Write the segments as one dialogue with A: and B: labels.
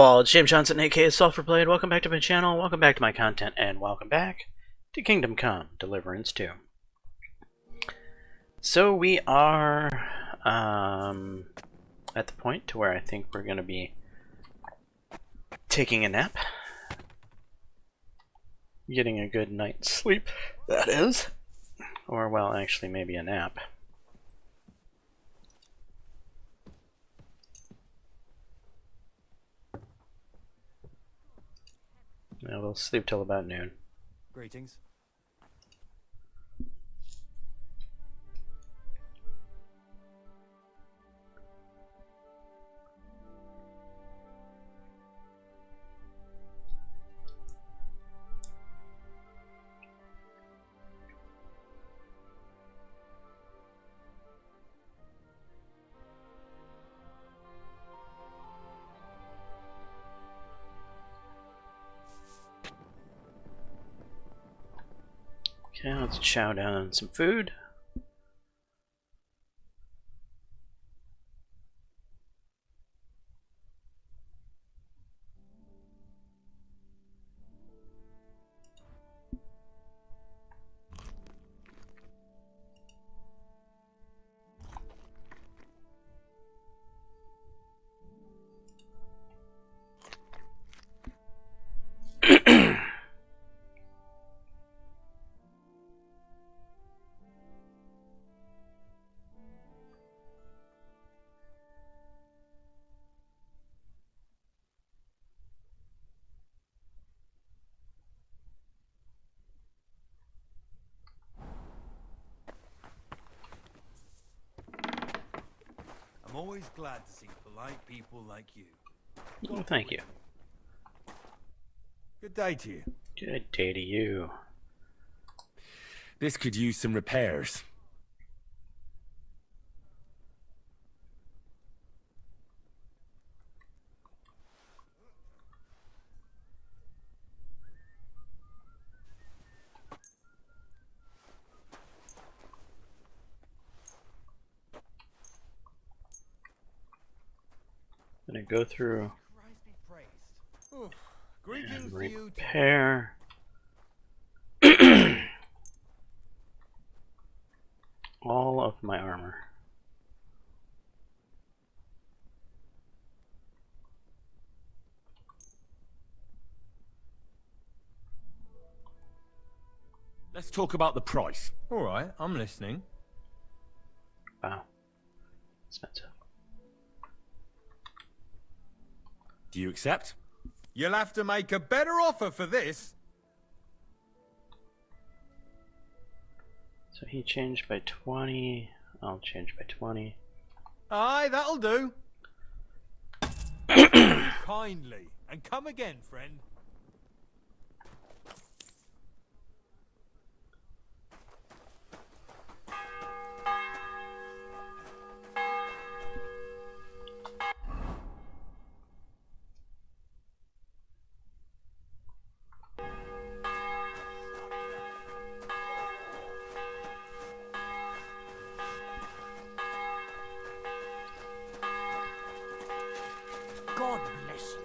A: all, it's James Johnson, aka Sulfurblade. Welcome back to my channel, welcome back to my content, and welcome back to Kingdom Come Deliverance 2. So we are at the point to where I think we're going to be taking a nap. Getting a good night's sleep, that is. Or, well, actually maybe a nap. Yeah, we'll sleep till about noon.
B: Greetings.
A: Okay, let's chow down on some food.
B: I'm always glad to see polite people like you.
A: Oh, thank you.
B: Good day to you.
A: Good day to you.
C: This could use some repairs.
A: I'm gonna go through
B: Christ be praised. Oh, greetings
A: and
B: to you.
A: repair all of my armor.
C: Let's talk about the price.
B: All right, I'm listening.
A: Wow. Expensive.
C: Do you accept?
B: You'll have to make a better offer for this.
A: So he changed by 20. I'll change by 20.
B: Aye, that'll do. Kindly, and come again, friend.
D: God bless you.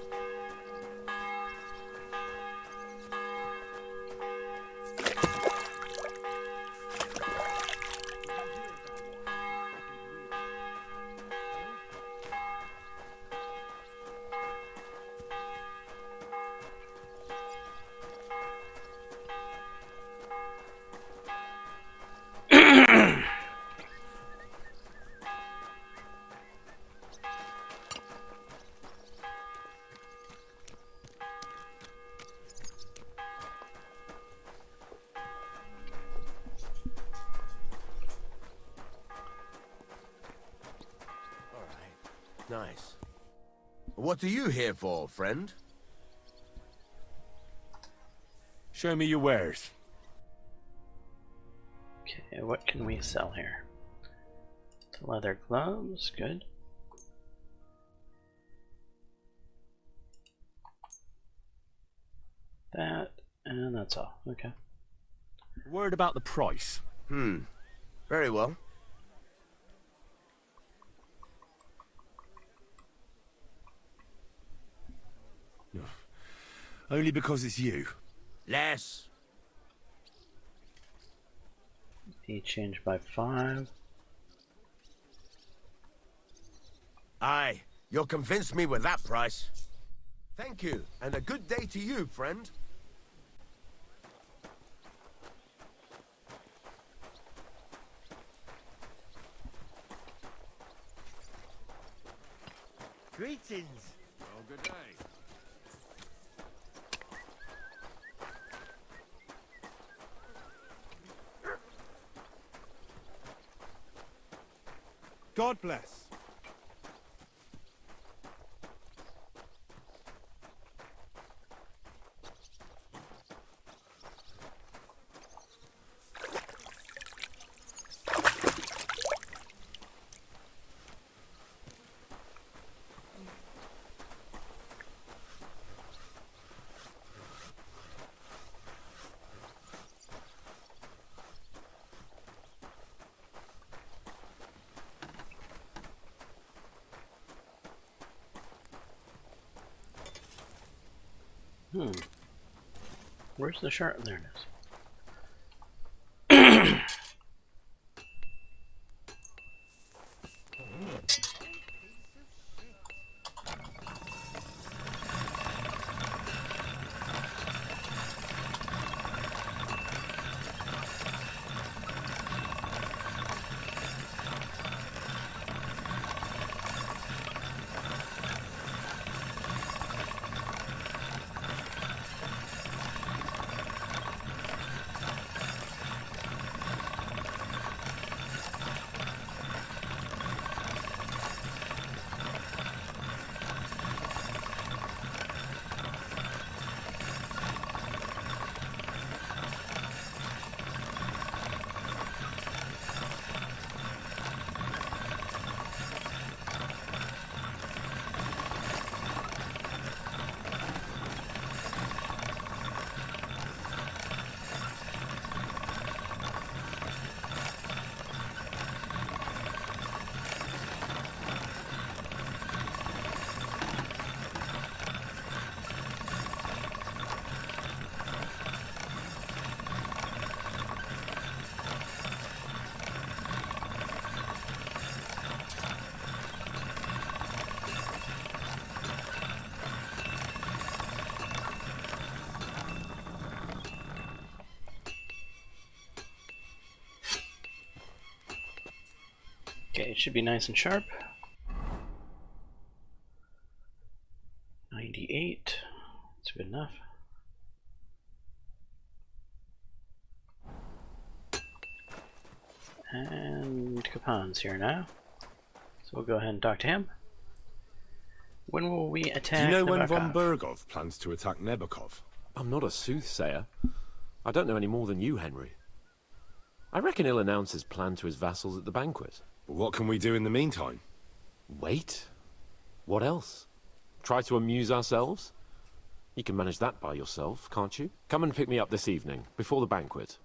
E: Nice. What are you here for, friend?
C: Show me your wares.
A: Okay, what can we sell here? The leather gloves, good. That, and that's all. Okay.
C: Word about the price.
E: Very well.
C: Only because it's you.
E: Less.
A: He changed by 5.
E: Aye, you'll convince me with that price. Thank you, and a good day to you, friend.
D: Greetings.
C: Well, good day.
B: God bless.
A: Where's the sharp? There it is. Okay, it should be nice and sharp. 98. That's good enough. And Capon's here now. So we'll go ahead and talk to him. When will we attack?
C: Do you know when
A: Nabokov?
C: von Bergov plans to attack Nebokov?
F: I'm not a soothsayer. I don't know any more than you, Henry. I reckon he'll announce his plan to his vassals at the banquet.
C: What can we do in the meantime?
F: Wait? What else? Try to amuse ourselves? You can manage that by yourself, can't you? Come and pick me up this evening, before the banquet.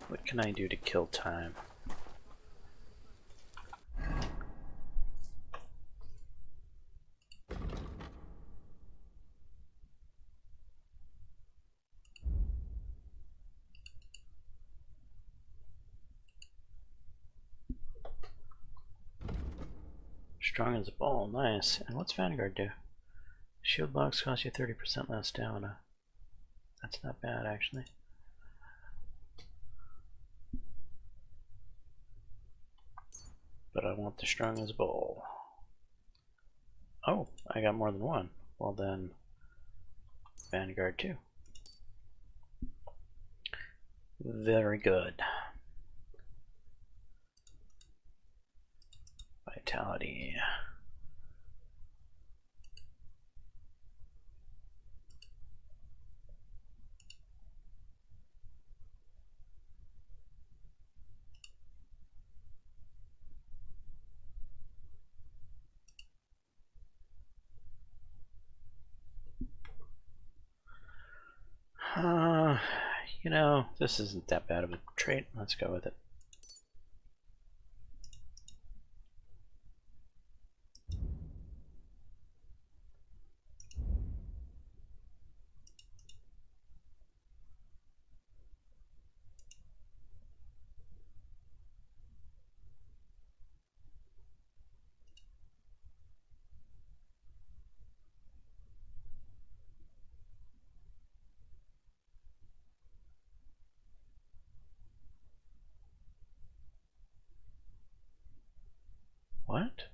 A: What can I do to kill time? Strong as a ball, nice. And what's Vanguard do? Shield blocks cost you 30% less stamina. That's not bad, actually. But I want the strong as a bull. Oh, I got more than one. Well then, Vanguard too. Very good. Vitality. you know, this isn't that bad of a trait. Let's go with it. What?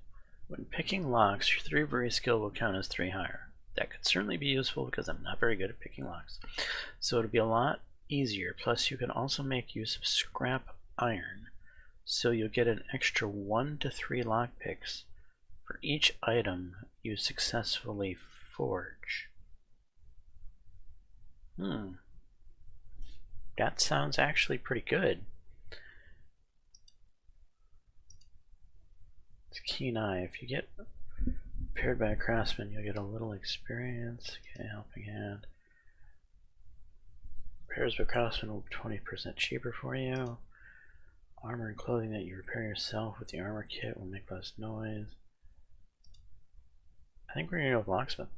A: When picking locks, your 3 bravery skill will count as 3 higher. That could certainly be useful because I'm not very good at picking locks. So it'll be a lot easier. Plus you can also make use of scrap iron. So you'll get an extra 1 to 3 lockpicks for each item you successfully forge. That sounds actually pretty good. It's keen eye. If you get paired by a craftsman, you'll get a little experience. Okay, helping hand. Pairs by craftsman will be 20% cheaper for you. Armor and clothing that you repair yourself with the armor kit will make less noise. I think we're gonna go with locksmith.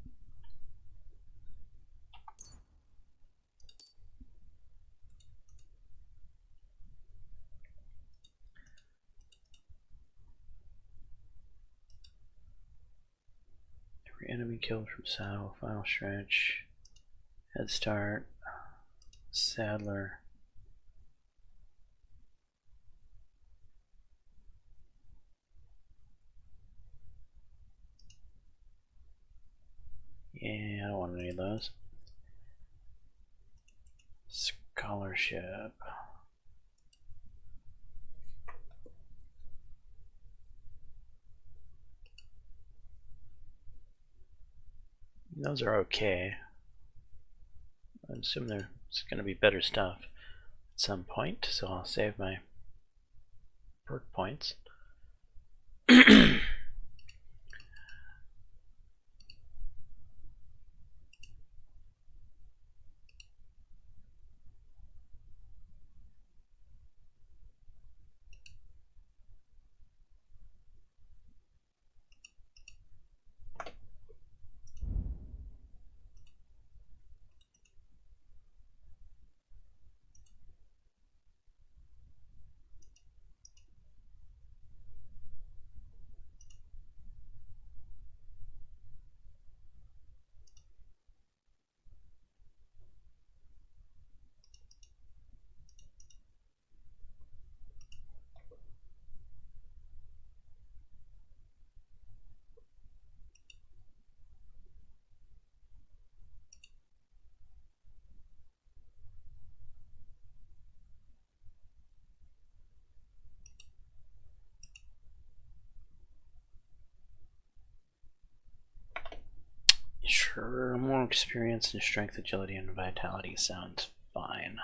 A: Every enemy killed from saddle, final stretch, head start, saddler. Yeah, I don't want any of those. Scholarship. Those are okay. I assume there's going to be better stuff at some point, so I'll save my perk points. Sure, more experience in strength, agility, and vitality sounds fine.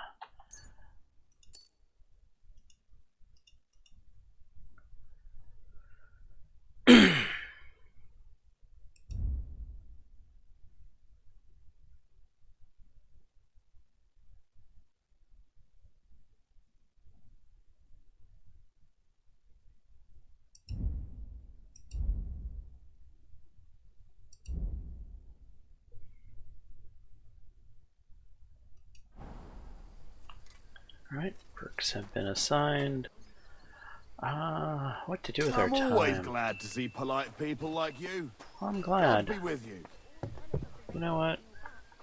A: Alright, perks have been assigned. What to do with our
B: I'm
A: time?
B: always glad to see polite people like you.
A: I'm
B: God
A: glad.
B: be with you.
A: You know what?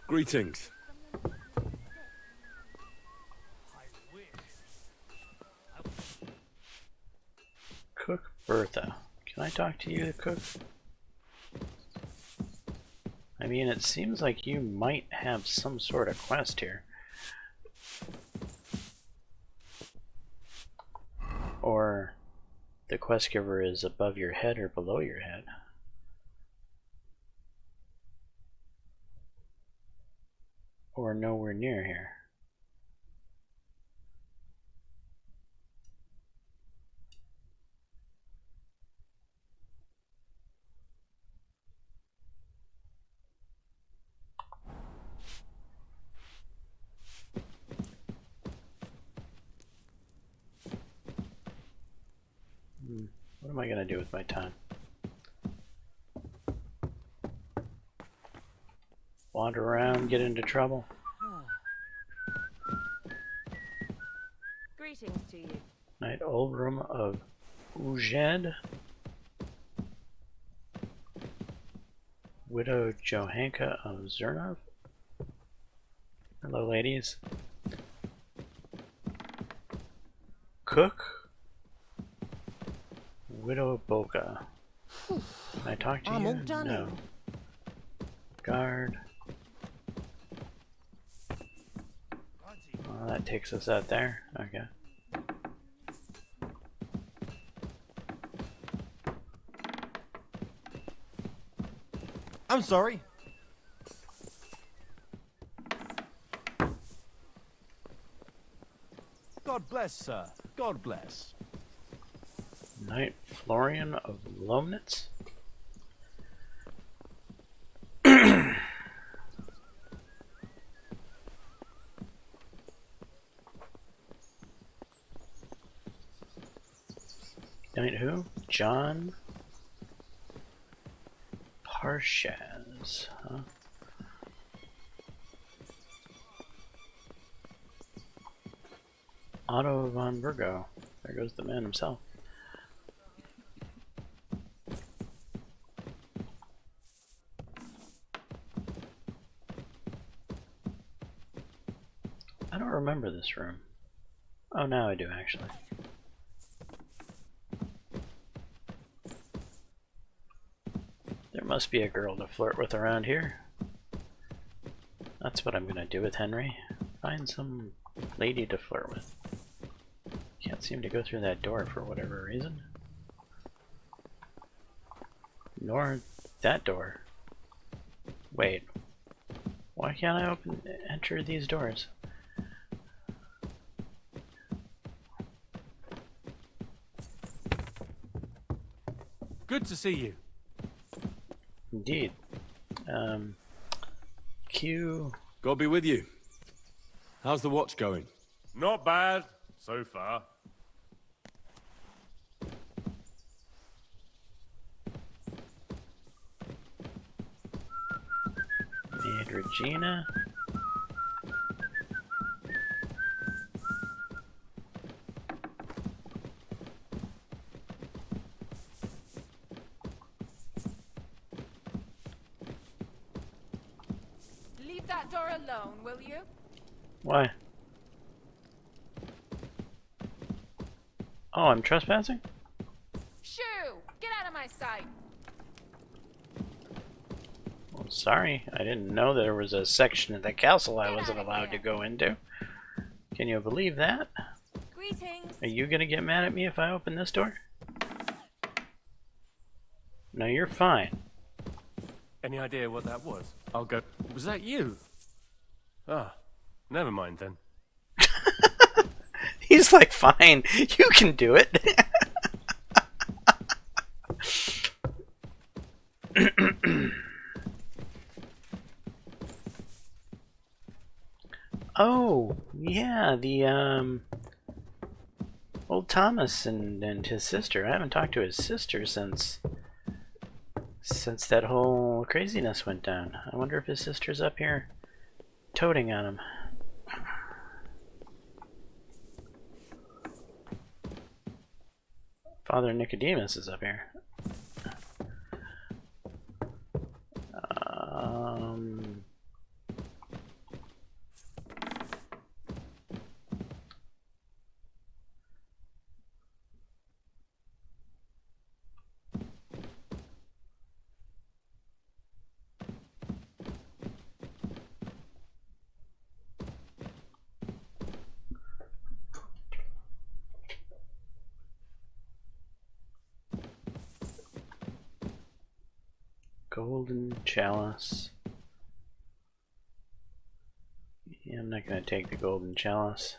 C: Greetings.
A: Cook Bertha. Can I talk to you, Cook? I mean, it seems like you might have some sort of quest here. Or the quest giver is above your head or below your head. Or nowhere near here. What am I gonna do with my time? Wander around, get into trouble?
G: Greetings to you.
A: Night Old Room of Ujed. Widow Johanka of Zernov. Hello, ladies. Cook. Widow Boca. Can I talk to
D: I'm
A: you?
D: all done
A: No.
D: in.
A: Guard. Well, that takes us out there. Okay.
B: I'm sorry. God bless, sir. God bless.
A: Knight Florian of Lomnitz. Knight who? John Parshaz. Huh? Otto von Virgo. There goes the man himself. I don't remember this room. Oh, now I do actually. There must be a girl to flirt with around here. That's what I'm gonna do with Henry. Find some lady to flirt with. Can't seem to go through that door for whatever reason. Nor that door. Wait. Why can't I enter these doors?
B: Good to see you.
A: Indeed. Q.
C: God be with you. How's the watch going?
B: Not bad, so far.
A: Maid Regina.
G: Leave that door alone, will you?
A: Why? Oh, I'm trespassing?
G: Shoo! Get out of my sight!
A: Well, sorry. I didn't know there was a section of the castle I wasn't allowed to go into. Can you believe that?
G: Greetings!
A: Are you gonna get mad at me if I open this door? No, you're fine.
B: Any idea what that was? I'll go. Was that you? Ah, never mind then.
A: He's like, fine, you can do it. Oh, yeah, the, old Thomas and his sister. I haven't talked to his sister since that whole craziness went down. I wonder if his sister's up here toting on him. Father Nicodemus is up here. Golden chalice. Yeah, I'm not gonna take the golden chalice.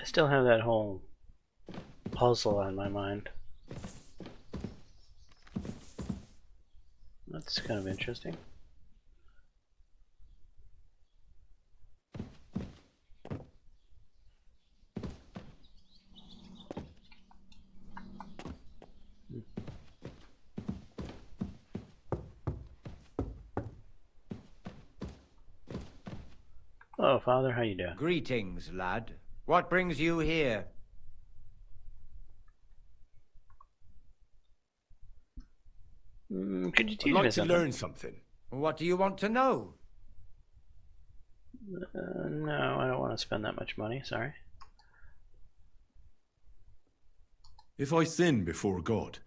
A: I still have that whole puzzle on my mind. That's kind of interesting. Hello, Father. How you doing?
H: Greetings, lad. What brings you here?
A: Could you
C: I'd
A: teach me
C: like to
A: something?
C: learn something.
H: What do you want to know?
A: No, I don't want to spend that much money. Sorry.
C: If I sin before God,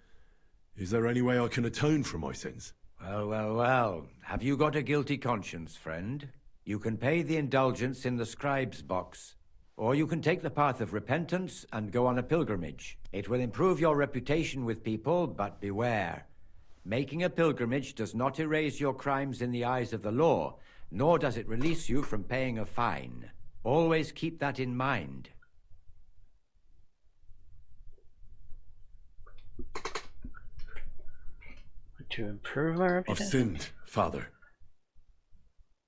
C: is there any way I can atone for my sins?
H: Well, well, well. Have you got a guilty conscience, friend? You can pay the indulgence in the scribe's box. Or you can take the path of repentance and go on a pilgrimage. It will improve your reputation with people, but beware. Making a pilgrimage does not erase your crimes in the eyes of the law, nor does it release you from paying a fine. Always keep that in mind.
A: To improve my
C: I've
A: reputation?
C: sinned, Father.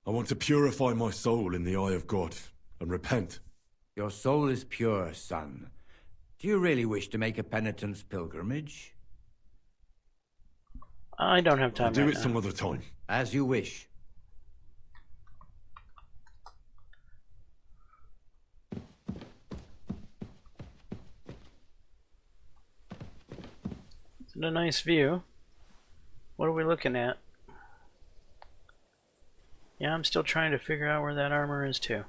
C: I want to purify my soul in the eye of God and repent.
H: Your soul is pure, son. Do you really wish to make a penitence pilgrimage?
A: I don't have
C: I'll
A: time
C: do
A: right
C: it
A: now.
C: some other time.
H: As you wish.
A: It's a nice view. What are we looking at? Yeah, I'm still trying to figure out where that armor is too.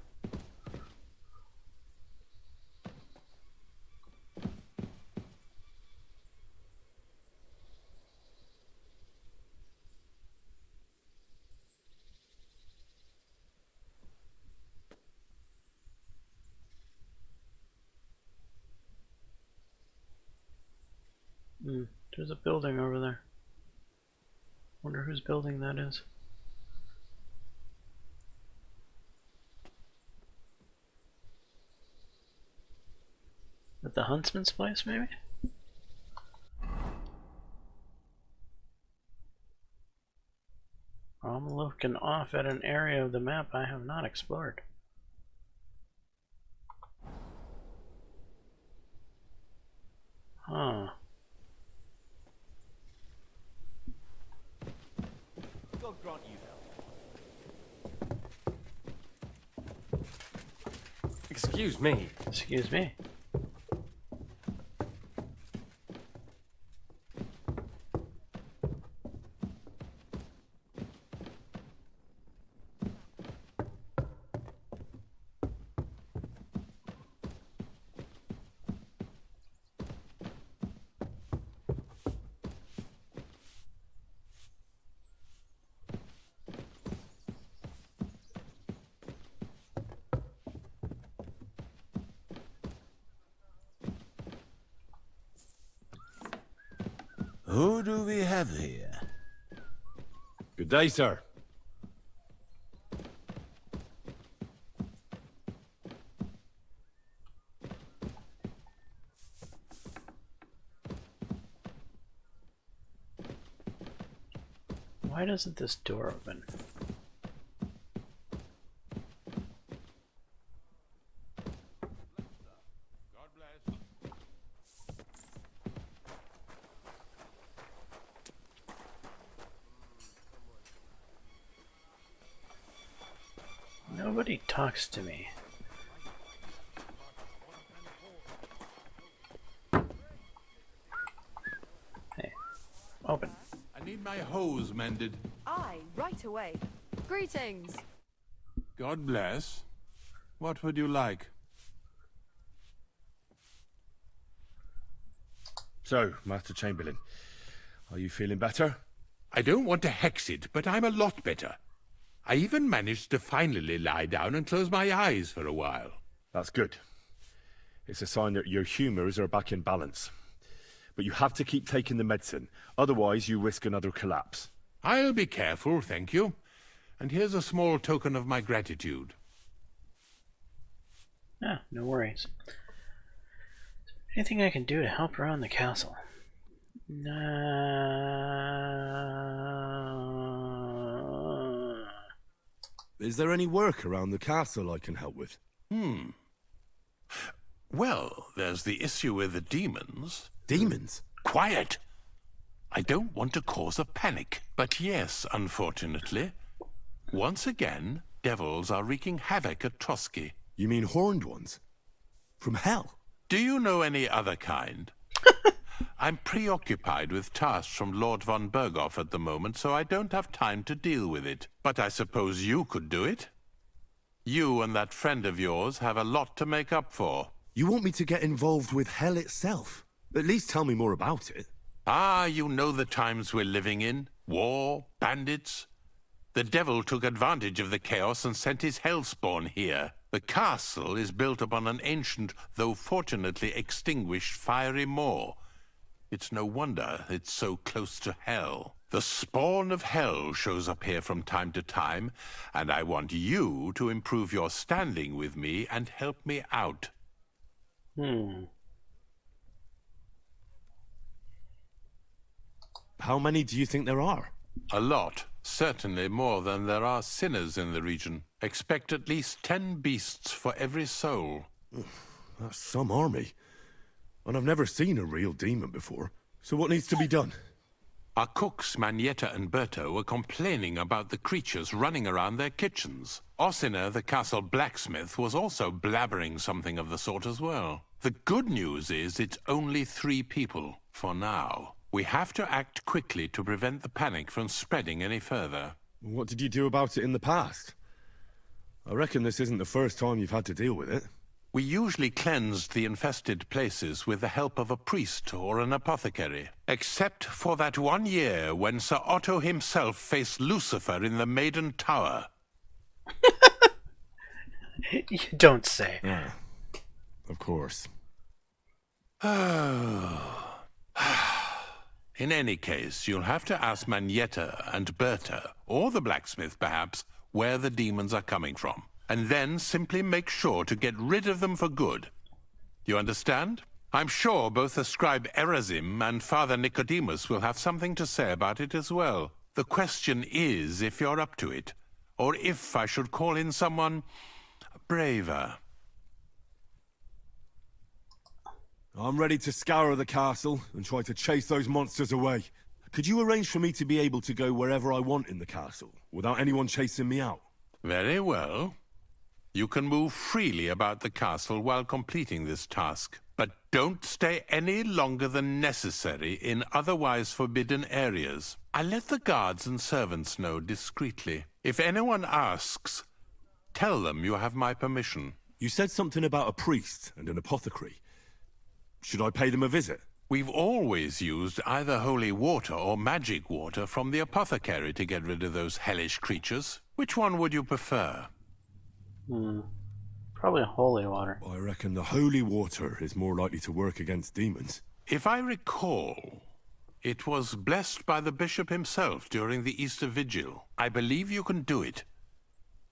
A: There's a building over there. Wonder whose building that is. At the huntsman's place, maybe? I'm looking off at an area of the map I have not explored. Huh.
B: God grant you help. Excuse me.
A: Excuse me.
E: Who do we have here?
C: Good day, sir.
A: Why doesn't this door open? Nobody talks to me. Hey, open.
I: I need my hose mended.
G: Aye, right away. Greetings.
I: God bless. What would you like?
C: So, Master Chamberlain, are you feeling better?
I: I don't want to hex it, but I'm a lot better. I even managed to finally lie down and close my eyes for a while.
C: That's good. It's a sign that your humours are back in balance. But you have to keep taking the medicine, otherwise you risk another collapse.
I: I'll be careful, thank you. And here's a small token of my gratitude.
A: Ah, no worries. Anything I can do to help around the castle?
C: Is there any work around the castle I can help with?
I: Well, there's the issue with the demons.
C: Demons?
I: Quiet! I don't want to cause a panic, but yes, unfortunately. Once again, devils are wreaking havoc at Trotsky.
C: You mean horned ones? From hell?
I: Do you know any other kind? I'm preoccupied with tasks from Lord von Berghoff at the moment, so I don't have time to deal with it. But I suppose you could do it? You and that friend of yours have a lot to make up for.
C: You want me to get involved with hell itself? At least tell me more about it.
I: Ah, you know the times we're living in. War, bandits. The devil took advantage of the chaos and sent his hellspawn here. The castle is built upon an ancient, though fortunately extinguished, fiery moor. It's no wonder it's so close to hell. The spawn of hell shows up here from time to time, and I want you to improve your standing with me and help me out.
C: How many do you think there are?
I: A lot. Certainly more than there are sinners in the region. Expect at least 10 beasts for every soul.
C: That's some army. And I've never seen a real demon before. So what needs to be done?
I: Our cooks, Manietta and Berto, were complaining about the creatures running around their kitchens. Ossina, the castle blacksmith, was also blabbering something of the sort as well. The good news is it's only 3 people, for now. We have to act quickly to prevent the panic from spreading any further.
C: What did you do about it in the past? I reckon this isn't the first time you've had to deal with it.
I: We usually cleansed the infested places with the help of a priest or an apothecary. Except for that one year when Sir Otto himself faced Lucifer in the Maiden Tower.
A: You don't say.
C: Yeah, of course.
I: In any case, you'll have to ask Manietta and Berta, or the blacksmith perhaps, where the demons are coming from. And then simply make sure to get rid of them for good. You understand? I'm sure both the scribe Erazim and Father Nicodemus will have something to say about it as well. The question is if you're up to it, or if I should call in someone braver.
C: I'm ready to scour the castle and try to chase those monsters away. Could you arrange for me to be able to go wherever I want in the castle, without anyone chasing me out?
I: Very well. You can move freely about the castle while completing this task, but don't stay any longer than necessary in otherwise forbidden areas. I'll let the guards and servants know discreetly. If anyone asks, tell them you have my permission.
C: You said something about a priest and an apothecary. Should I pay them a visit?
I: We've always used either holy water or magic water from the apothecary to get rid of those hellish creatures. Which one would you prefer?
A: Probably holy water.
C: I reckon the holy water is more likely to work against demons.
I: If I recall, it was blessed by the bishop himself during the Easter Vigil. I believe you can do it.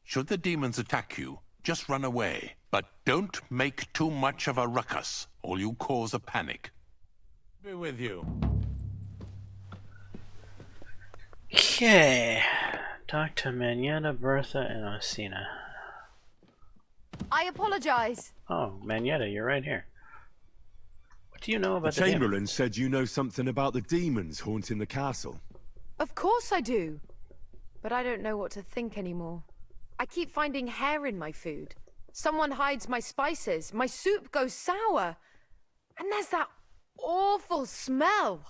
I: Should the demons attack you, just run away. But don't make too much of a ruckus, or you cause a panic. Be with you.
A: Okay. Talk to Manietta, Bertha, and Ossina.
G: I apologize.
A: Oh, Manietta, you're right here. What do you know about
C: The
A: the
C: Chamberlain
A: demons?
C: said you know something about the demons haunting the castle.
G: Of course I do. But I don't know what to think anymore. I keep finding hair in my food. Someone hides my spices. My soup goes sour. And there's that awful smell.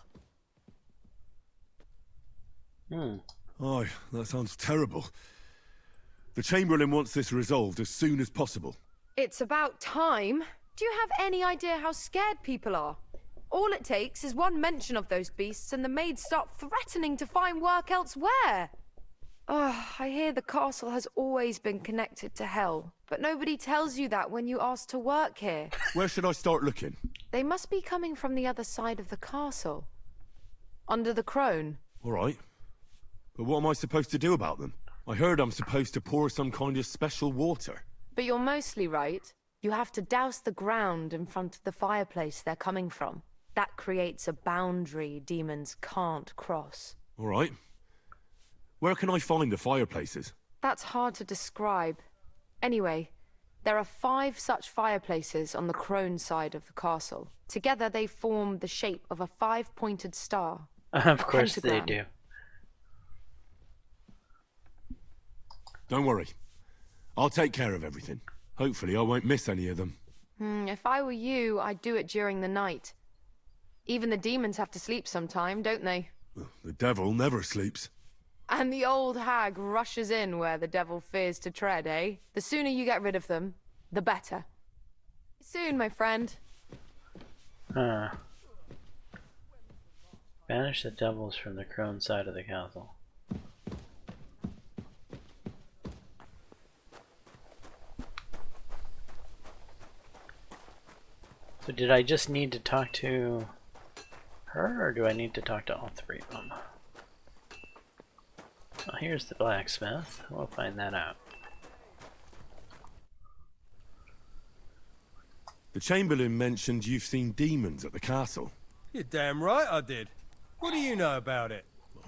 C: Oh, that sounds terrible. The Chamberlain wants this resolved as soon as possible.
G: It's about time. Do you have any idea how scared people are? All it takes is one mention of those beasts and the maids start threatening to find work elsewhere. I hear the castle has always been connected to hell, but nobody tells you that when you ask to work here.
C: Where should I start looking?
G: They must be coming from the other side of the castle. Under the crone.
C: All right. But what am I supposed to do about them? I heard I'm supposed to pour some kind of special water.
G: But you're mostly right. You have to douse the ground in front of the fireplace they're coming from. That creates a boundary demons can't cross.
C: All right. Where can I find the fireplaces?
G: That's hard to describe. Anyway, there are 5 such fireplaces on the crone side of the castle. Together they form the shape of a 5-pointed star.
A: Of course they
G: Pentagram.
A: do.
C: Don't worry. I'll take care of everything. Hopefully I won't miss any of them.
G: If I were you, I'd do it during the night. Even the demons have to sleep sometime, don't they?
C: The devil never sleeps.
G: And the old hag rushes in where the devil fears to tread, eh? The sooner you get rid of them, the better. Soon, my friend.
A: Banish the devils from the crone side of the castle. So did I just need to talk to her, or do I need to talk to all 3 of them? Well, here's the blacksmith. We'll find that out.
C: The Chamberlain mentioned you've seen demons at the castle.
J: You're damn right I did. What do you know about it?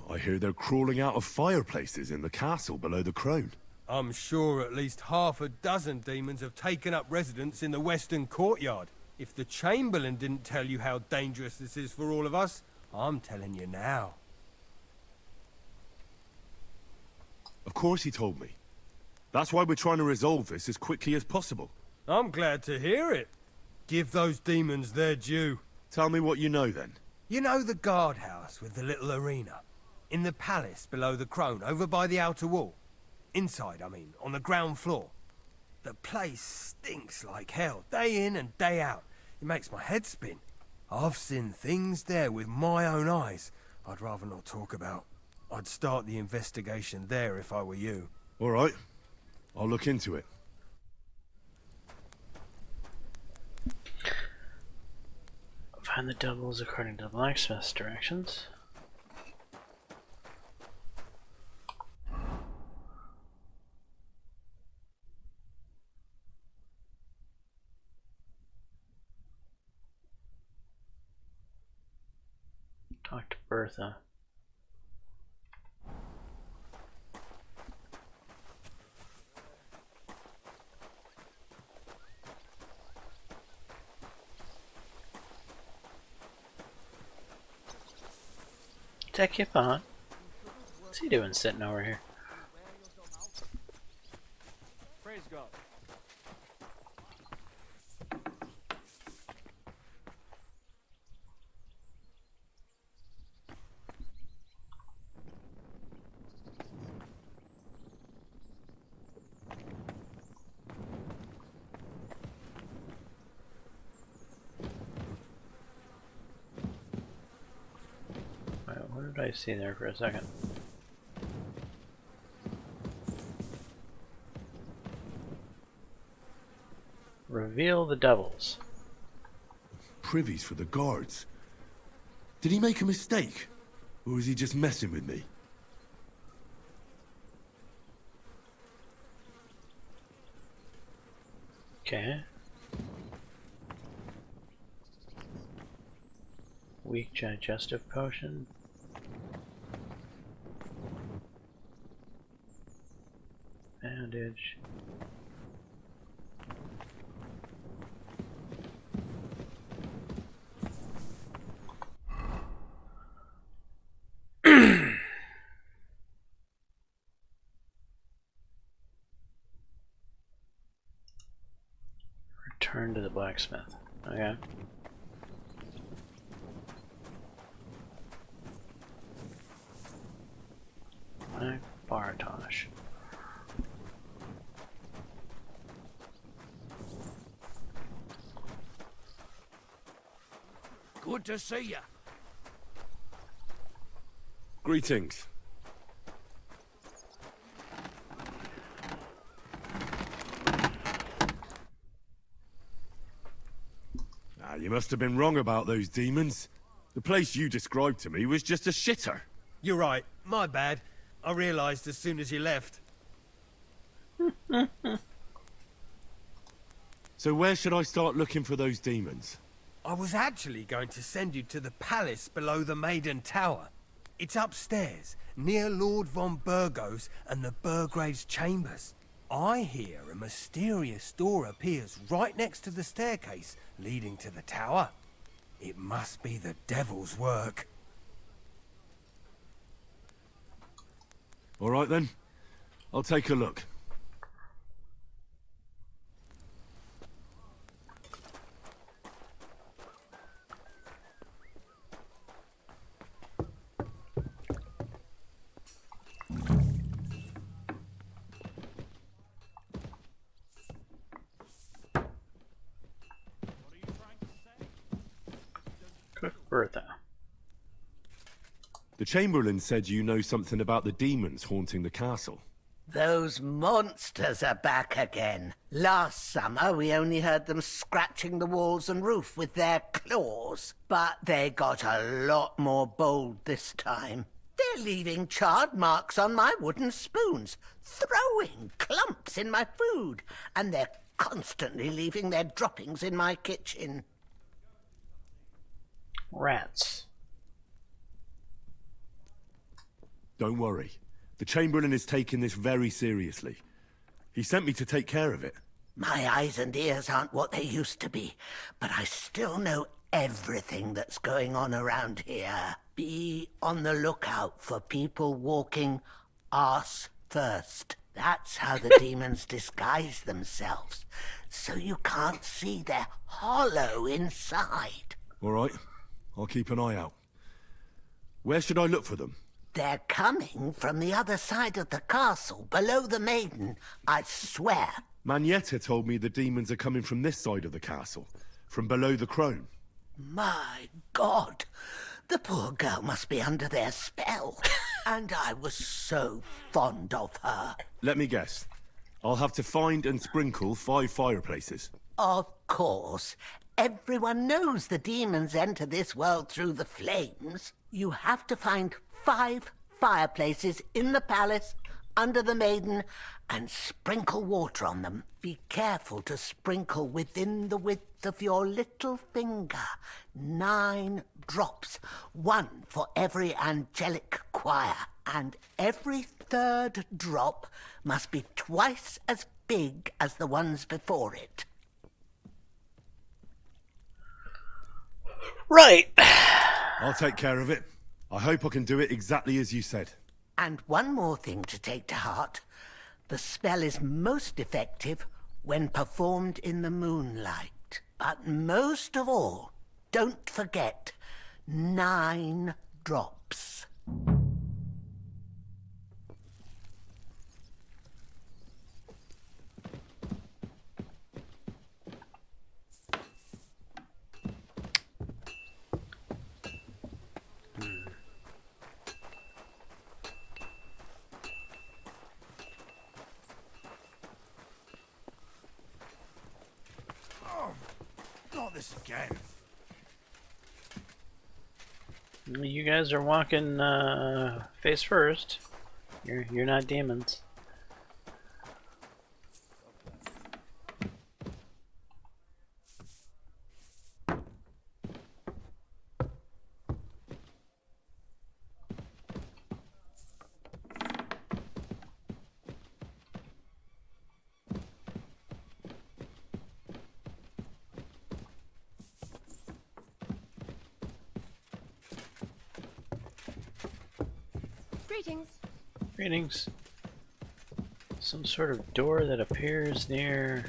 C: I hear they're crawling out of fireplaces in the castle below the crone.
J: I'm sure at least half a dozen demons have taken up residence in the western courtyard. If the Chamberlain didn't tell you how dangerous this is for all of us, I'm telling you now.
C: Of course he told me. That's why we're trying to resolve this as quickly as possible.
J: I'm glad to hear it. Give those demons their due.
C: Tell me what you know then.
J: You know the guardhouse with the little arena? In the palace below the crone, over by the outer wall? Inside, I mean, on the ground floor. The place stinks like hell, day in and day out. It makes my head spin. I've seen things there with my own eyes I'd rather not talk about. I'd start the investigation there if I were you.
C: All right. I'll look into it.
A: Find the devils according to the blacksmith's directions. Talk to Bertha. Take your thought. What's he doing sitting over here?
B: Praise God.
A: What did I see there for a second? Reveal the devils.
C: Privies for the guards. Did he make a mistake? Or is he just messing with me?
A: Okay. Weak digestive potion. Bandage. Return to the blacksmith. Okay. Bartosh.
E: Good to see you.
C: Greetings. You must have been wrong about those demons. The place you described to me was just a shitter.
J: You're right. My bad. I realised as soon as you left.
C: So where should I start looking for those demons?
J: I was actually going to send you to the palace below the Maiden Tower. It's upstairs, near Lord von Burgos and the Burgrave's chambers. I hear a mysterious door appears right next to the staircase leading to the tower. It must be the devil's work.
C: All right then. I'll take a look.
A: Cook Bertha.
C: The Chamberlain said you know something about the demons haunting the castle.
D: Those monsters are back again. Last summer, we only heard them scratching the walls and roof with their claws. But they got a lot more bold this time. They're leaving charred marks on my wooden spoons, throwing clumps in my food, and they're constantly leaving their droppings in my kitchen.
A: Rats.
C: Don't worry. The Chamberlain is taking this very seriously. He sent me to take care of it.
D: My eyes and ears aren't what they used to be, but I still know everything that's going on around here. Be on the lookout for people walking arse first. That's how the demons disguise themselves, so you can't see their hollow inside.
C: All right. I'll keep an eye out. Where should I look for them?
D: They're coming from the other side of the castle, below the Maiden, I swear.
C: Manietta told me the demons are coming from this side of the castle, from below the crone.
D: My God, the poor girl must be under their spell. And I was so fond of her.
C: Let me guess. I'll have to find and sprinkle 5 fireplaces.
D: Of course. Everyone knows the demons enter this world through the flames. You have to find 5 fireplaces in the palace, under the Maiden, and sprinkle water on them. Be careful to sprinkle within the width of your little finger. 9 drops, 1 for every angelic choir. And every 3rd drop must be twice as big as the ones before it.
A: Right.
C: I'll take care of it. I hope I can do it exactly as you said.
D: And one more thing to take to heart. The spell is most effective when performed in the moonlight. But most of all, don't forget 9 drops.
E: Not this again.
A: You guys are walking face first. You're not demons.
G: Greetings.
A: Greetings. Some sort of door that appears near...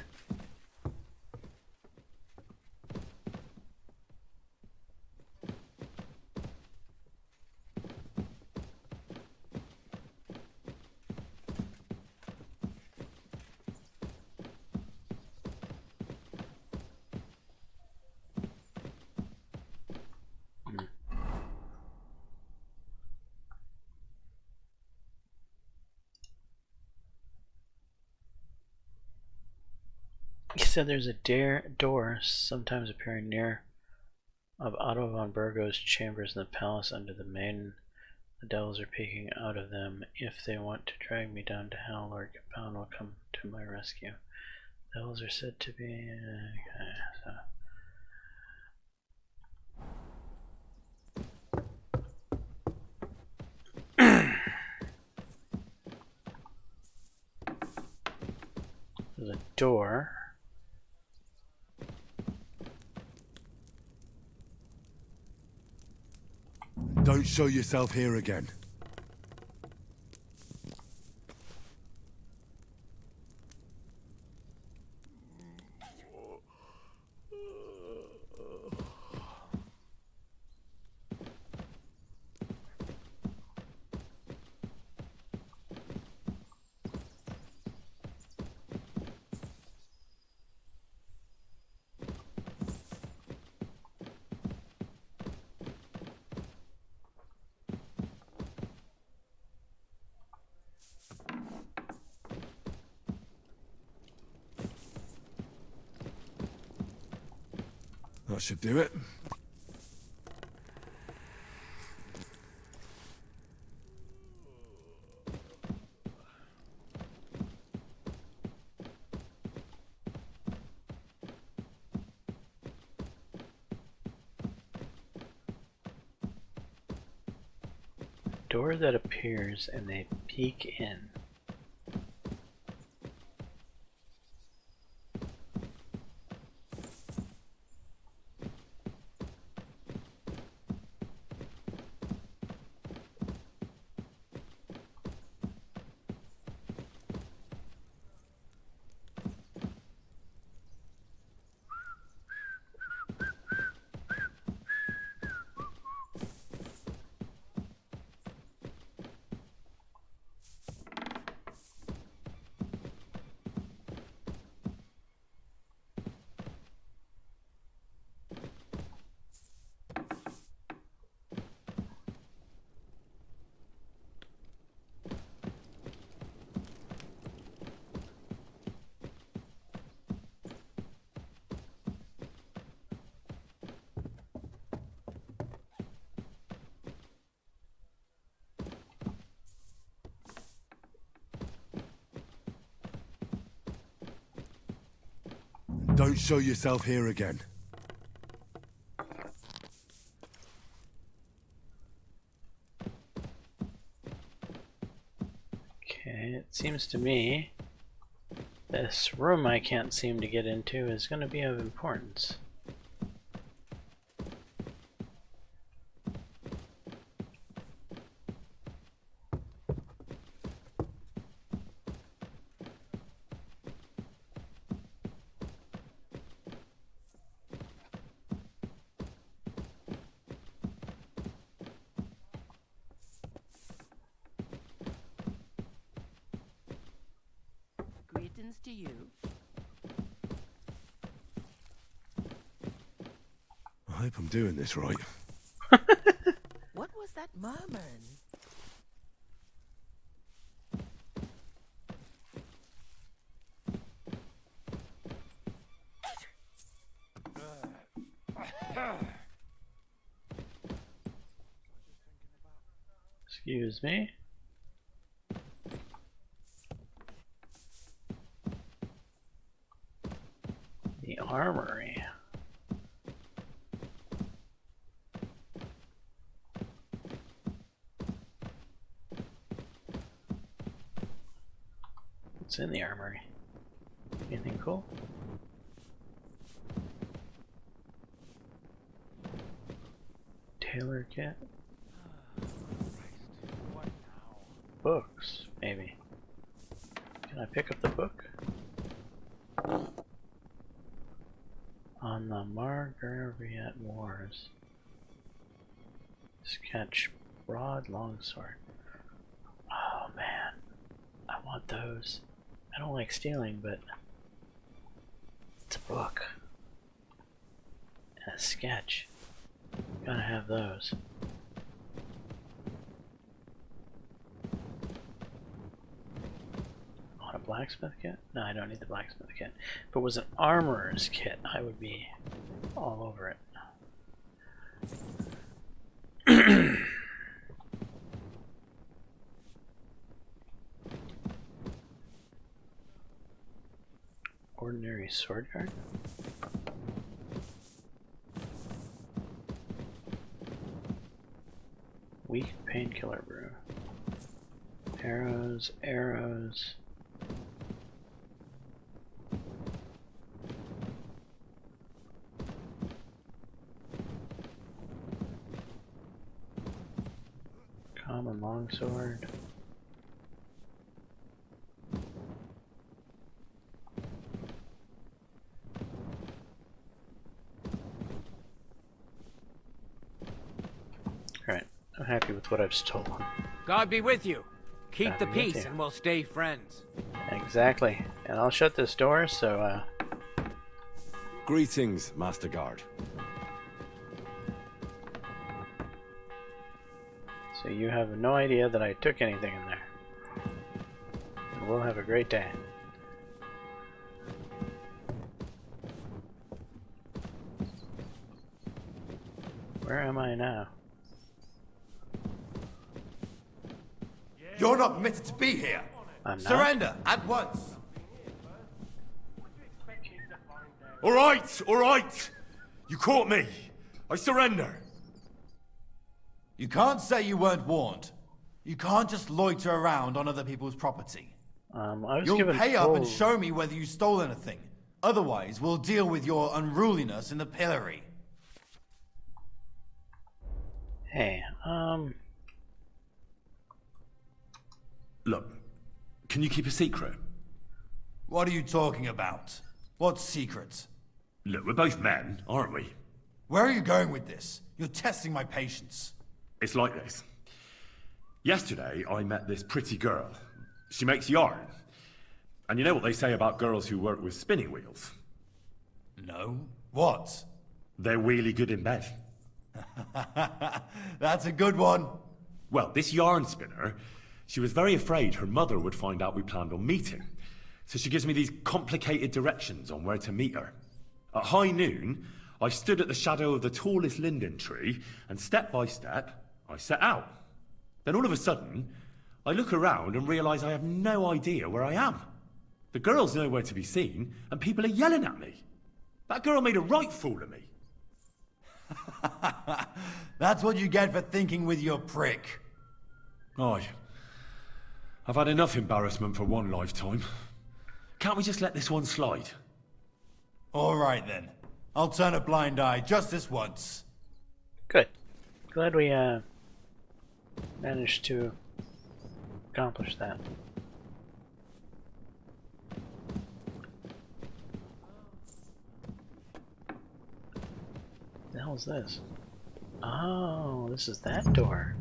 A: He said there's a door sometimes appearing near of Otto von Burgos' chambers in the palace under the Maiden. The devils are peeking out of them. If they want to drag me down to hell, Lord Capon will come to my rescue. Devils are said to be... Okay, so... There's a door.
C: Don't show yourself here again. That should do it.
A: Door that appears and they peek in.
C: Don't show yourself here again.
A: Okay, it seems to me this room I can't seem to get into is going to be of importance.
K: Greetings to you.
C: I hope I'm doing this right.
K: What was that murmuring?
A: Excuse me. The armory. What's in the armory? Anything cool? Tailor kit? Books, maybe. Can I pick up the book? On the Margaret Wars. Sketch broad longsword. Oh man, I want those. I don't like stealing, but it's a book and a sketch. Gotta have those. Want a blacksmith kit? No, I don't need the blacksmith kit. If it was an armorer's kit, I would be all over it. Ordinary sword yard? Weak painkiller brew. Arrows, arrows. Common longsword. Alright, I'm happy with what I've stolen.
L: God be with you. Keep
A: God
L: the
A: be with
L: peace
A: you.
L: and we'll stay friends.
A: Exactly. And I'll shut this door, so,
C: Greetings, Master Guard.
A: so you have no idea that I took anything in there. And we'll have a great day. Where am I now?
M: You're not permitted to be here.
A: I'm not?
M: Surrender at once.
C: All right. You caught me. I surrender.
M: You can't say you weren't warned. You can't just loiter around on other people's property.
A: I was
M: You'll
A: given
M: pay up and
A: full-
M: show me whether you stole anything. Otherwise, we'll deal with your unruliness in the pillory.
A: Hey,
C: Look, can you keep a secret?
M: What are you talking about? What secret?
C: Look, we're both men, aren't we?
M: Where are you going with this? You're testing my patience.
C: It's like this. Yesterday, I met this pretty girl. She makes yarn. And you know what they say about girls who work with spinning wheels?
M: No? What?
C: They're really good in bed.
M: That's a good one.
C: Well, this yarn spinner, she was very afraid her mother would find out we planned on meeting. So she gives me these complicated directions on where to meet her. At high noon, I stood at the shadow of the tallest linden tree, and step by step, I set out. Then all of a sudden, I look around and realise I have no idea where I am. The girl's nowhere to be seen, and people are yelling at me. That girl made a right fool of me.
M: That's what you get for thinking with your prick.
C: Aye. I've had enough embarrassment for one lifetime. Can't we just let this one slide?
M: All right then. I'll turn a blind eye just this once.
A: good. Glad we, managed to accomplish that. The hell is this? Oh, this is that door.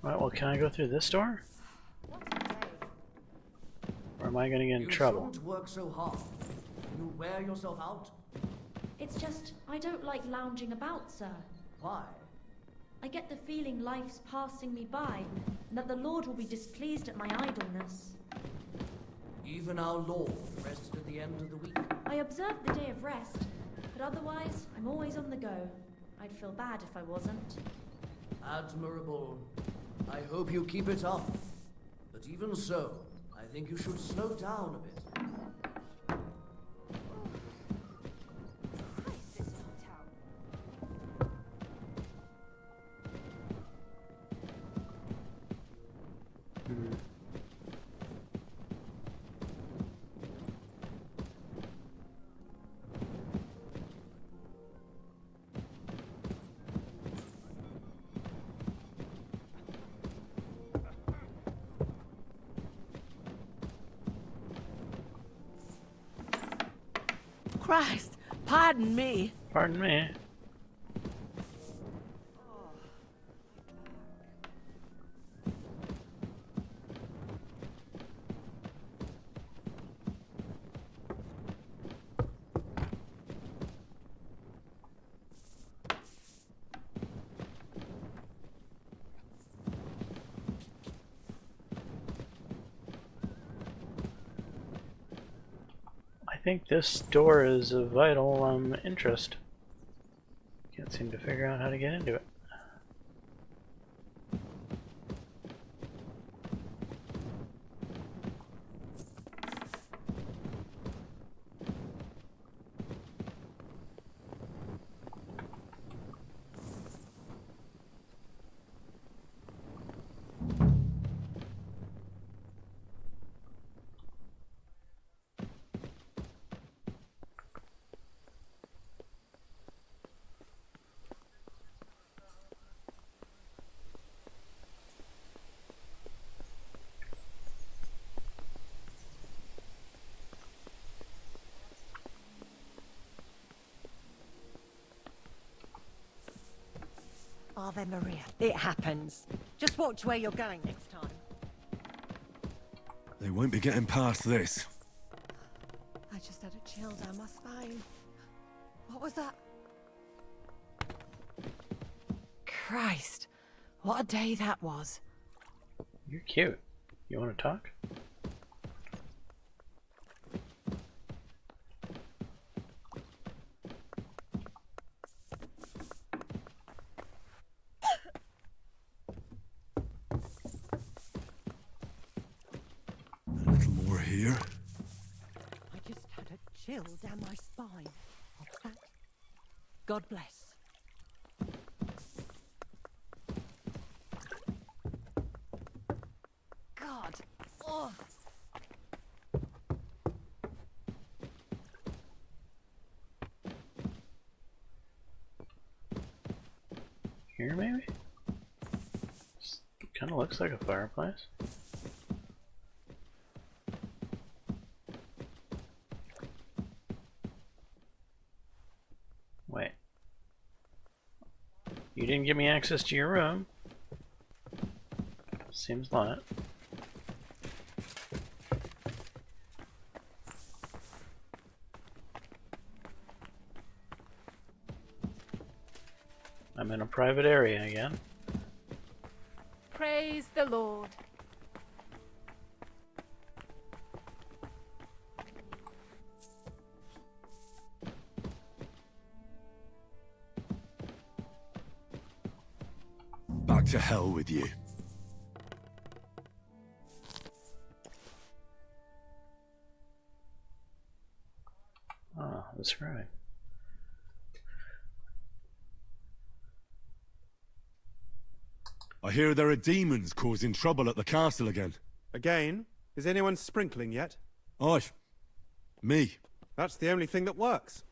A: Right, well, can I go through this door? Or am I gonna get in trouble?
N: You shouldn't work so hard. You wear yourself out.
O: It's just, I don't like lounging about, sir.
N: Why?
O: I get the feeling life's passing me by, and that the Lord will be displeased at my idleness.
N: Even our Lord rested at the end of the week.
O: I observe the day of rest, but otherwise, I'm always on the go. I'd feel bad if I wasn't.
N: Admirable. I hope you keep it up. But even so, I think you should slow down a bit.
K: Christ, pardon me.
A: Pardon me. I think this door is of vital interest. Can't seem to figure out how to get into it.
P: Ave Maria. It happens. Just watch where you're going next time.
E: They won't be getting past this.
P: I just had a chill down my spine. What was that? Christ. What a day that was.
A: You're cute. You want to talk?
E: A little more here.
P: I just had a chill down my spine. What's that? God bless. God. Oh.
A: Here, maybe? Kind of looks like a fireplace. Wait. You didn't give me access to your room. Seems not. I'm in a private area again.
G: Praise the Lord.
E: Back to hell with you.
A: Oh, that's right.
E: I hear there are demons causing trouble at the castle again.
Q: Again? Is anyone sprinkling yet?
E: Me.
Q: That's the only thing that works.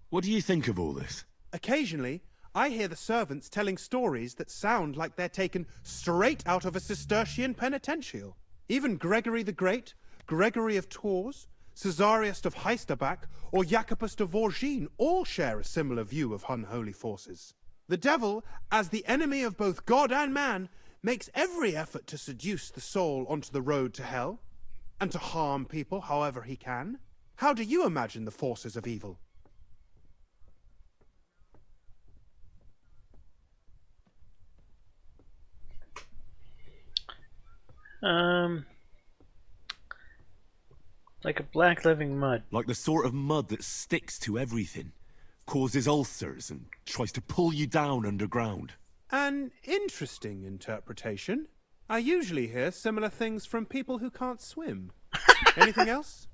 E: What do you think of all this?
Q: Occasionally, I hear the servants telling stories that sound like they're taken straight out of a Cistercian penitential. Even Gregory the Great, Gregory of Tours, Caesarius of Heisterbach, or Jacobus de Vorgine all share a similar view of unholy forces. The devil, as the enemy of both God and man, makes every effort to seduce the soul onto the road to hell, and to harm people however he can. How do you imagine the forces of evil?
A: Like a black living mud.
E: Like the sort of mud that sticks to everything, causes ulcers, and tries to pull you down underground.
Q: An interesting interpretation. I usually hear similar things from people who can't swim. Anything else?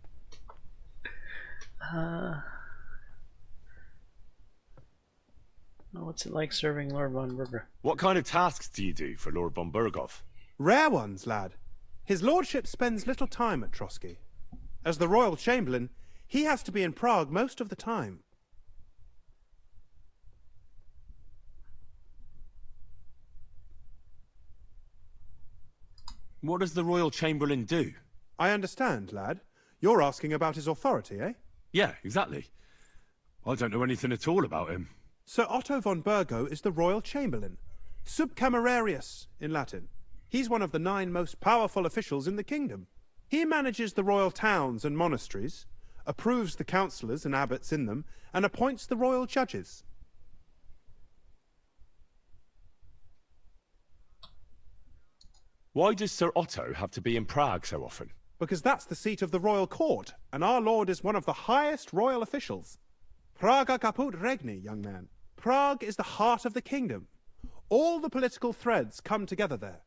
A: What's it like serving Lord von Berger?
C: What kind of tasks do you do for Lord von Berghoff?
Q: Rare ones, lad. His lordship spends little time at Trotsky. As the royal chamberlain, he has to be in Prague most of the time.
C: What does the royal chamberlain do?
Q: I understand, lad. You're asking about his authority, eh?
C: Yeah, exactly. I don't know anything at all about him.
Q: Sir Otto von Burgo is the royal chamberlain, subcamerarius in Latin. He's one of the 9 most powerful officials in the kingdom. He manages the royal towns and monasteries, approves the councillors and abbots in them, and appoints the royal judges.
C: Why does Sir Otto have to be in Prague so often?
Q: Because that's the seat of the royal court, and our lord is one of the highest royal officials. Praga caput regni, young man. Prague is the heart of the kingdom. All the political threads come together there.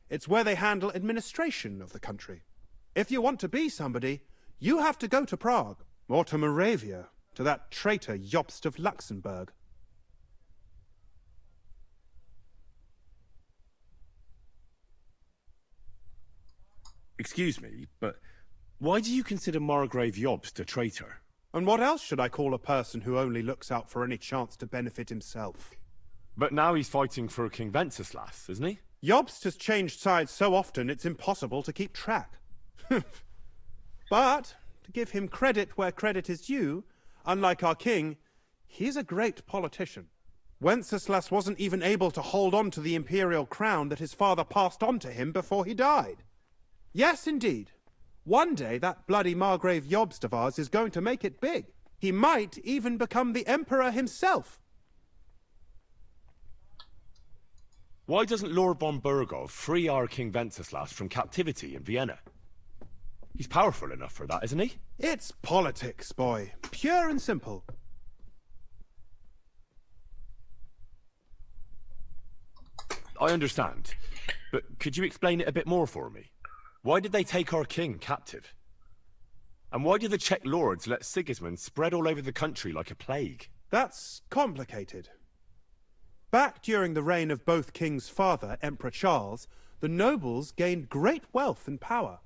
Q: It's where they handle administration of the country. If you want to be somebody, you have to go to Prague, or to Moravia, to that traitor Jobst of Luxembourg.
C: Excuse me, but why do you consider Margrave Jobst a traitor?
Q: And what else should I call a person who only looks out for any chance to benefit himself?
C: But now he's fighting for King Wenceslas, isn't he?
Q: Jobst has changed sides so often it's impossible to keep track. But, to give him credit where credit is due, unlike our king, he's a great politician. Wenceslas wasn't even able to hold on to the imperial crown that his father passed on to him before he died. Yes, indeed. One day that bloody Margrave Jobst of ours is going to make it big. He might even become the emperor himself.
C: Why doesn't Lord von Burgov free our King Wenceslas from captivity in Vienna? He's powerful enough for that, isn't he?
Q: It's politics, boy. Pure and simple.
C: I understand, but could you explain it a bit more for me? Why did they take our king captive? And why did the Czech lords let Sigismund spread all over the country like a plague?
Q: That's complicated. Back during the reign of both King's father, Emperor Charles, the nobles gained great wealth and power.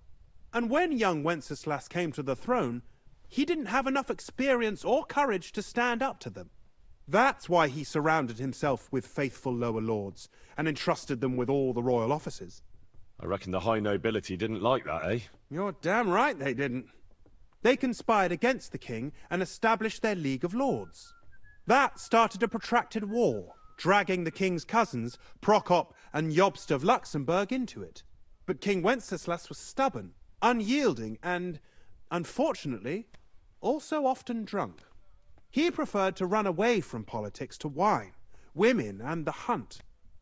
Q: And when young Wenceslas came to the throne, he didn't have enough experience or courage to stand up to them. That's why he surrounded himself with faithful lower lords and entrusted them with all the royal offices.
C: I reckon the high nobility didn't like that, eh?
Q: You're damn right they didn't. They conspired against the king and established their League of Lords. That started a protracted war, dragging the king's cousins, Prokop and Jobst of Luxembourg, into it. But King Wenceslas was stubborn, unyielding, and, unfortunately, also often drunk. He preferred to run away from politics to wine, women, and the hunt.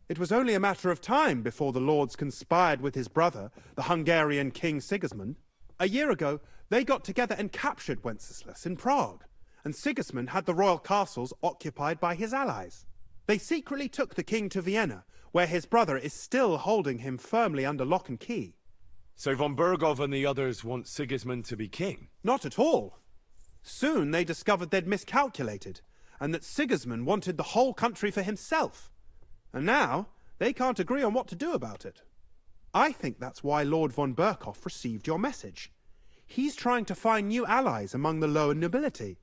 Q: It was only a matter of time before the lords conspired with his brother, the Hungarian King Sigismund. A year ago, they got together and captured Wenceslas in Prague, and Sigismund had the royal castles occupied by his allies. They secretly took the king to Vienna, where his brother is still holding him firmly under lock and key.
C: So von Burgov and the others want Sigismund to be king?
Q: Not at all. Soon they discovered they'd miscalculated, and that Sigismund wanted the whole country for himself. And now, they can't agree on what to do about it. I think that's why Lord von Burkhoff received your message. He's trying to find new allies among the lower nobility.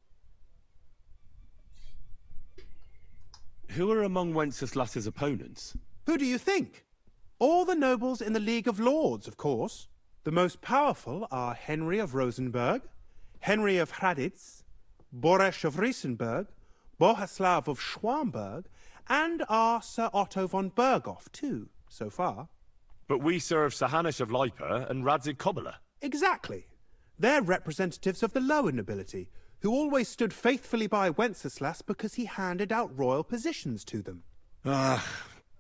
C: Who are among Wenceslas's opponents?
Q: Who do you think? All the nobles in the League of Lords, of course. The most powerful are Henry of Rosenberg, Henry of Hraditz, Boresh of Riesenberg, Bohuslav of Schwamberg, and our Sir Otto von Burghoff, too, so far.
C: But we serve Sahanish of Lipa and Radzig Kobyla.
Q: Exactly. They're representatives of the lower nobility, who always stood faithfully by Wenceslas because he handed out royal positions to them.
C: Ah,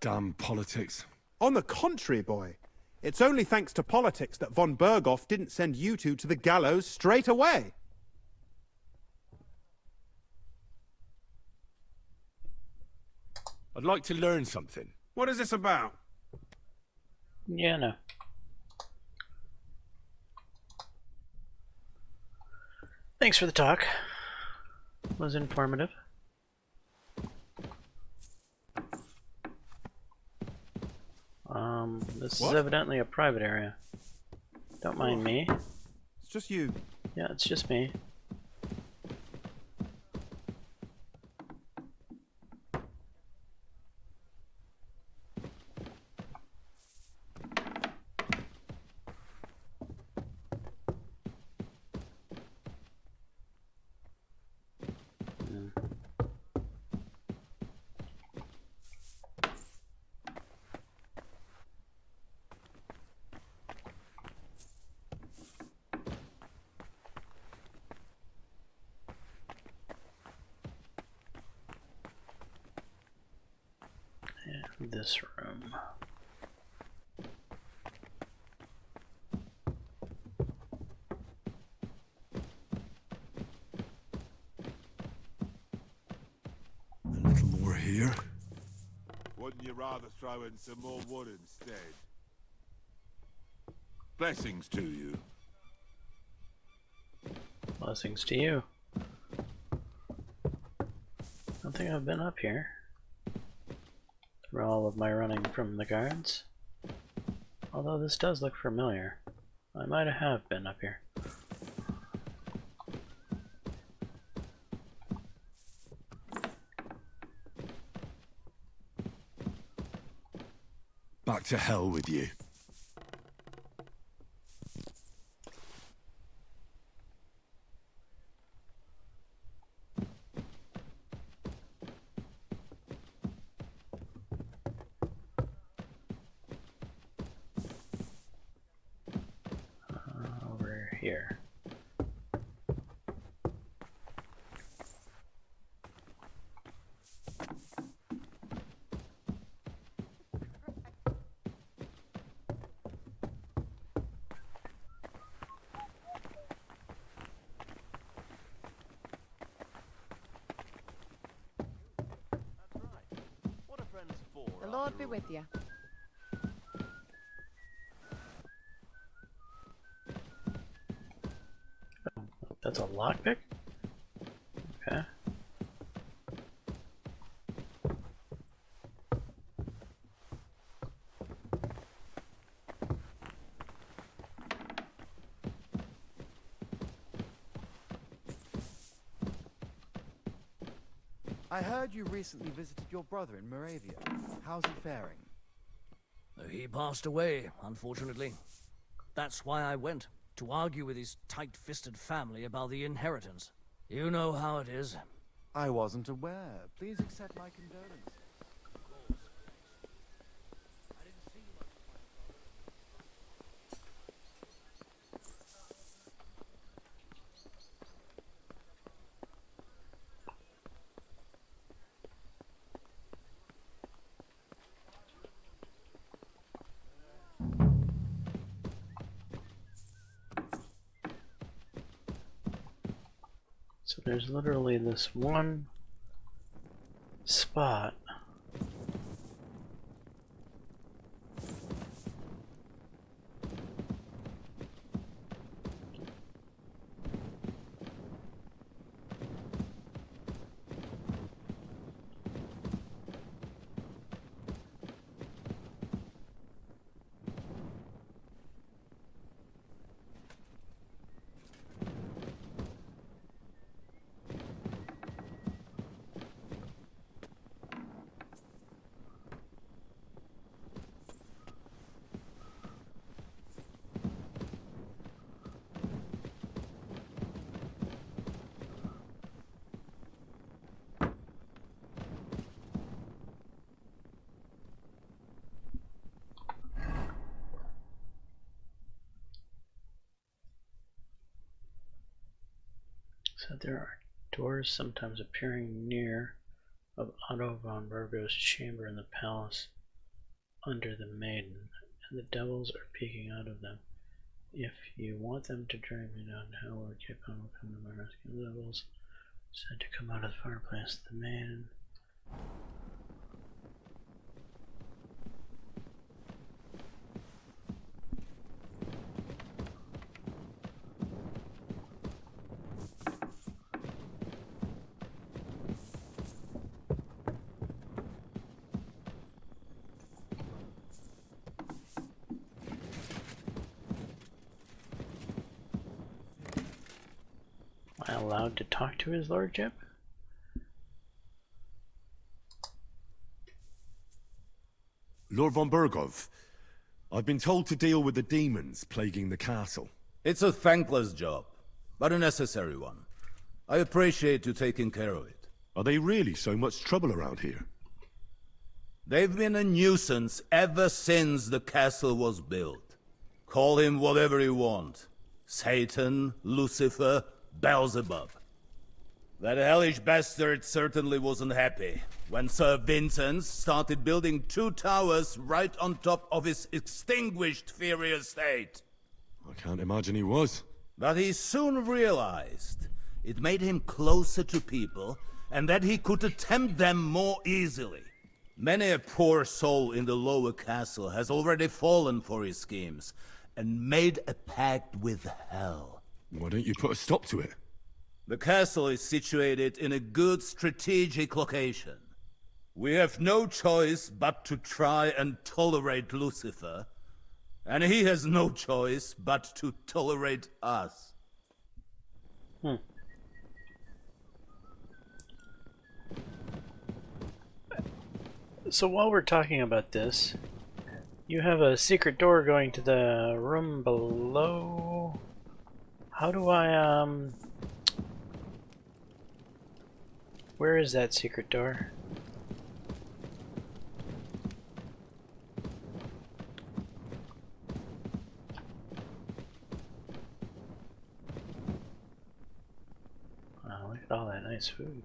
C: damn politics.
Q: On the contrary, boy. It's only thanks to politics that von Burghoff didn't send you two to the gallows straight away.
C: I'd like to learn something.
Q: What is this about?
A: Yeah, no. Thanks for the talk. It was informative. This is evidently a private area. Don't mind me.
Q: It's just you.
A: Yeah, it's just me. This room.
C: A little more here.
R: Wouldn't you rather throw in some more wood instead? Blessings to you.
A: Blessings to you. Don't think I've been up here. For all of my running from the guards. Although this does look familiar. I might have been up here.
C: Back to hell with you.
A: here.
G: The Lord be with you.
A: That's a lockpick? Okay.
S: I heard you recently visited your brother in Moravia. How's he faring?
N: He passed away, unfortunately. That's why I went, to argue with his tight-fisted family about the inheritance. You know how it is.
S: I wasn't aware. Please accept my condolences.
A: So there's literally this one spot. So there are doors sometimes appearing near of Otto von Burgo's chamber in the palace under the maiden, and the devils are peeking out of them. If you want them to drag me down to hell or keep on will come to my rescue. The devils said to come out of the fireplace. The maiden. Am I allowed to talk to his lordship?
C: Lord von Burgov, I've been told to deal with the demons plaguing the castle.
T: It's a thankless job, but a necessary one. I appreciate you taking care of it.
C: Are they really so much trouble around here?
T: They've been a nuisance ever since the castle was built. Call him whatever you want. Satan, Lucifer, Beelzebub. That hellish bastard certainly wasn't happy when Sir Vincent started building 2 towers right on top of his extinguished fairy estate.
C: I can't imagine he was.
T: But he soon realized it made him closer to people and that he could tempt them more easily. Many a poor soul in the lower castle has already fallen for his schemes and made a pact with hell.
C: Why don't you put a stop to it?
T: The castle is situated in a good strategic location. We have no choice but to try and tolerate Lucifer, and he has no choice but to tolerate us.
A: So while we're talking about this, you have a secret door going to the room below. How do I, where is that secret door? at all that nice food.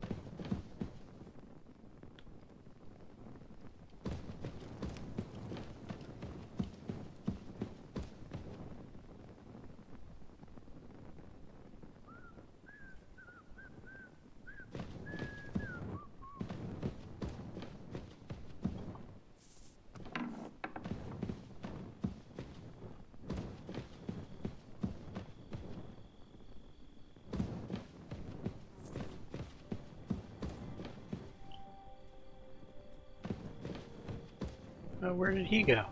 A: Oh, where did he go?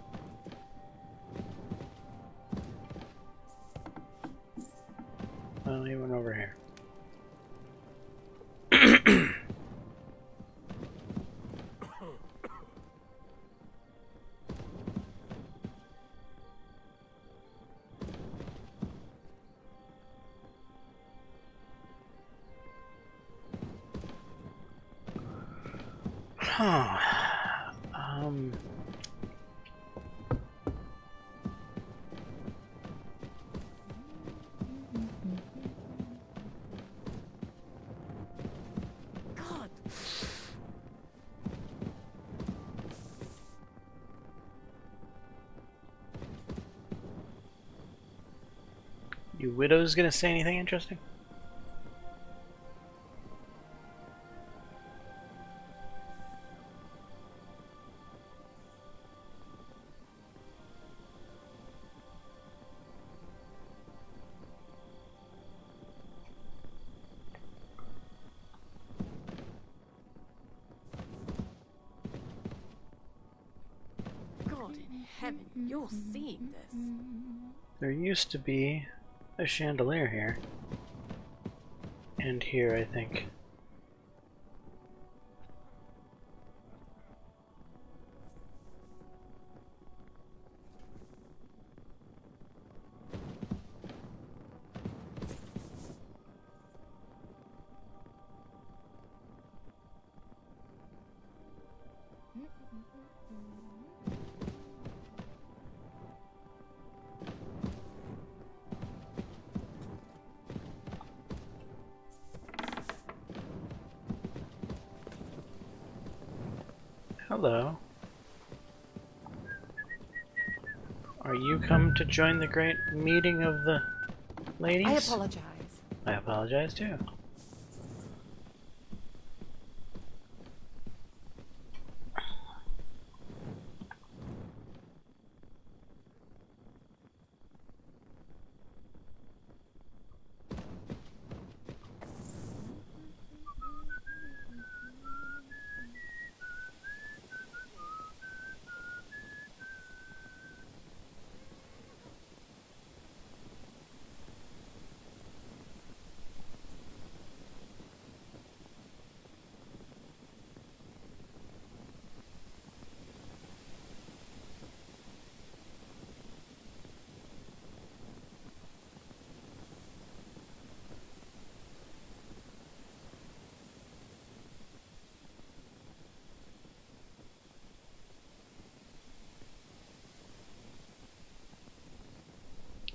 A: Oh, he went over here. Huh.
P: God.
A: You widow's gonna say anything interesting?
K: God in heaven, you're seeing this.
A: There used to be a chandelier here. And here, I think. Hello. Are you come to join the great meeting of the ladies?
P: I apologize.
A: I apologize too.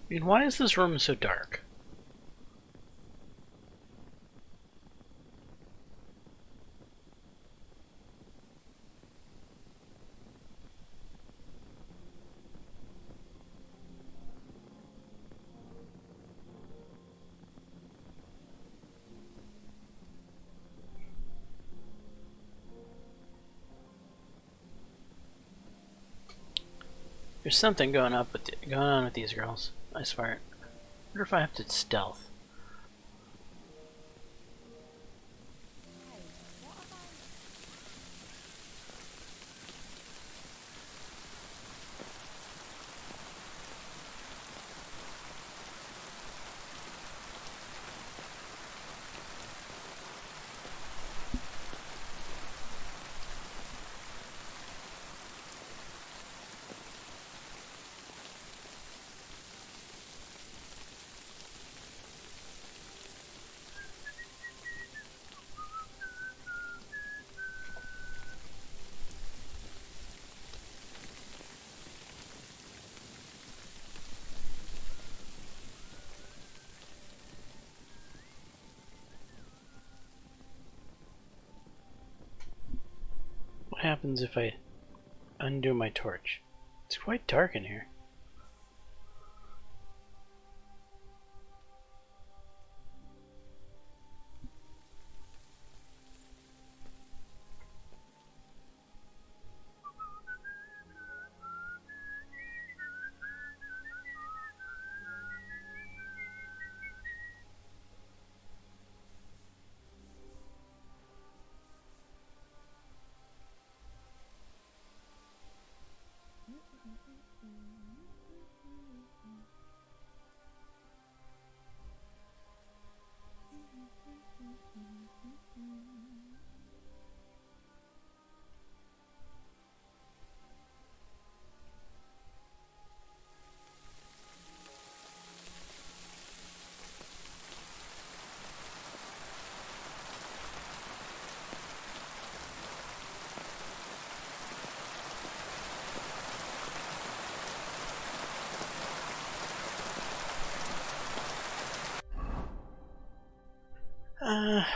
A: I mean, why is this room so dark? There's something going on with these girls. I swear. I wonder if I have to stealth. happens if I undo my torch? It's quite dark in here.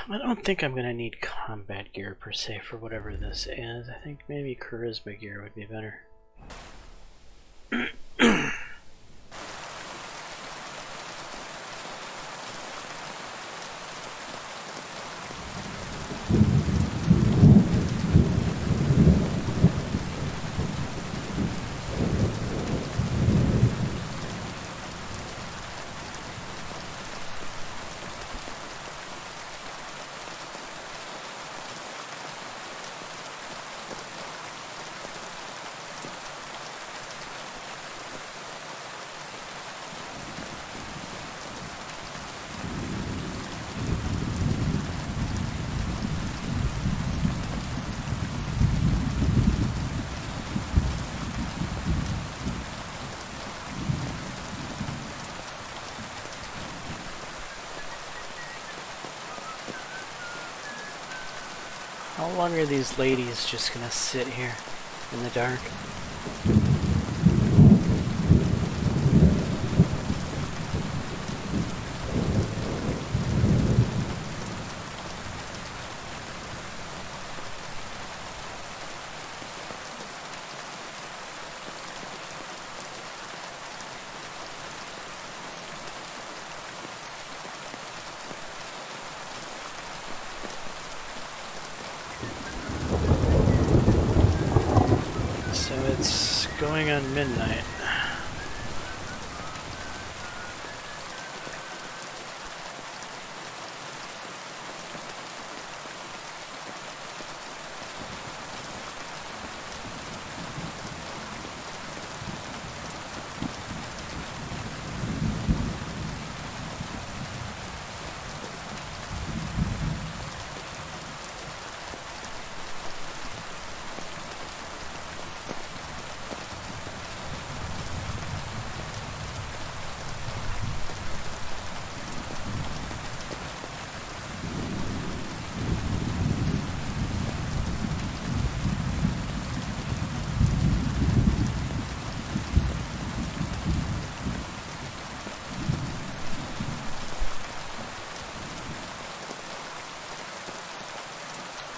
A: I don't think I'm gonna need combat gear per se for whatever this is. I think maybe charisma gear would be better. How long are these ladies just gonna sit here in the dark? So it's going on midnight.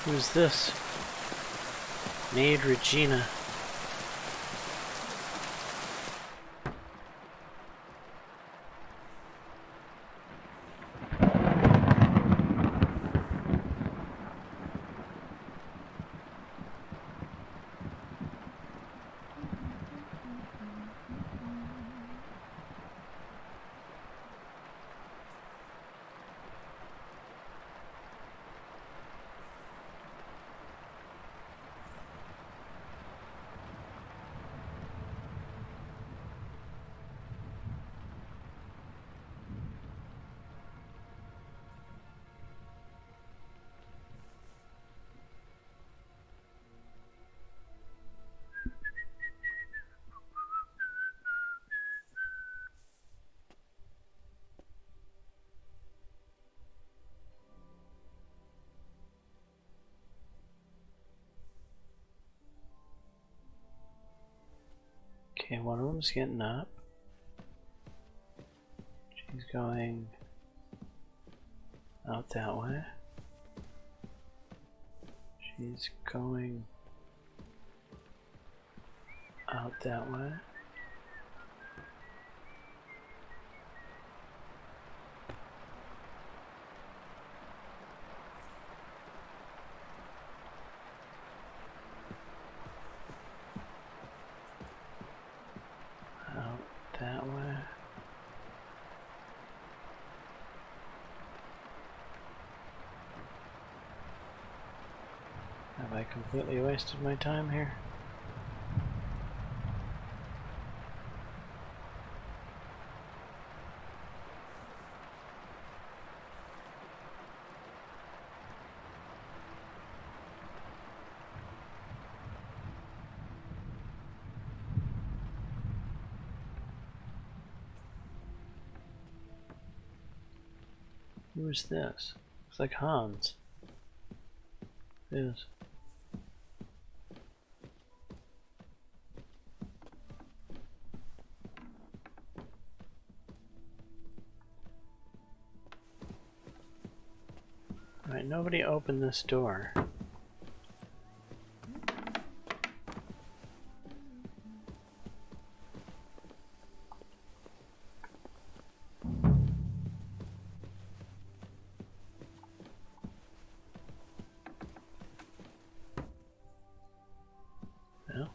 A: Who's this? Maid Regina. Okay, one of them's getting up. She's going out that way. She's going Out that way. Out that way. Have I completely wasted my time here? Who's this? Looks like Hans. Yes. Alright, nobody opened this door. No?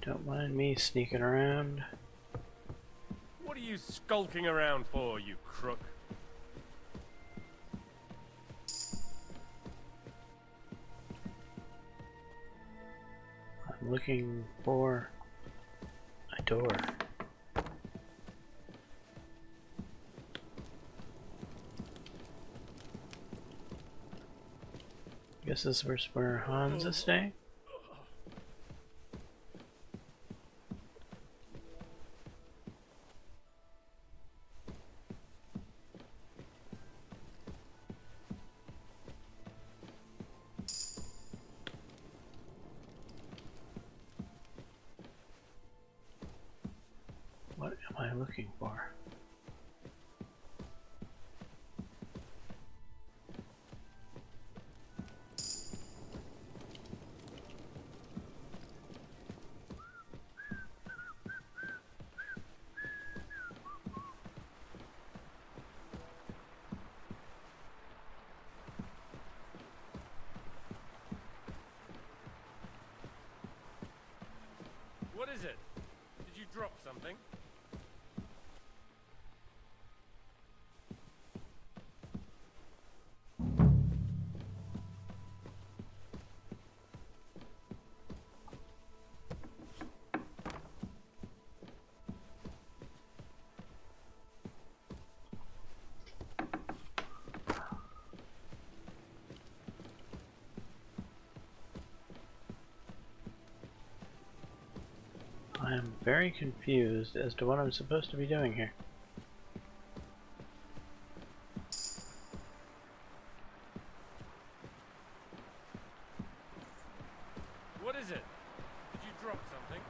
A: Don't mind me sneaking around.
B: What are you skulking around for, you crook?
A: I'm looking for a door. Guess this is where Hans is staying? What am I looking for?
B: What is it? Did you drop something?
A: I am very confused as to what I'm supposed to be doing here.
B: What is it? Did you drop something?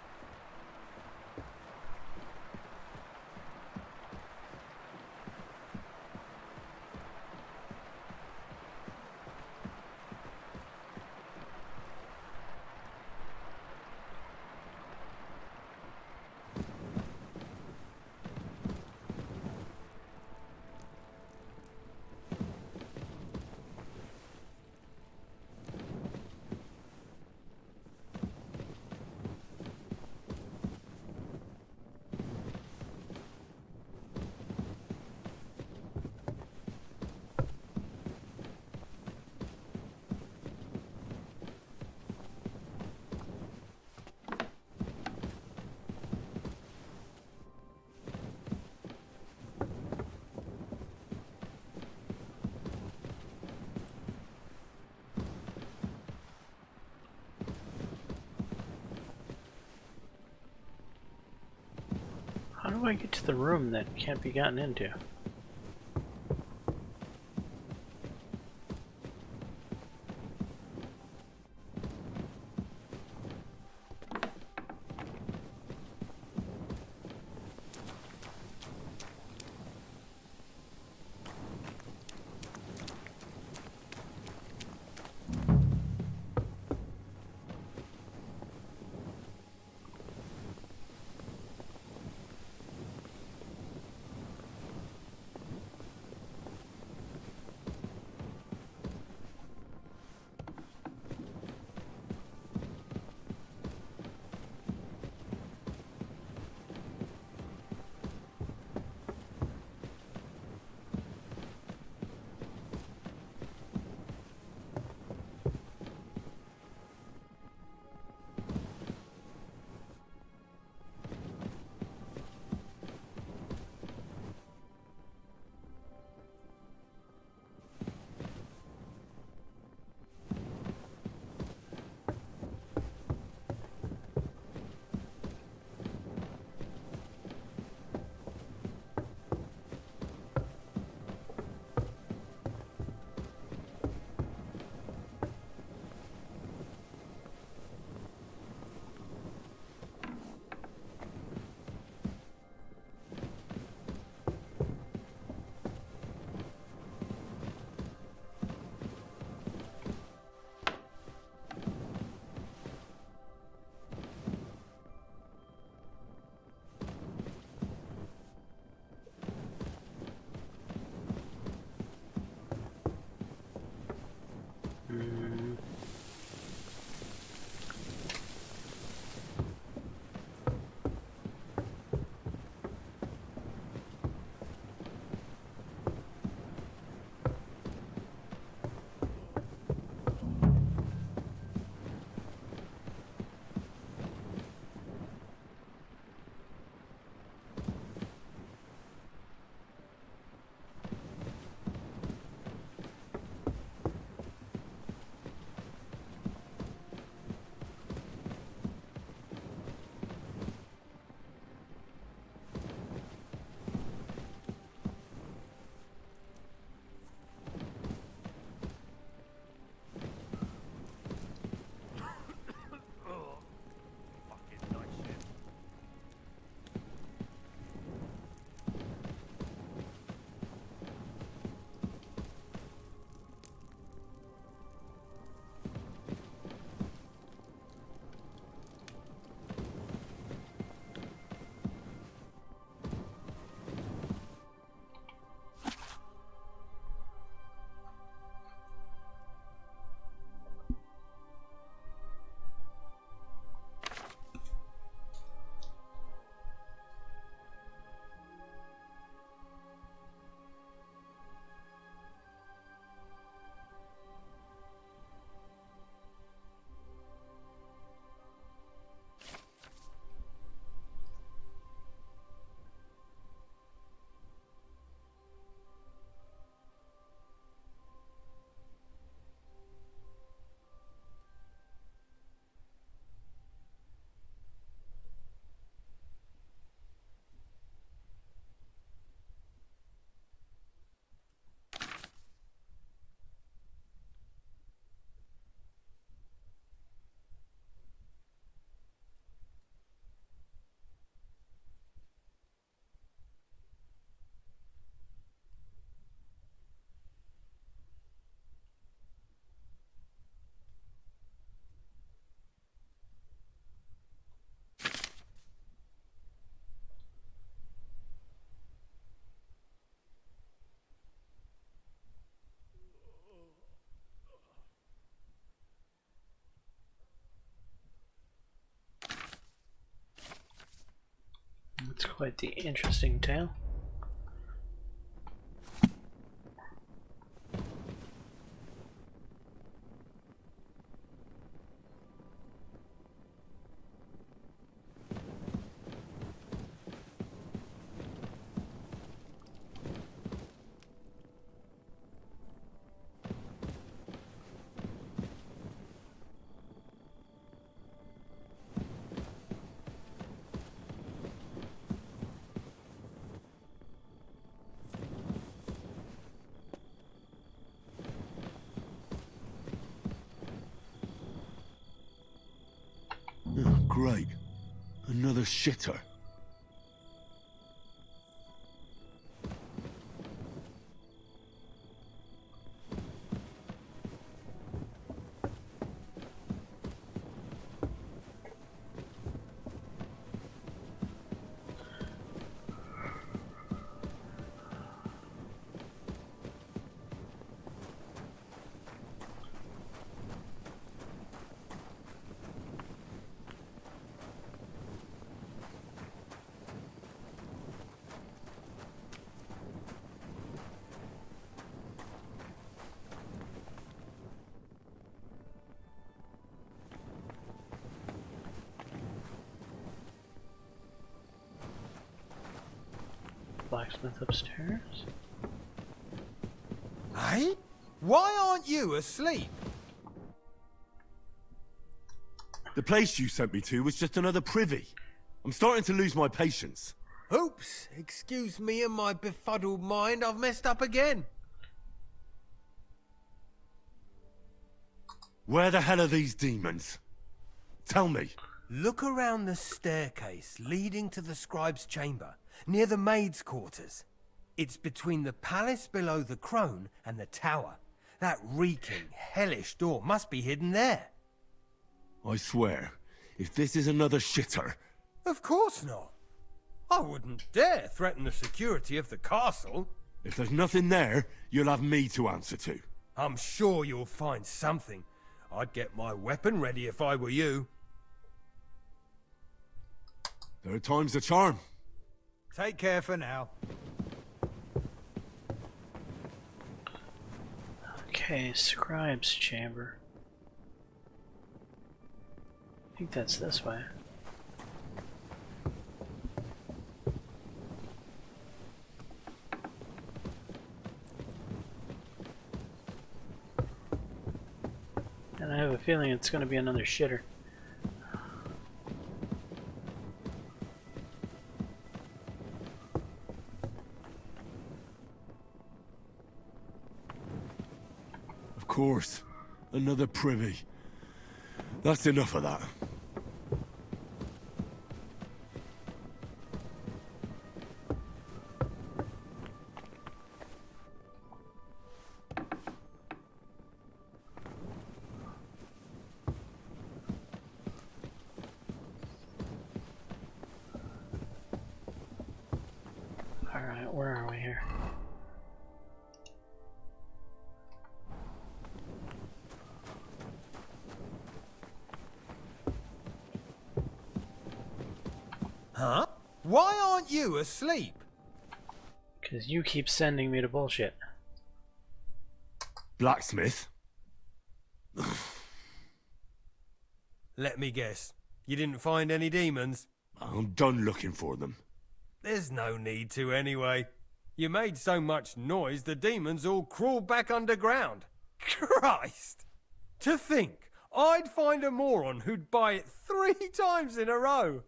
A: How do I get to the room that can't be gotten into? It's quite the interesting tale.
E: Oh, great. Another shitter.
A: Blacksmith upstairs.
J: Hey? Why aren't you asleep?
E: The place you sent me to was just another privy. I'm starting to lose my patience.
J: Oops, excuse me and my befuddled mind, I've messed up again.
E: Where the hell are these demons? Tell me.
J: Look around the staircase leading to the scribe's chamber, near the maid's quarters. It's between the palace below the crone and the tower. That reeking, hellish door must be hidden there.
E: I swear, if this is another shitter...
J: Of course not. I wouldn't dare threaten the security of the castle.
E: If there's nothing there, you'll have me to answer to.
J: I'm sure you'll find something. I'd get my weapon ready if I were you.
R: Third time's the charm.
L: Take care for now.
A: Okay, scribe's chamber. I think that's this way. And I have a feeling it's going to be another shitter.
R: Of course. Another privy. That's enough of that.
A: Alright, where are we here?
J: Huh? Why aren't you asleep?
A: Because you keep sending me to bullshit.
R: Blacksmith?
J: Let me guess. You didn't find any demons?
R: I'm done looking for them.
J: There's no need to anyway. You made so much noise the demons all crawled back underground. Christ! To think I'd find a moron who'd buy it 3 times in a row.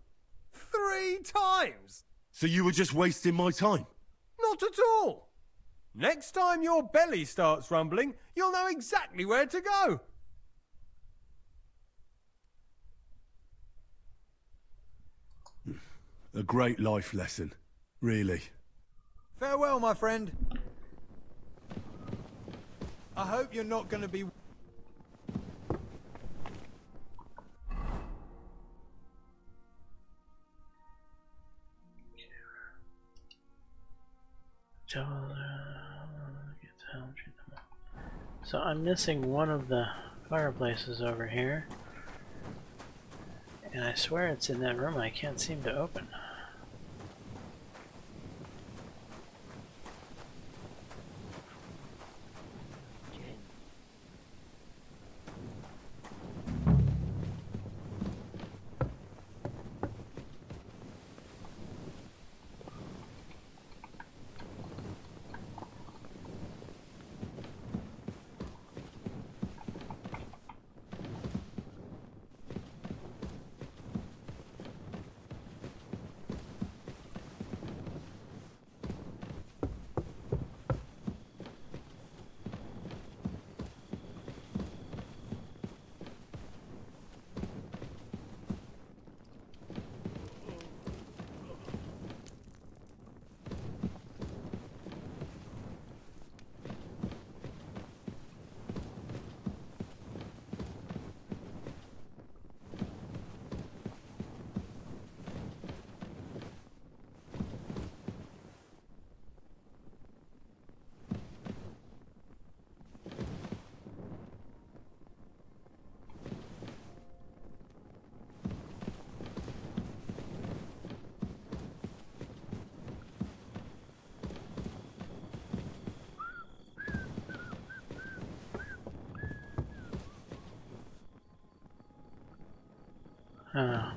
J: 3 times!
R: So you were just wasting my time?
J: Not at all. Next time your belly starts rumbling, you'll know exactly where to go.
R: A great life lesson, really.
L: Farewell, my friend. I hope you're not going to be...
A: So I'm missing one of the fireplaces over here. And I swear it's in that room I can't seem to open. Oh.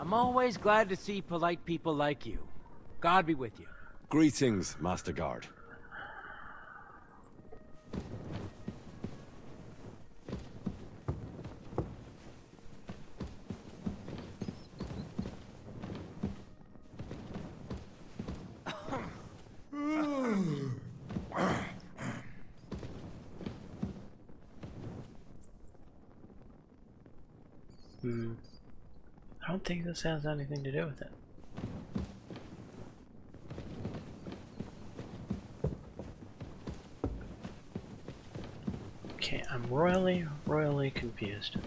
N: I'm always glad to see polite people like you. God be with you.
U: Greetings, Master Guard.
A: I don't think this has anything to do with it. Okay, I'm royally confused.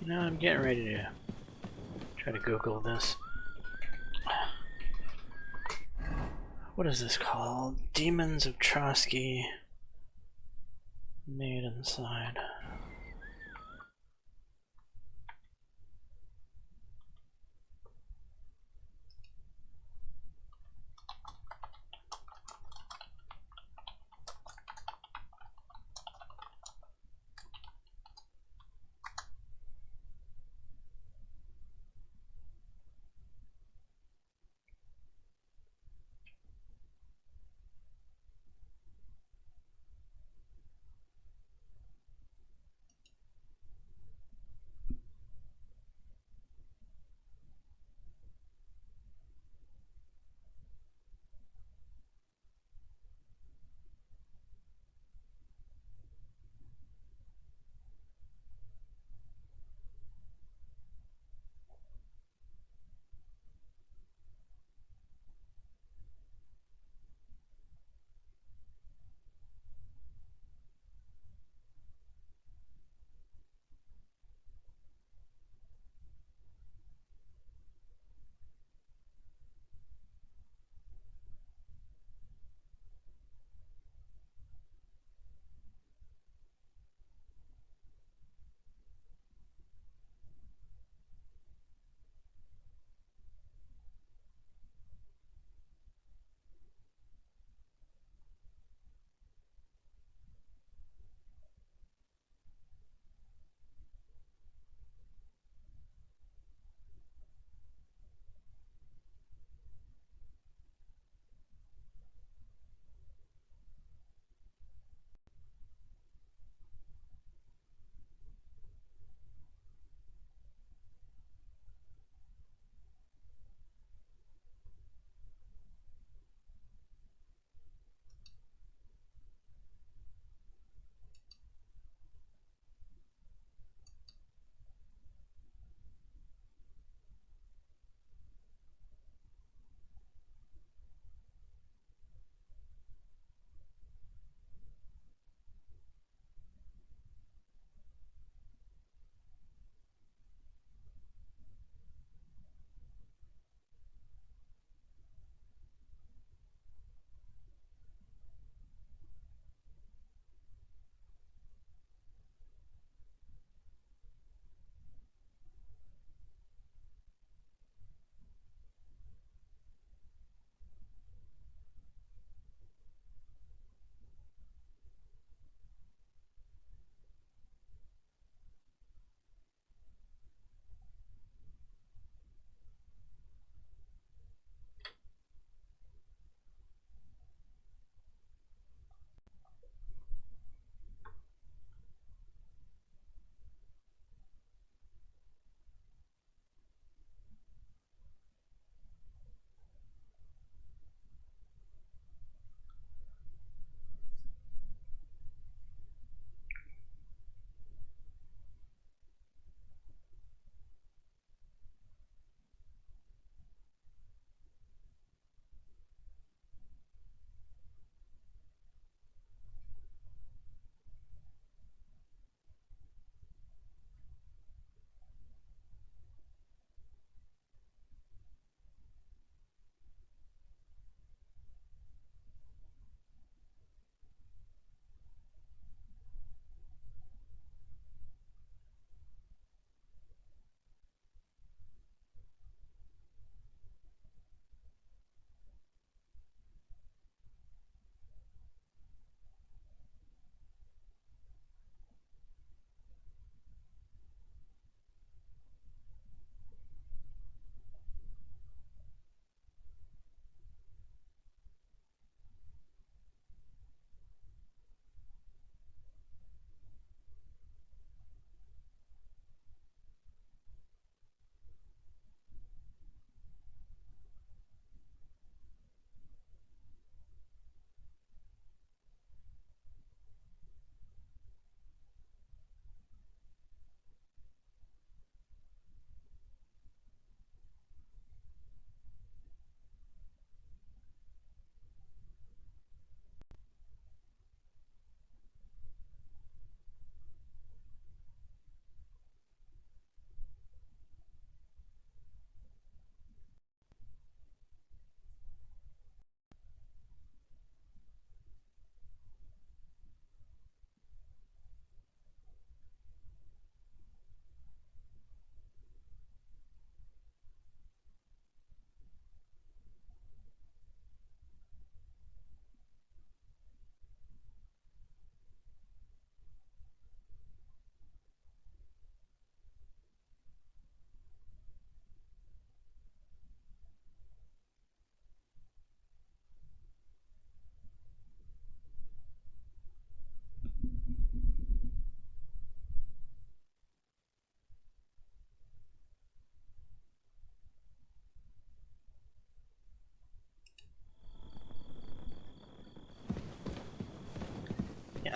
A: You know, I'm getting ready to try to Google this. What is this called? Demons of Trotsky made inside.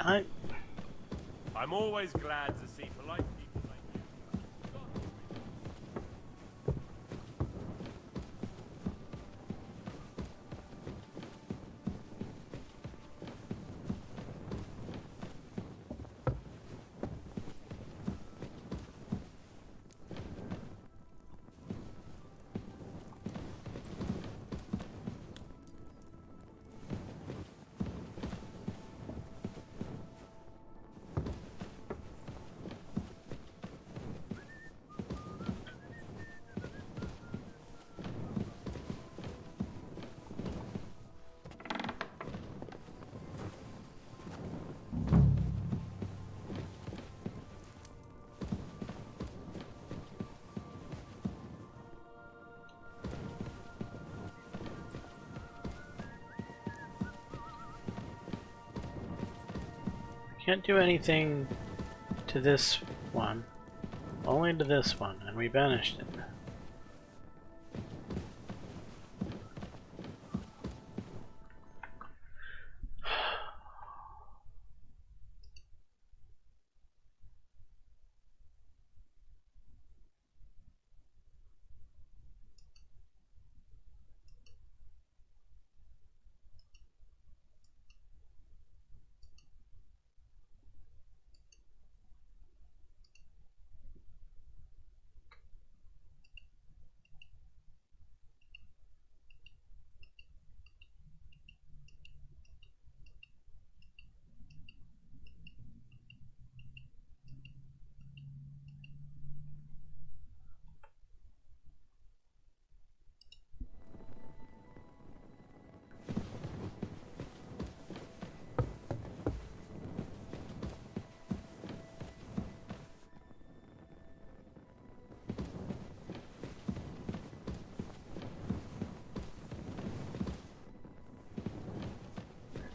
B: I'm always glad to see polite people like you.
A: Can't do anything to this one, only to this one, and we banished it.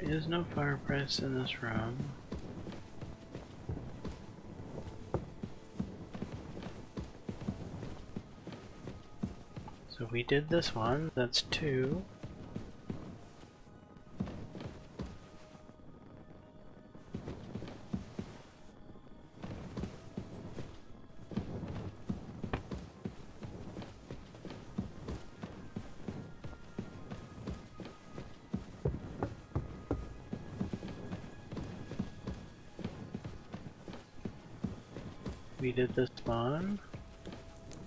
A: There is no fireplace in this room. So we did this one, that's 2. We did this one.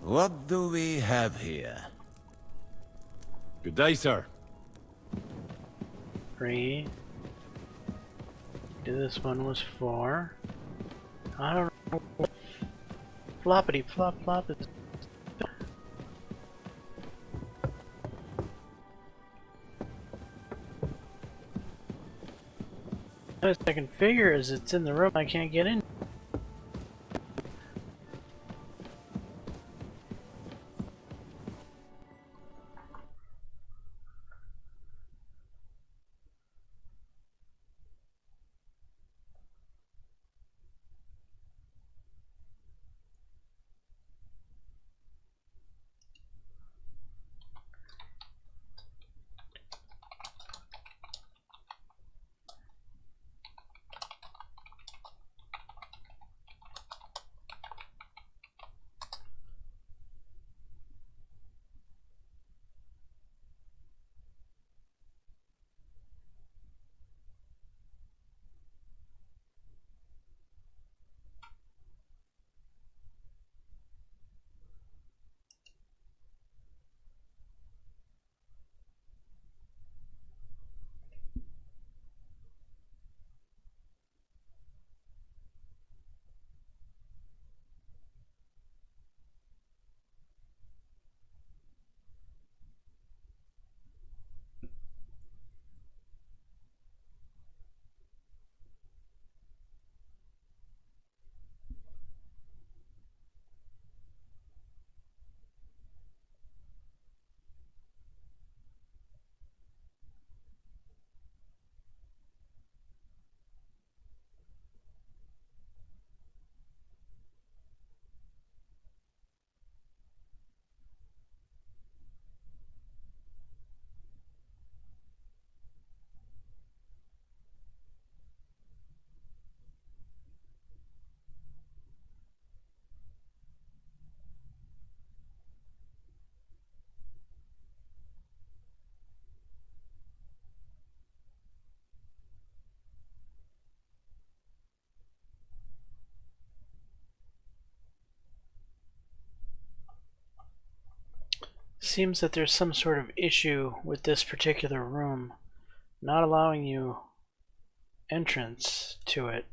T: What do we have here?
C: Good day, sir.
A: 3. This one was 4. I don't know. Floppity flop flop is. The best I can figure is it's in the room I can't get in. Seems that there's some sort of issue with this particular room, not allowing you entrance to it.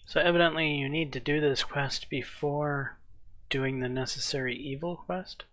A: So evidently you need to do this quest before doing the necessary evil quest.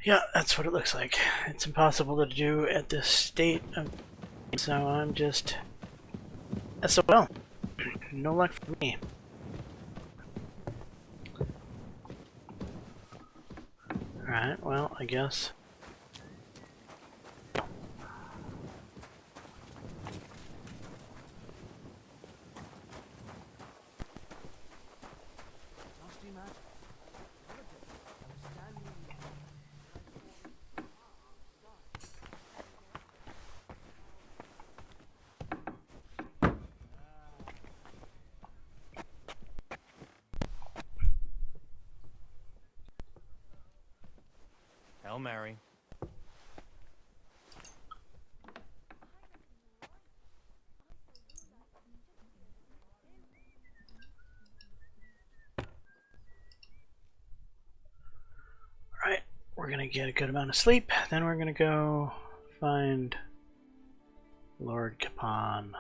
A: Yeah, that's what it looks like. It's impossible to do at this state of, so I'm just SOL. No luck for me. Alright, well, I guess.
B: Hail Mary.
A: Alright, we're gonna get a good amount of sleep, then we're gonna go find Lord Capon.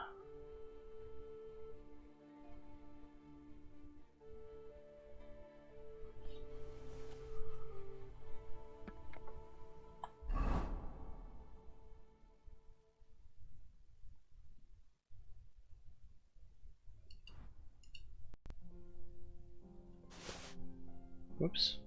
A: Whoops.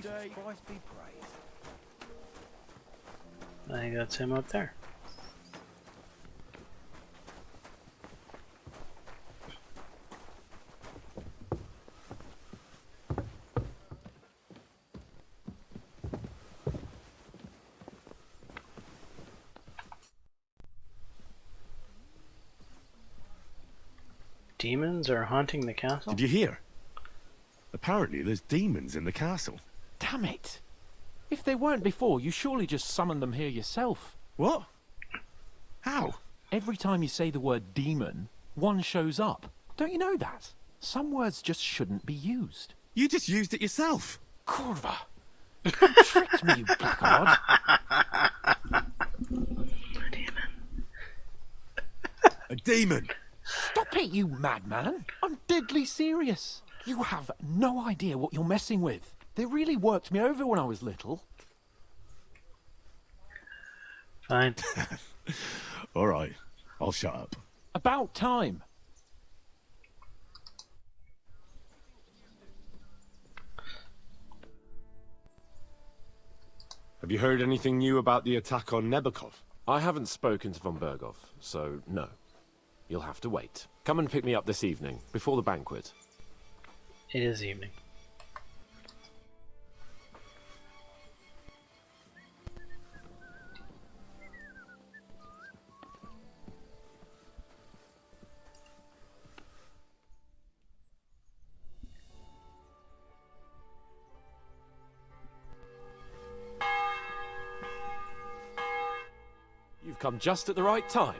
J: Jesus Christ be praised.
A: I think that's him up there. Demons are haunting the castle?
C: Did you hear? Apparently there's demons in the castle.
F: Damn it! If they weren't before, you surely just summoned them here yourself.
C: What? How?
F: Every time you say the word demon, one shows up. Don't you know that? Some words just shouldn't be used.
C: You just used it yourself.
F: Kurva! You tricked me, you blackguard!
C: A demon!
F: Stop it, you madman! I'm deadly serious. You have no idea what you're messing with. They really worked me over when I was little.
A: Fine.
C: All right, I'll shut up.
F: About time.
C: Have you heard anything new about the attack on Nebukov?
B: I haven't spoken to von Bergov, so no. You'll have to wait. Come and pick me up this evening, before the banquet.
A: It is evening.
B: You've come just at the right time.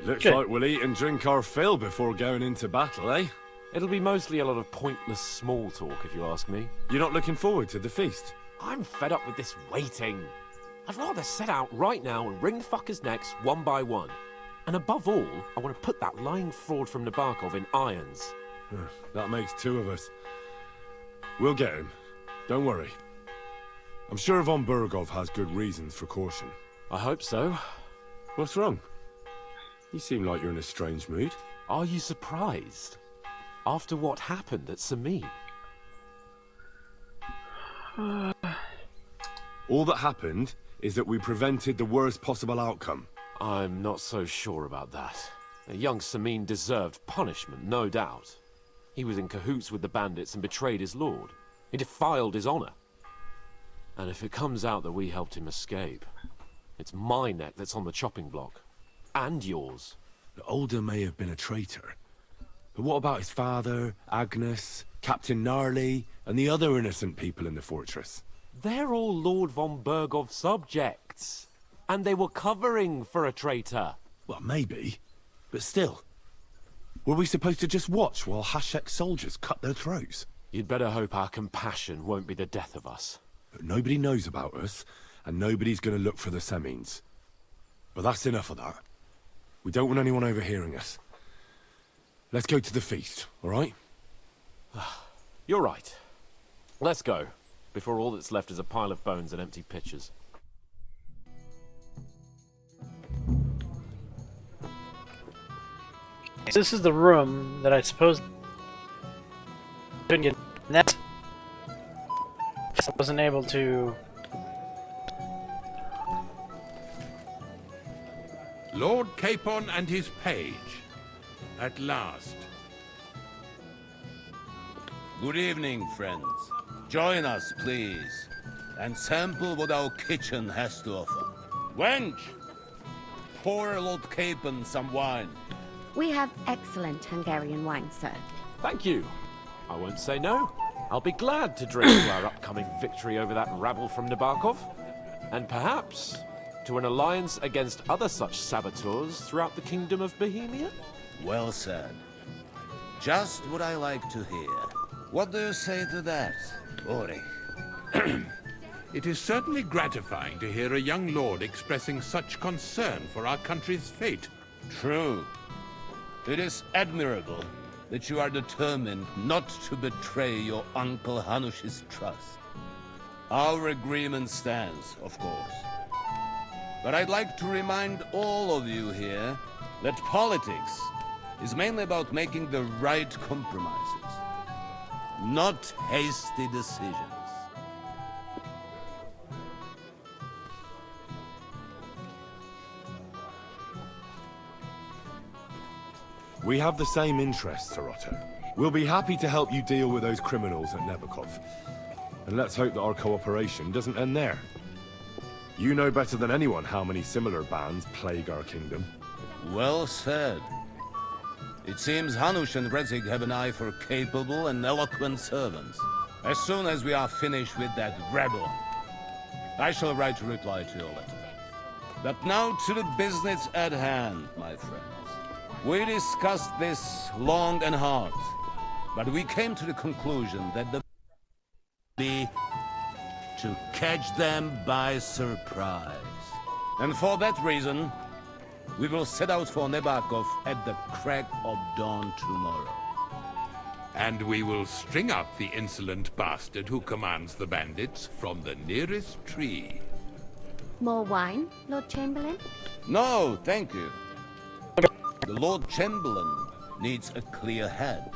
C: Looks like we'll eat and drink our fill before going into battle, eh?
B: It'll be mostly a lot of pointless small talk, if you ask me.
C: You're not looking forward to the feast?
B: I'm fed up with this waiting. I'd rather set out right now and wring fuckers' necks one by one. And above all, I want to put that lying fraud from Nabokov in irons.
C: That makes two of us. We'll get him. Don't worry. I'm sure von Bergov has good reasons for caution.
B: I hope so.
C: What's wrong? You seem like you're in a strange mood.
B: Are you surprised? After what happened at Samin?
C: All that happened is that we prevented the worst possible outcome.
B: I'm not so sure about that. Young Samin deserved punishment, no doubt. He was in cahoots with the bandits and betrayed his lord. He defiled his honor. And if it comes out that we helped him escape, it's my neck that's on the chopping block. And yours.
C: The Older may have been a traitor. But what about his father, Agnes, Captain Gnarly, and the other innocent people in the fortress?
B: They're all Lord von Bergov subjects. And they were covering for a traitor.
C: Well, maybe. But still. Were we supposed to just watch while Hashek's soldiers cut their throats?
B: You'd better hope our compassion won't be the death of us.
C: But nobody knows about us, and nobody's going to look for the Semines. But that's enough of that. We don't want anyone overhearing us. Let's go to the feast, all right?
B: You're right. Let's go, before all that's left is a pile of bones and empty pitchers.
A: This is the room that I suppose couldn't get in that. I wasn't able to.
I: Lord Capon and his page. At last.
T: Good evening, friends. Join us, please, and sample what our kitchen has to offer. Wench, pour Lord Capon some wine.
V: We have excellent Hungarian wine, sir.
B: Thank you. I won't say no. I'll be glad to drink to our upcoming victory over that rabble from Nabokov. And perhaps to an alliance against other such saboteurs throughout the Kingdom of Bohemia?
T: Well said. Just what I like to hear. What do you say to that, Ulrich?
I: It is certainly gratifying to hear a young lord expressing such concern for our country's fate.
T: True. It is admirable that you are determined not to betray your Uncle Hanush's trust. Our agreement stands, of course. But I'd like to remind all of you here that politics is mainly about making the right compromises, not hasty decisions.
C: We have the same interests, Sir Otto. We'll be happy to help you deal with those criminals at Nebukov. And let's hope that our cooperation doesn't end there. You know better than anyone how many similar bands plague our kingdom.
T: Well said. It seems Hanush and Rezig have an eye for capable and eloquent servants. As soon as we are finished with that rebel, I shall write a reply to your letter. But now to the business at hand, my friends. We discussed this long and hard, but we came to the conclusion that the be to catch them by surprise. And for that reason, we will set out for Nebakov at the crack of dawn tomorrow.
I: And we will string up the insolent bastard who commands the bandits from the nearest tree.
V: More wine, Lord Chamberlain?
T: No, thank you. The Lord Chamberlain needs a clear head.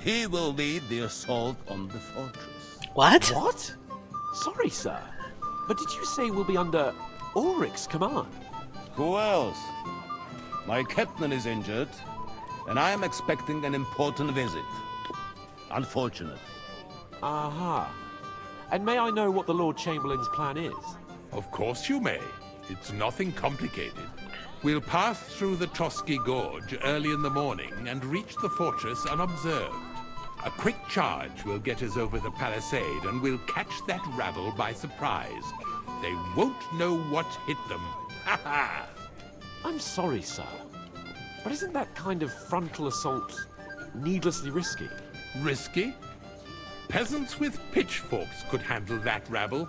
T: He will lead the assault on the fortress.
A: What?
B: What? Sorry, sir. But did you say we'll be under Ulrich's command?
T: Who else? My captain is injured, and I am expecting an important visit. Unfortunate.
B: Aha. And may I know what the Lord Chamberlain's plan is?
I: Of course you may. It's nothing complicated. We'll pass through the Trotsky Gorge early in the morning and reach the fortress unobserved. A quick charge will get us over the palisade, and we'll catch that rabble by surprise. They won't know what hit them. Ha ha!
B: I'm sorry, sir. But isn't that kind of frontal assault needlessly risky?
I: Risky? Peasants with pitchforks could handle that rabble.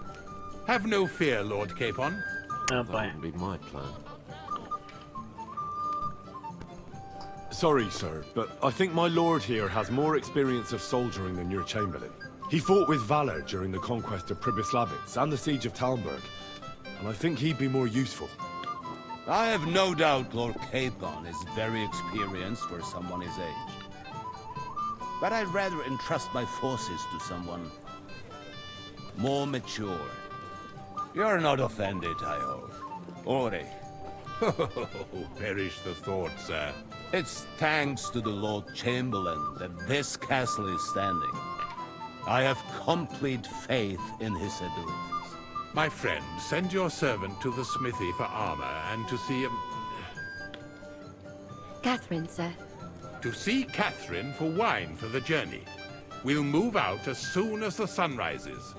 I: Have no fear, Lord Capon.
A: Oh,
B: that wouldn't be my plan.
C: Sorry, sir, but I think my lord here has more experience of soldiering than your Chamberlain. He fought with valor during the conquest of Pribyslavitz and the siege of Talmberg, and I think he'd be more useful.
T: I have no doubt Lord Capon is very experienced for someone his age. But I'd rather entrust my forces to someone more mature. You're not offended, I hope. Ori.
I: Perish the thought, sir.
T: It's thanks to the Lord Chamberlain that this castle is standing. I have complete faith in his abilities.
I: My friend, send your servant to the smithy for armor and to see
V: Catherine, sir.
I: To see Catherine for wine for the journey. We'll move out as soon as the sun rises.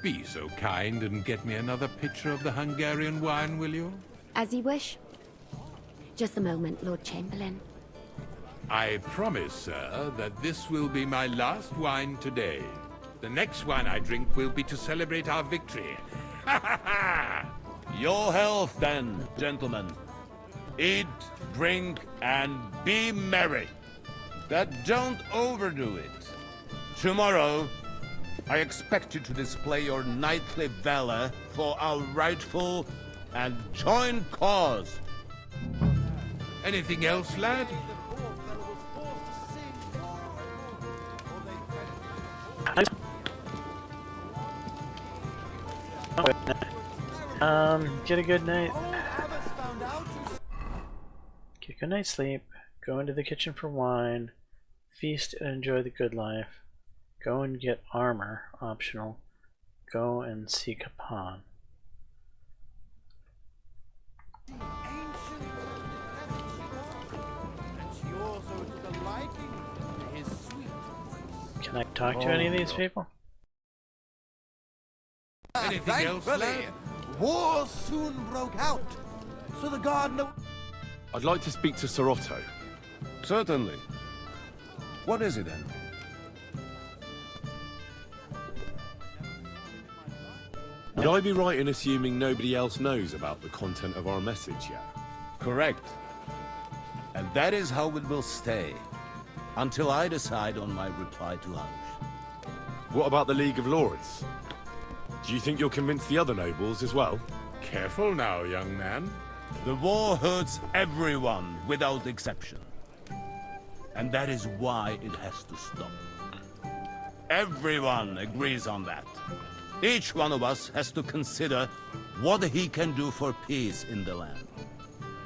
I: Be so kind and get me another pitcher of the Hungarian wine, will you?
V: As you wish. Just a moment, Lord Chamberlain.
I: I promise, sir, that this will be my last wine today. The next wine I drink will be to celebrate our victory. Ha ha ha!
T: Your health, then, gentlemen. Eat, drink, and be merry. But don't overdo it. Tomorrow, I expect you to display your knightly valor for our rightful and joint cause.
I: Anything else, lad?
A: Get a good night. Get a good night's sleep. Go into the kitchen for wine. Feast and enjoy the good life. Go and get armor, optional. Go and seek a pawn. Can I talk to any of these people?
I: Anything else, lad?
J: War soon broke out, so the gardener...
C: I'd like to speak to Sir Otto.
T: Certainly. What is it, then?
C: Would I be right in assuming nobody else knows about the content of our message yet?
T: Correct. And that is how it will stay, until I decide on my reply to Hanush.
C: What about the League of Lords? Do you think you'll convince the other nobles as well?
I: Careful now, young man.
T: The war hurts everyone without exception. And that is why it has to stop. Everyone agrees on that. Each one of us has to consider what he can do for peace in the land.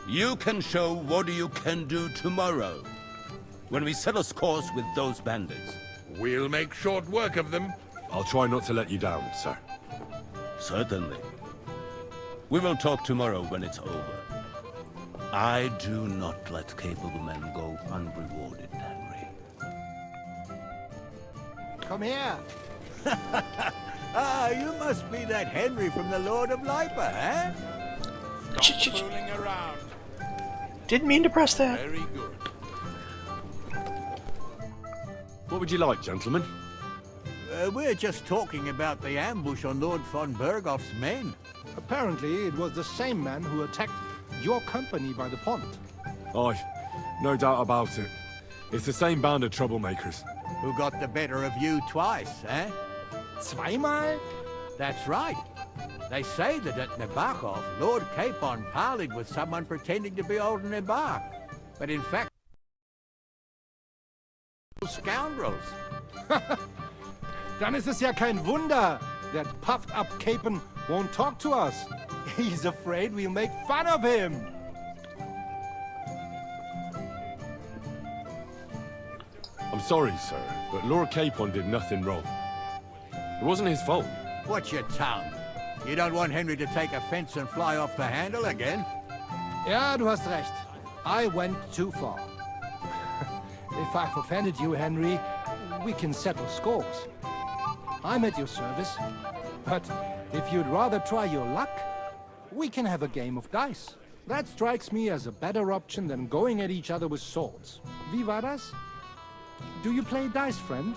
T: You can show what you can do tomorrow, when we set us course with those bandits.
I: We'll make short work of them.
U: I'll try not to let you down, sir.
T: Certainly. We will talk tomorrow when it's over. I do not let capable men go unrewarded, Henry.
D: Come here. Ah, you must be that Henry from the Lord of Lipa, eh?
I: Stop fooling around.
A: Didn't mean to press that.
I: Very good.
U: What would you like, gentlemen?
D: We're just talking about the ambush on Lord von Bergoff's men.
H: Apparently, it was the same man who attacked your company by the pond.
U: Aye, no doubt about it. It's the same band of troublemakers.
D: Who got the better of you twice, eh?
H: Zweimal?
D: That's right. They say that at Nabokov, Lord Capon parleyed with someone pretending to be old Nabar. But in fact, scoundrels.
H: Dann ist es ja kein Wunder that puffed-up Capon won't talk to us. He's afraid we'll make fun of him.
U: I'm sorry, sir, but Lord Capon did nothing wrong. It wasn't his fault.
D: Watch your tongue. You don't want Henry to take offense and fly off the handle again?
H: Ja, du hast recht. I went too far. If I've offended you, Henry, we can settle scores. I'm at your service. But if you'd rather try your luck, we can have a game of dice. That strikes me as a better option than going at each other with swords. Wie war das? Do you play dice, friend?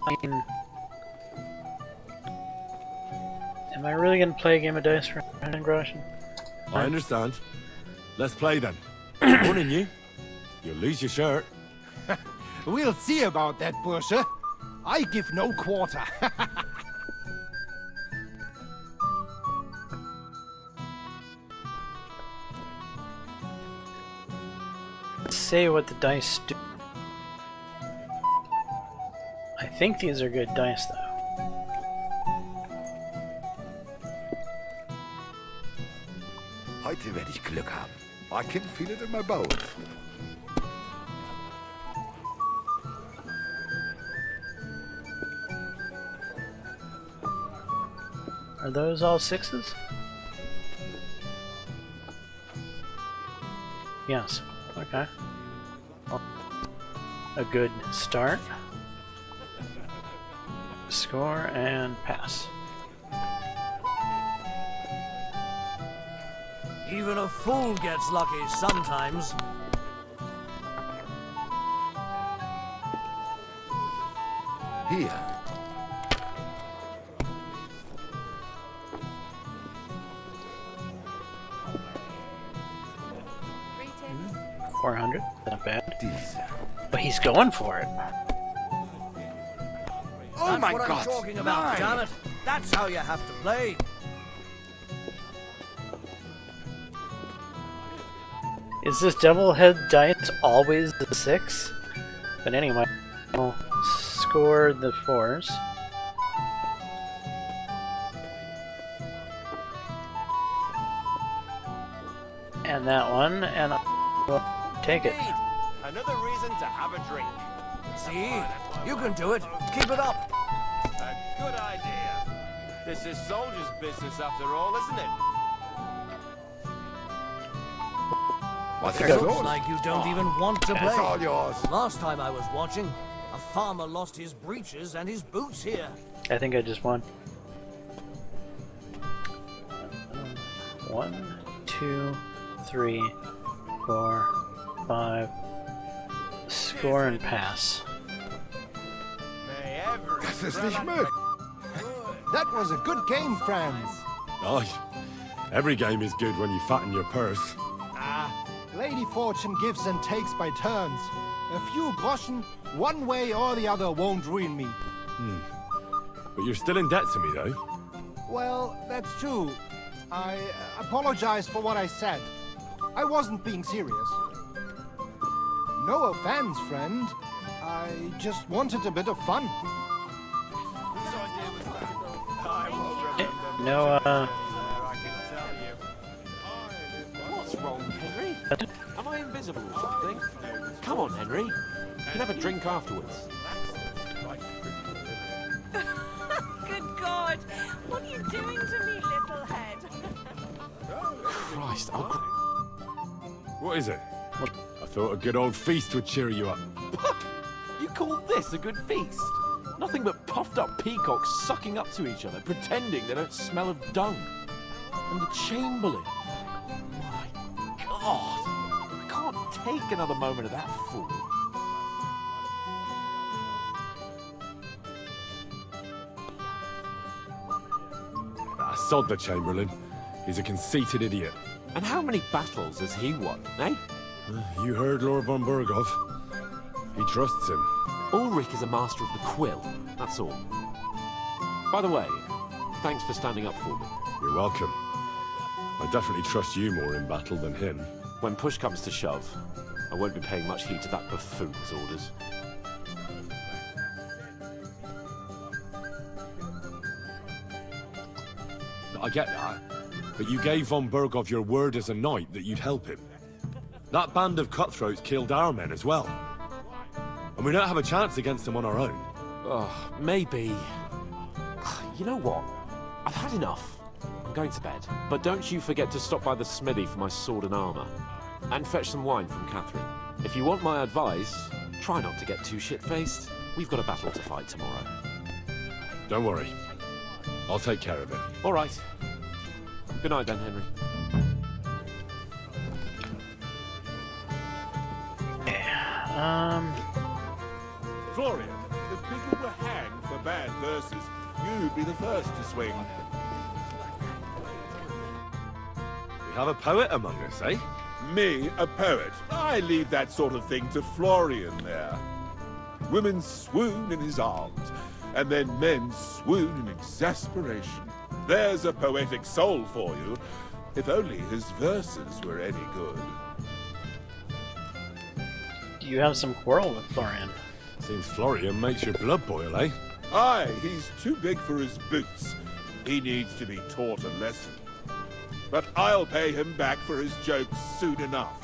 A: I mean, am I really going to play a game of dice for Henry Grosjean?
U: I understand. Let's play then. Warning you, you'll lose your shirt.
H: We'll see about that, Bursche. I give no quarter.
A: Let's say what the dice do. I think these are good dice, though.
R: Heute werde ich Glück haben. I can feel it in my bones.
A: Are those all sixes? Yes. Okay. Well, a good start. Score and pass.
N: Even a fool gets lucky sometimes.
R: Here.
A: 400, not bad. But he's going for it.
N: Oh That's my what God! I'm talking about, damn it. That's how you have to play.
A: Is this double head dice always the 6? But anyway, I'll score the 4s. And that one, and I'll take it.
E: Another reason to have a drink.
N: See? You can do it. Keep it up.
E: A good idea. This is soldier's business after all, isn't it?
N: It looks like you don't even want to play.
R: It's all yours.
N: Last time I was watching, a farmer lost his breeches and his boots here.
A: I think I just won. 1, 2, 3, 4, 5. Score and pass.
R: Das ist nicht möglich.
H: That was a good game, friends.
U: Aye. Every game is good when you fatten your purse.
H: Lady Fortune gives and takes by turns. A few groschen, one way or the other, won't ruin me.
U: But you're still in debt to me, though.
H: Well, that's true. I apologize for what I said. I wasn't being serious. No offense, friend. I just wanted a bit of fun.
B: Am I invisible or something? Come on, Henry. You can have a drink afterwards.
K: Good God! What are you doing to me, little head?
B: Christ,
U: What is it? I thought a good old feast would cheer you up.
B: You call this a good feast? Nothing but puffed up peacocks sucking up to each other, pretending they don't smell of dung. And the Chamberlain. My God! I can't take another moment of that fool.
U: Sod the Chamberlain. He's a conceited idiot.
B: And how many battles has he won, eh?
U: You heard Lord von Burgov. He trusts him.
B: Ulrich is a master of the quill, that's all. By the way, thanks for standing up for me.
U: You're welcome. I definitely trust you more in battle than him.
B: When push comes to shove, I won't be paying much heed to that buffoon's orders.
U: I get that, but you gave von Burgov your word as a knight that you'd help him. That band of cutthroats killed our men as well. And we don't have a chance against them on our own.
B: Oh, maybe. You know what? I've had enough. I'm going to bed. But don't you forget to stop by the smithy for my sword and armor. And fetch some wine from Catherine. If you want my advice, try not to get too shit-faced. We've got a battle to fight tomorrow.
U: Don't worry. I'll take care of it.
B: All right. Good night then, Henry.
R: Florian, if people were hanged for bad verses, you'd be the first to swing.
U: We have a poet among us, eh?
R: Me, a poet. I leave that sort of thing to Florian there. Women swoon in his arms, and then men swoon in exasperation. There's a poetic soul for you, if only his verses were any good.
A: Do you have some quarrel with Florian?
U: Seems Florian makes your blood boil, eh?
R: Aye, he's too big for his boots. He needs to be taught a lesson. But I'll pay him back for his jokes soon enough.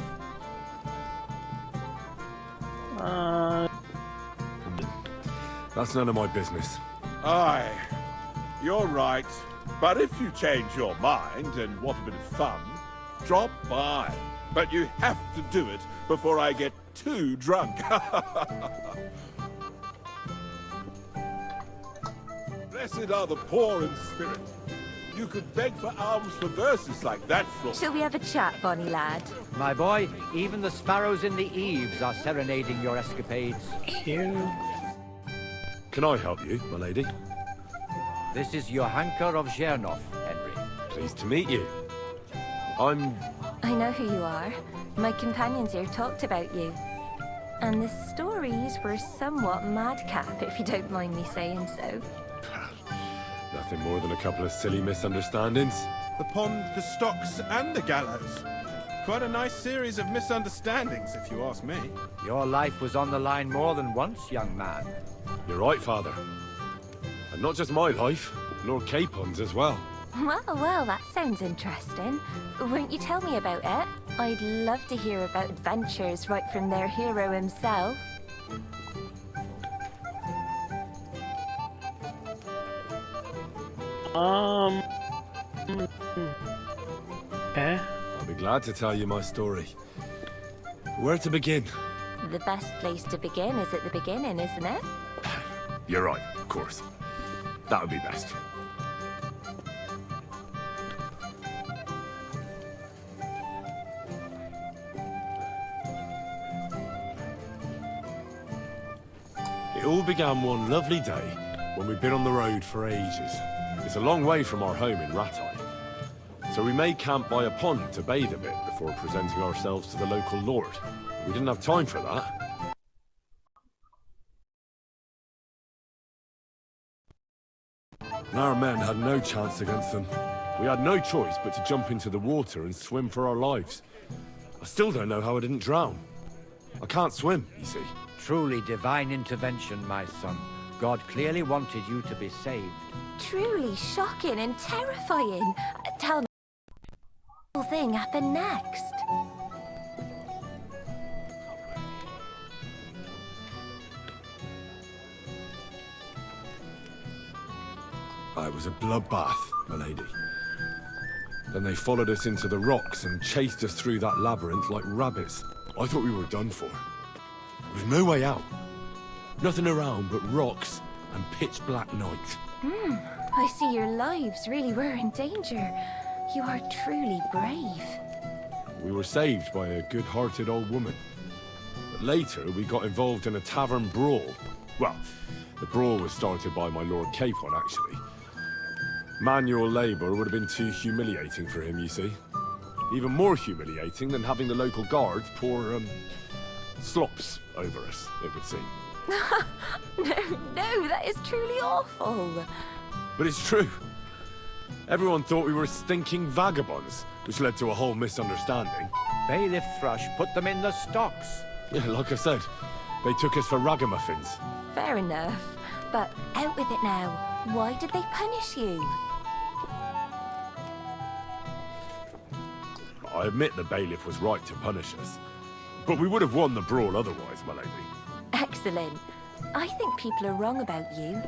U: That's none of my business.
R: Aye, you're right. But if you change your mind and want a bit of fun, drop by. But you have to do it before I get too drunk. Blessed are the poor in spirit. You could beg for alms for verses like that, Flo.
M: Shall we have a chat, bonny lad?
D: My boy, even the sparrows in the eaves are serenading your escapades.
U: Can I help you, my lady?
D: This is Johanka of Zhernov, Henry.
U: Pleased to meet you. I
M: know who you are. My companions here talked about you. And the stories were somewhat madcap, if you don't mind me saying so.
U: Nothing more than a couple of silly misunderstandings.
Q: The pond, the stocks, and the gallows. Quite a nice series of misunderstandings, if you ask me.
D: Your life was on the line more than once, young man.
U: You're right, Father. And not just my life, Lord Capon's as well.
M: Well, that sounds interesting. Won't you tell me about it? I'd love to hear about adventures right from their hero himself.
A: Okay.
U: I'll be glad to tell you my story. Where to begin?
M: The best place to begin is at the beginning, isn't it?
U: You're right, of course. That would be best. It all began one lovely day when we'd been on the road for ages. It's a long way from our home in Rattay. So we made camp by a pond to bathe a bit before presenting ourselves to the local lord. We didn't have time for that. And our men had no chance against them. We had no choice but to jump into the water and swim for our lives. I still don't know how I didn't drown. I can't swim, you see.
D: Truly divine intervention, my son. God clearly wanted you to be saved.
M: Truly shocking and terrifying. Tell me what thing happened next.
U: It was a bloodbath, my lady. Then they followed us into the rocks and chased us through that labyrinth like rabbits. I thought we were done for. There was no way out. Nothing around but rocks and pitch black night.
M: I see your lives really were in danger. You are truly brave.
U: We were saved by a good-hearted old woman. But later, we got involved in a tavern brawl. Well, the brawl was started by my Lord Capon, actually. Manual labor would have been too humiliating for him, you see. Even more humiliating than having the local guards pour, slops over us, it would seem.
M: No, that is truly awful.
U: But it's true. Everyone thought we were stinking vagabonds, which led to a whole misunderstanding.
D: Bailiff Thrush put them in the stocks.
U: Yeah, like I said, they took us for ragamuffins.
M: Fair enough. But out with it now. Why did they punish you?
U: I admit the bailiff was right to punish us. But we would have won the brawl otherwise, my lady.
M: Excellent. I think people are wrong about you.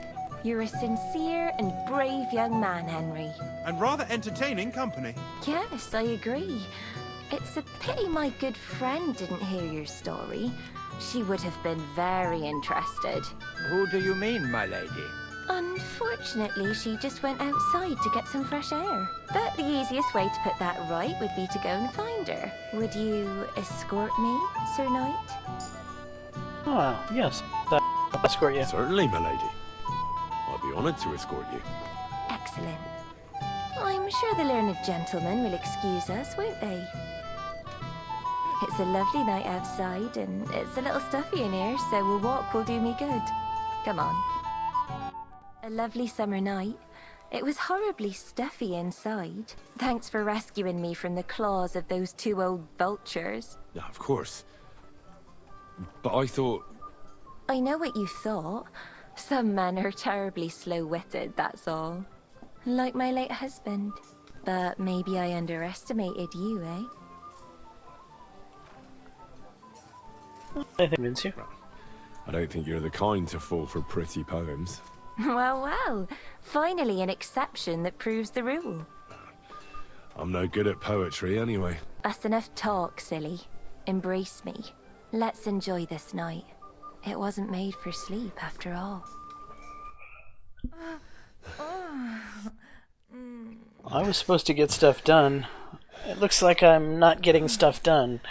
M: You're a sincere and brave young man, Henry.
Q: And rather entertaining company.
M: Yes, I agree. It's a pity my good friend didn't hear your story. She would have been very interested.
D: Who do you mean, my lady?
M: Unfortunately, she just went outside to get some fresh air. But the easiest way to put that right would be to go and find her. Would you escort me, Sir Knight?
A: Oh, yes. I'll escort you.
U: Certainly, my lady. I'd be honored to escort you.
M: Excellent. I'm sure the learned gentlemen will excuse us, won't they? It's a lovely night outside, and it's a little stuffy in here, so a walk will do me good. Come on. A lovely summer night. It was horribly stuffy inside. Thanks for rescuing me from the claws of those two old vultures.
U: Yeah, of course. But I thought...
M: I know what you thought. Some men are terribly slow-witted, that's all. Like my late husband. But maybe I underestimated you, eh?
A: I convince you.
U: I don't think you're the kind to fall for pretty poems.
M: Well, well. Finally an exception that proves the rule.
U: I'm no good at poetry anyway.
M: That's enough talk, silly. Embrace me. Let's enjoy this night. It wasn't made for sleep, after all.
A: I was supposed to get stuff done. It looks like I'm not getting stuff done.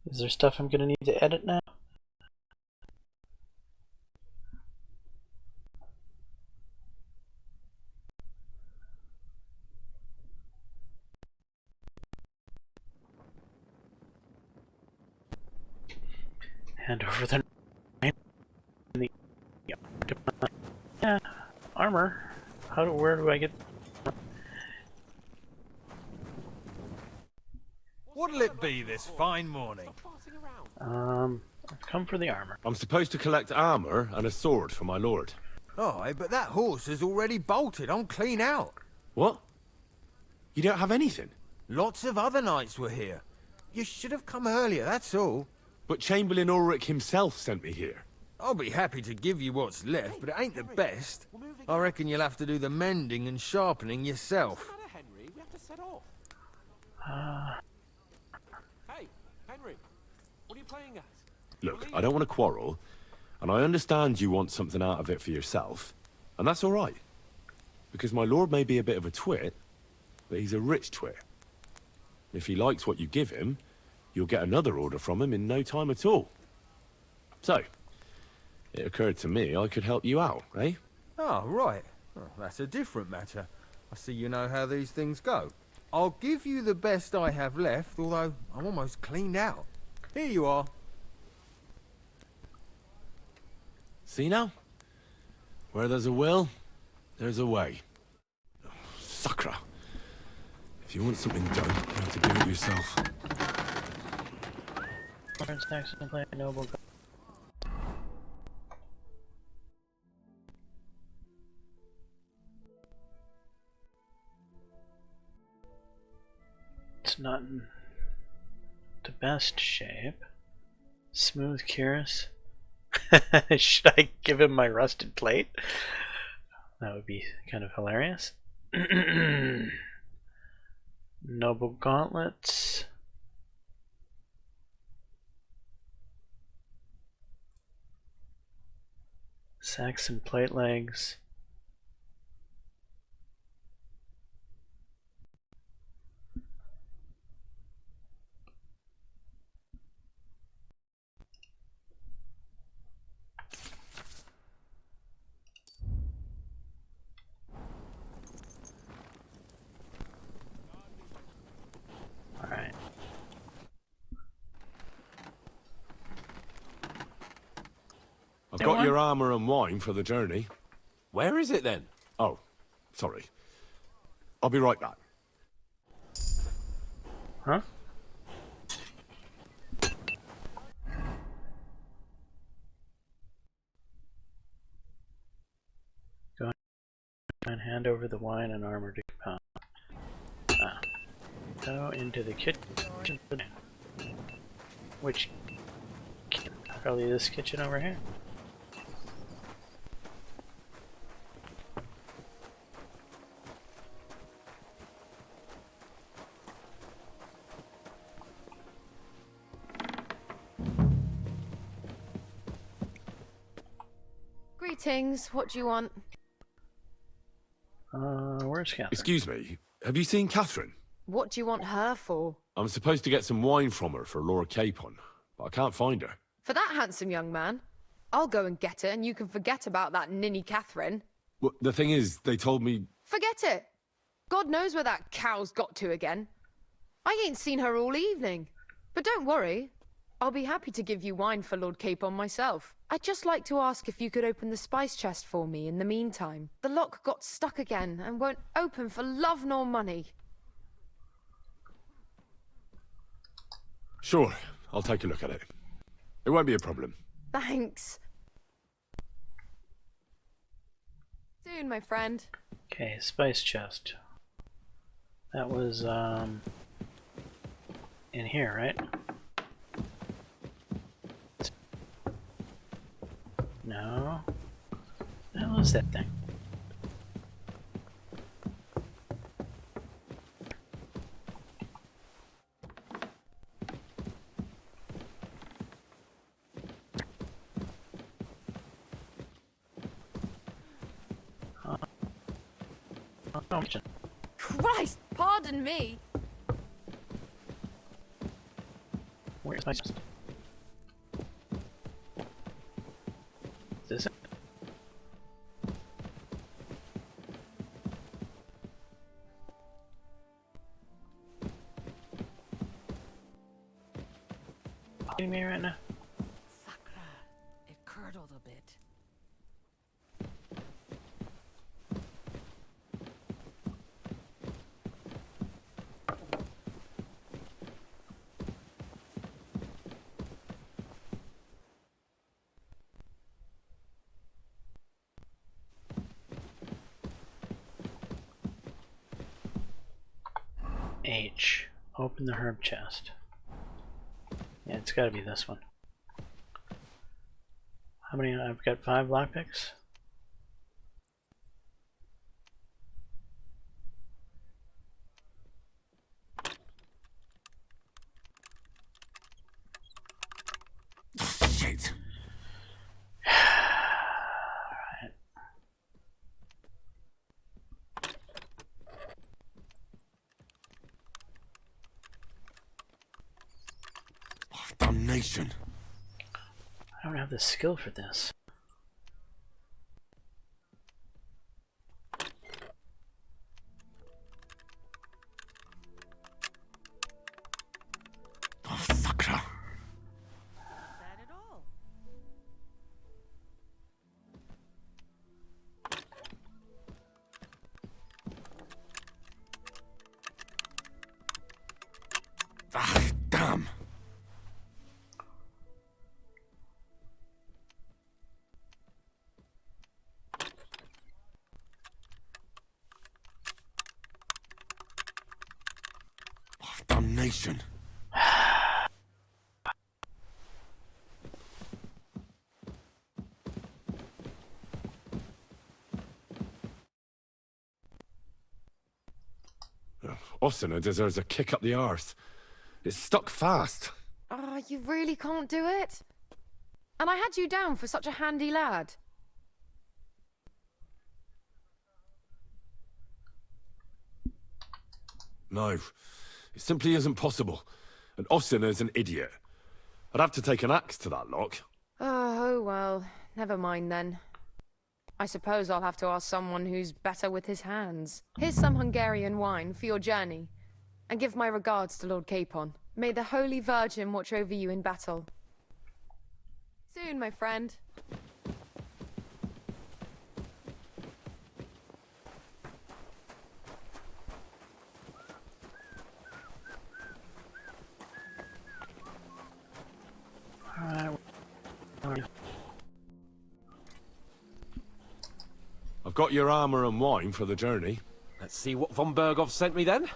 A: Is there stuff I'm gonna need to edit now? Hand over the yeah, armor. Where do I get?
L: What'll it be this fine morning?
A: I've come for the armor.
U: I'm supposed to collect armor and a sword for my lord.
J: Oh, but that horse is already bolted. I'm clean out.
U: What? You don't have anything?
J: Lots of other knights were here. You should have come earlier, that's all.
U: But Chamberlain Ulrich himself sent me here.
J: I'll be happy to give you what's left, but it ain't the best. I reckon you'll have to do the mending and sharpening yourself.
B: Henry, we have to set off. Hey, Henry, what are you playing at?
U: Look, I don't want to quarrel, and I understand you want something out of it for yourself, and that's all right. Because my lord may be a bit of a twit, but he's a rich twit. If he likes what you give him, you'll get another order from him in no time at all. So, it occurred to me I could help you out, eh?
J: Oh, right. Well, that's a different matter. I see you know how these things go. I'll give you the best I have left, although I'm almost cleaned out. Here you are.
U: See now? Where there's a will, there's a way. Oh, Sacra. If you want something done, you have to do it yourself.
A: Next and play a noble. not in the best shape. Smooth Curious. Should I give him my rusted plate? That would be kind of hilarious. Noble Gauntlets. Saxon Plate Legs. Alright.
U: I've got your armor and wine for the journey.
B: Where is it then?
U: Oh, sorry. I'll be right back.
A: Huh? Go and hand over the wine and armor to Pound. Go into the kitchen. Which kitchen? Probably this kitchen over here.
G: Greetings, what do you want?
A: Where's Catherine?
U: Excuse me, have you seen Catherine?
G: What do you want her for?
U: I'm supposed to get some wine from her for Lord Capon, but I can't find her.
G: For that handsome young man? I'll go and get it, and you can forget about that ninny Catherine.
U: Well, the thing is, they told me...
G: Forget it! God knows where that cow's got to again. I ain't seen her all evening. But don't worry, I'll be happy to give you wine for Lord Capon myself. I'd just like to ask if you could open the spice chest for me in the meantime. The lock got stuck again and won't open for love nor money.
U: Sure, I'll take a look at it. It won't be a problem.
G: Thanks. Soon, my friend.
A: Okay, spice chest. That was, in here, right? No. What the hell is that thing?
G: Christ, pardon me.
A: Where's my chest? Is this it? Kidding me right now?
P: Sakra, it curdled a bit.
A: H. Open the herb chest. Yeah, it's gotta be this one. How many? I've got 5 lockpicks.
U: Shit.
A: Alright.
U: Damnation.
A: I don't have the skill for this.
U: Oh, Sakra.
P: That at all.
U: Ah, damn.
I: question.
U: Osina deserves a kick up the arse. It's stuck fast.
G: Oh, you really can't do it? And I had you down for such a handy lad.
U: No, it simply isn't possible. And Osina's an idiot. I'd have to take an axe to that lock.
G: Oh, well, never mind then. I suppose I'll have to ask someone who's better with his hands. Here's some Hungarian wine for your journey. And give my regards to Lord Capon. May the Holy Virgin watch over you in battle. Soon, my friend.
U: I've got your armor and wine for the journey.
B: Let's see what von Berghoff sent me then.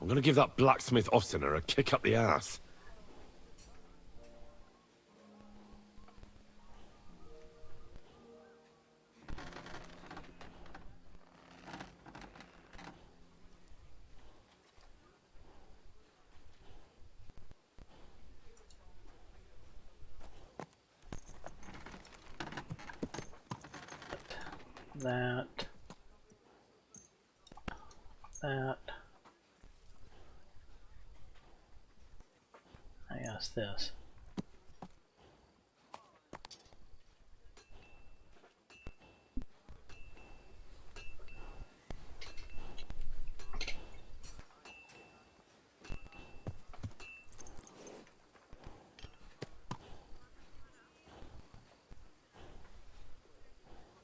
U: I'm gonna give that blacksmith Osina a kick up the ass.
A: That. I guess this.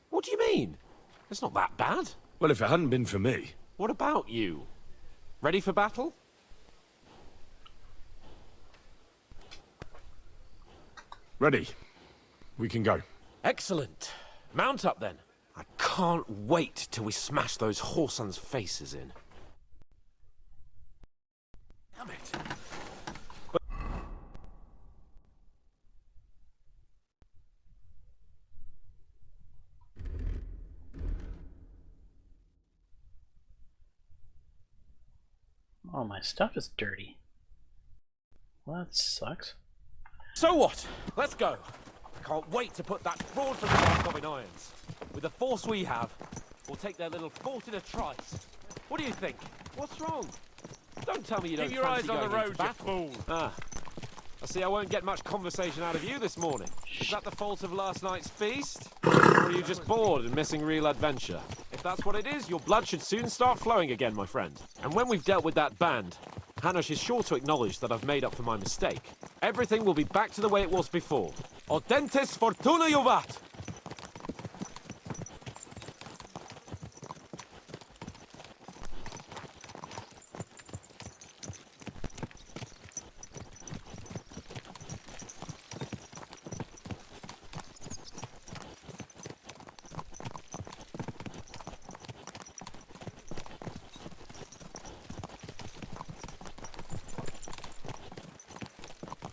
B: What do you mean? It's not that bad.
U: Well, if it hadn't been for me.
B: What about you? Ready for battle?
U: Ready. We can go.
B: Excellent. Mount up then. I can't wait till we smash those whoresons' faces in. Damn it.
A: Oh, my stuff is dirty. Well, that sucks.
B: So what? Let's go. I can't wait to put that fraud from Markov in irons. With the force we have, we'll take their little fort in a trice. What do you think? What's wrong? Don't tell me you don't
O: Keep your
B: fancy
O: eyes on
B: going
O: the road,
B: into
O: you
B: battle.
O: fool.
B: Ah. I see I won't get much conversation out of you this morning. Is that the fault of last night's feast? Or are you just bored and missing real adventure? If that's what it is, your blood should soon start flowing again, my friend. And when we've dealt with that band, Hanush is sure to acknowledge that I've made up for my mistake. Everything will be back to the way it was before. Audentes fortuna juvat!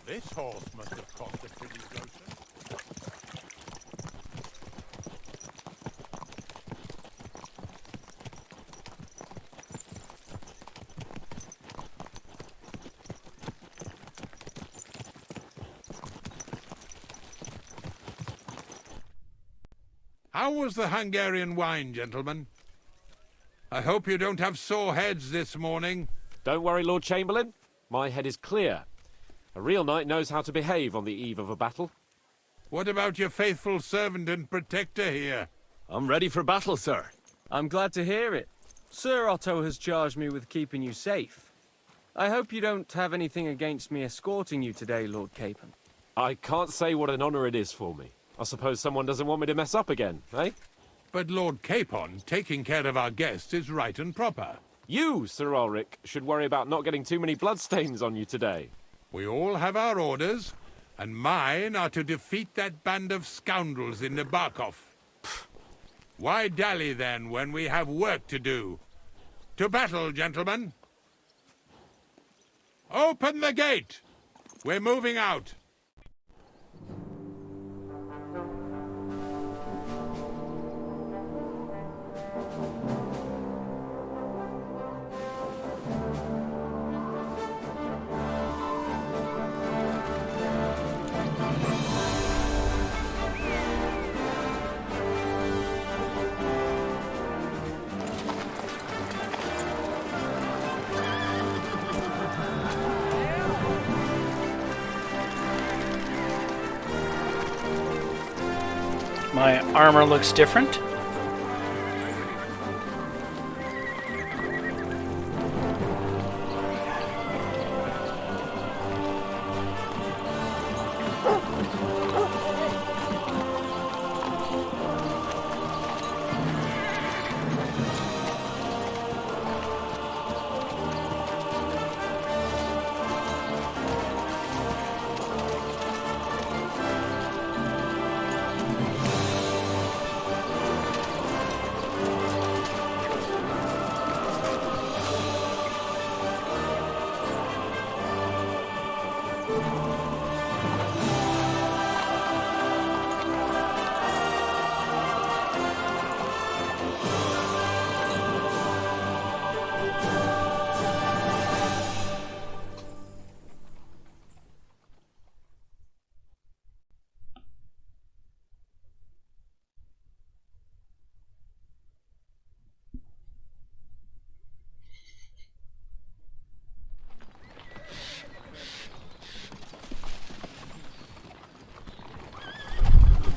I: This horse must have cost a pretty grocer. How was the Hungarian wine, gentlemen? I hope you don't have sore heads this morning.
B: Don't worry, Lord Chamberlain. My head is clear. A real knight knows how to behave on the eve of a battle.
I: What about your faithful servant and protector here?
U: I'm ready for battle, sir.
S: I'm glad to hear it. Sir Otto has charged me with keeping you safe. I hope you don't have anything against me escorting you today, Lord Capon.
B: I can't say what an honor it is for me. I suppose someone doesn't want me to mess up again, eh?
I: But Lord Capon, taking care of our guests is right and proper.
B: You, Sir Ulrich, should worry about not getting too many bloodstains on you today.
I: We all have our orders, and mine are to defeat that band of scoundrels in Nebarkov. Why dally then when we have work to do? To battle, gentlemen! Open the gate! We're moving out.
A: My armor looks different.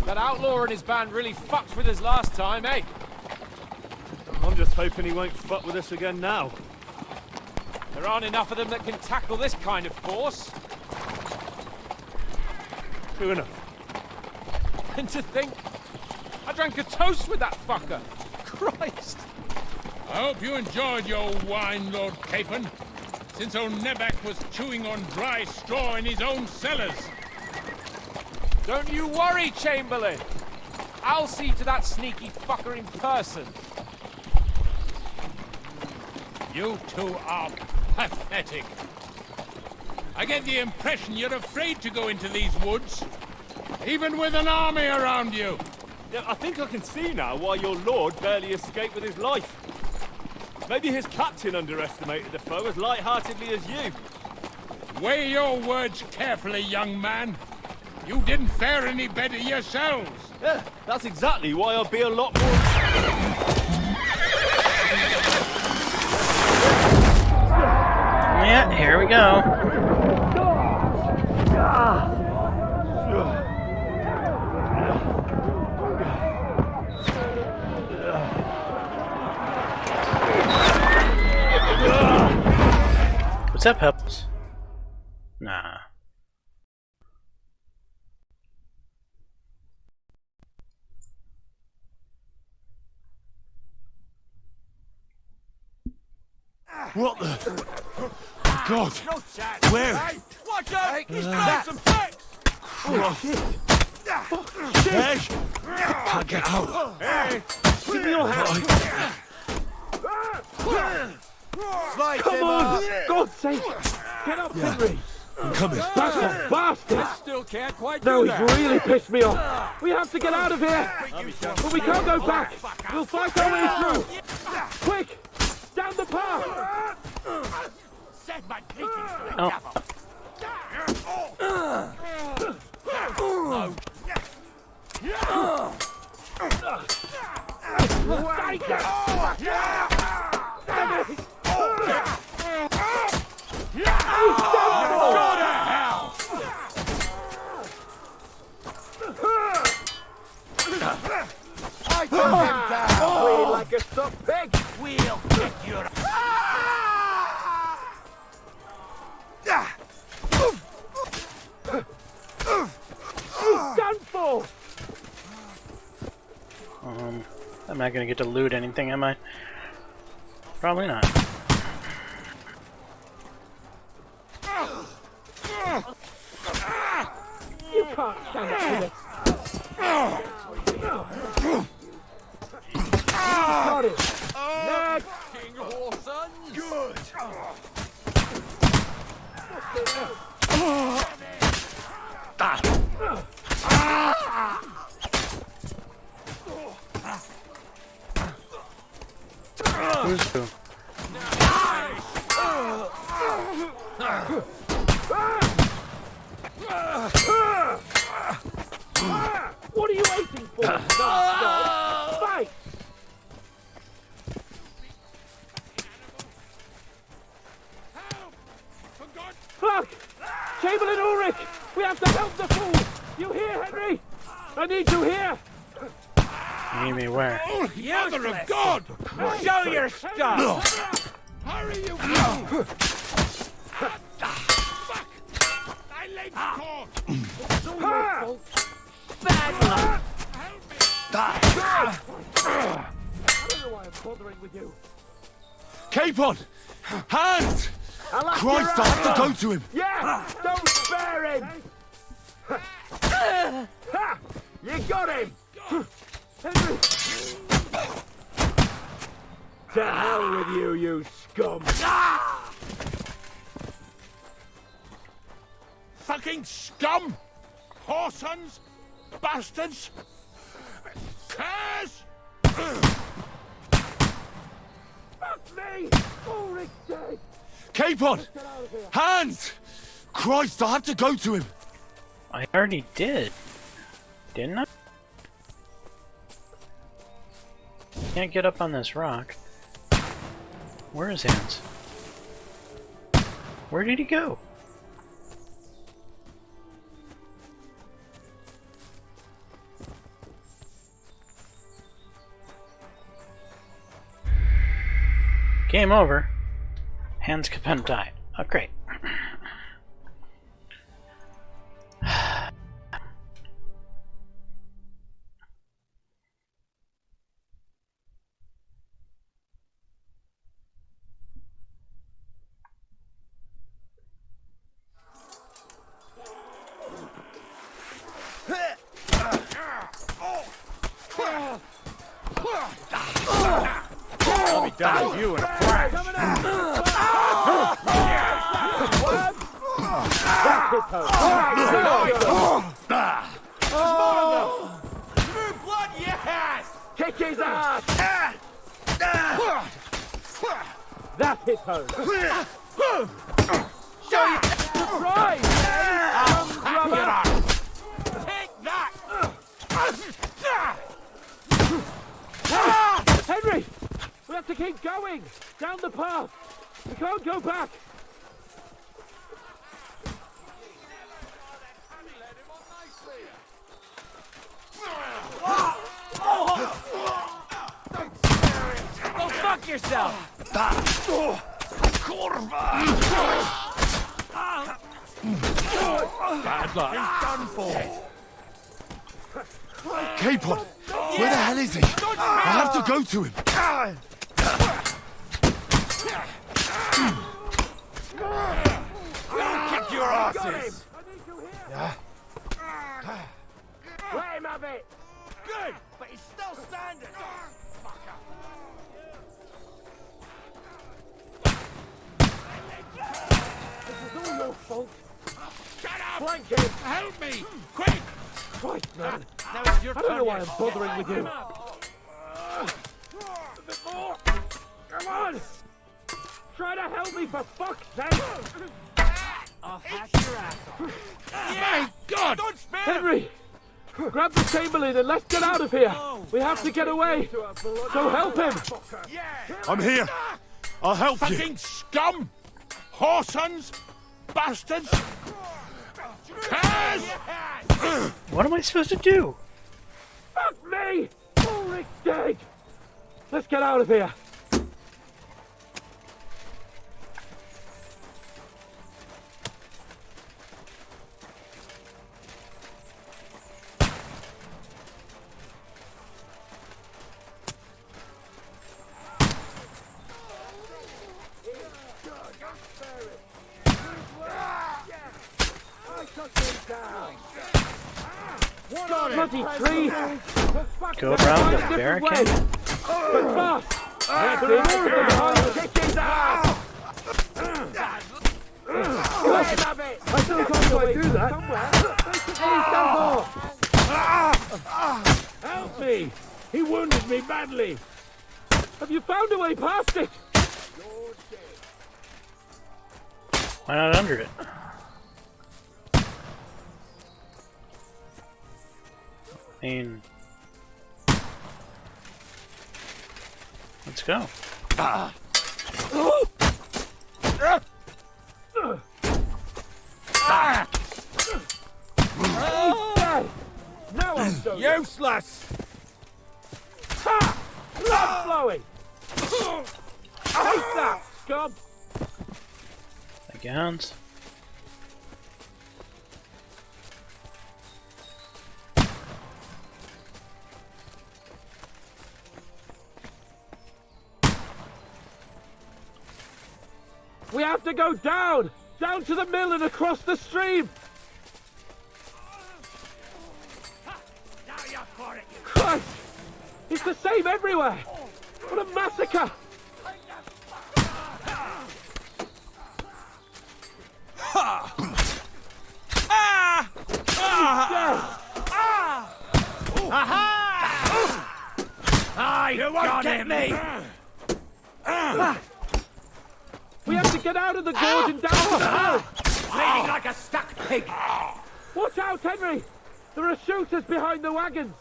S: That outlaw and his band really fucked with us last time, eh?
F: I'm just hoping he won't fuck with us again now.
S: There aren't enough of them that can tackle this kind of force.
F: True enough.
S: And to think, I drank a toast with that fucker. Christ.
I: I hope you enjoyed your wine, Lord Capon, since old Neback was chewing on dry straw in his own cellars.
S: Don't you worry, Chamberlain. I'll see to that sneaky fucker in person.
I: You two are pathetic. I get the impression you're afraid to go into these woods, even with an army around you.
F: Yeah, I think I can see now why your lord barely escaped with his life. Maybe his captain underestimated the foe as light-heartedly as you.
I: Weigh your words carefully, young man. You didn't fare any better yourselves.
F: Yeah, that's exactly why I'll be a lot more...
A: Yeah, here we go. What's up, Pebbles? Nah.
U: What the? God! Where?
S: Watch out! He's throwing some tricks!
U: Oh, shit! Hey! Can't get out!
S: Hey!
U: Give me your hand!
F: Come on! God's sake! Get up, Henry!
U: I'm coming.
F: Back off, bastard!
S: I still can't quite
F: No,
S: do
F: he's
S: that.
F: really pissed me off. We have to get out of here! But we can't go back! We'll fight our way through! Quick! Down the path!
S: Set my greetings to the
A: Oh.
S: devil. Go to hell!
D: I took him down!
S: Bleed like a stuck pig!
D: We'll get your...
F: Done for!
A: I'm not gonna get to loot anything, am I? Probably not.
F: You can't stand up to this! Got it! Next!
S: King Horson! Good!
A: Who's who?
F: What are you waiting for? Fight! Fuck! Chamberlain Ulrich! We have to help the fool! You hear, Henry? I need you here!
A: You need me where?
F: Mother of God! Show your stuff!
R: Hurry, you fool! Fuck! I laid caught!
F: It's all your fault. Bad luck! I don't know why I'm bothering with you.
C: Capon! Hands! Christ, I have to go to him!
F: Yeah! Don't spare him! Ha! You got him! Henry! To hell with you, you scum!
R: Fucking scum! Whoresons! Bastards! Curs!
F: Fuck me! Ulrich's dead!
C: Capon! Hands! Christ, I have to go to him!
A: I already did. Didn't I? Can't get up on this rock. Where is Hans? Where did he go? Game over. Hans Capon died. Oh, great.
F: I'll be done with you in a flash. True blood, yes! Kick his ass! That's his home. Show you surprise! Take that! Henry! We have to keep going! Down the path! We can't go back! Go fuck yourself!
C: Bad luck.
F: He's done for!
C: Capon! Where the hell is he? I have to go to him!
F: Kick your asses! Let him have it! Good! But he's still standing! This is all your fault! Shut up! Flank him!
R: Help me! Quick!
F: Christ, man!
R: Now it's your
F: I don't know
R: turn.
F: why I'm bothering with you. A bit more! Come on! Try to help me for fuck's sake! I'll hack your ass off.
R: My God! Don't spare him!
F: Henry! Grab the Chamberlain and let's get out of here! We have to get away! So help him!
C: I'm here! I'll help you!
R: Fucking scum! Whoresons! Bastards! Curs!
A: What am I supposed to do?
F: Fuck me! Ulrich's dead! Let's get out of here! Bloody tree!
A: Go around the barricade?
F: But fast! That's it! Kick his ass! Let him have I still can't quite do that. Help me! He wounded me badly. Have you found a way past it?
A: Why not under it? I mean, let's go.
F: Now I'm so useless. Ha! Blood flowing. Take that, scum.
A: Thank you, Hans.
F: We have to go down! Down to the mill and across the stream! Christ! It's the same everywhere! What a massacre!
E: You won't get me!
F: We have to get out of the gorge and down the hill!
E: Bleeding like a stuck pig!
F: Watch out, Henry! There are shooters behind the wagons!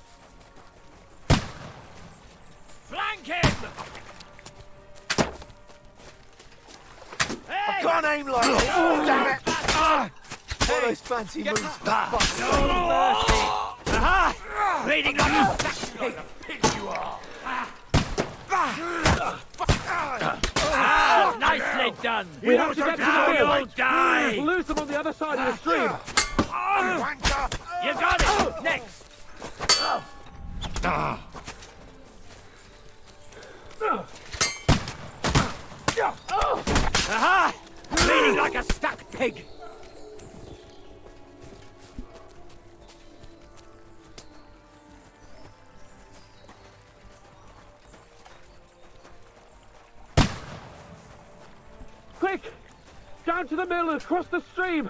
E: Flank him! I can't aim like this! Damn it! All those fancy moves! No mercy! Aha! Bleeding like a stuck pig! Pig you are! Nicely done!
F: We have to get to the mill!
E: You'll die!
F: We'll lose them on the other side of the stream!
E: You got it! Next! Aha! Bleeding like a stuck pig!
F: Quick! Down to the mill and across the stream!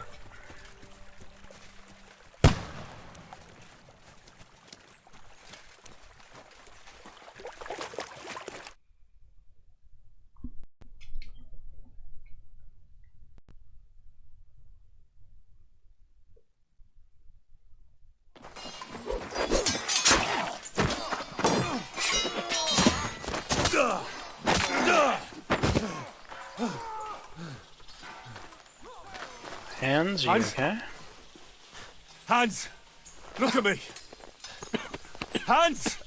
A: Hans, you okay?
F: Hans! Look at me! Hans!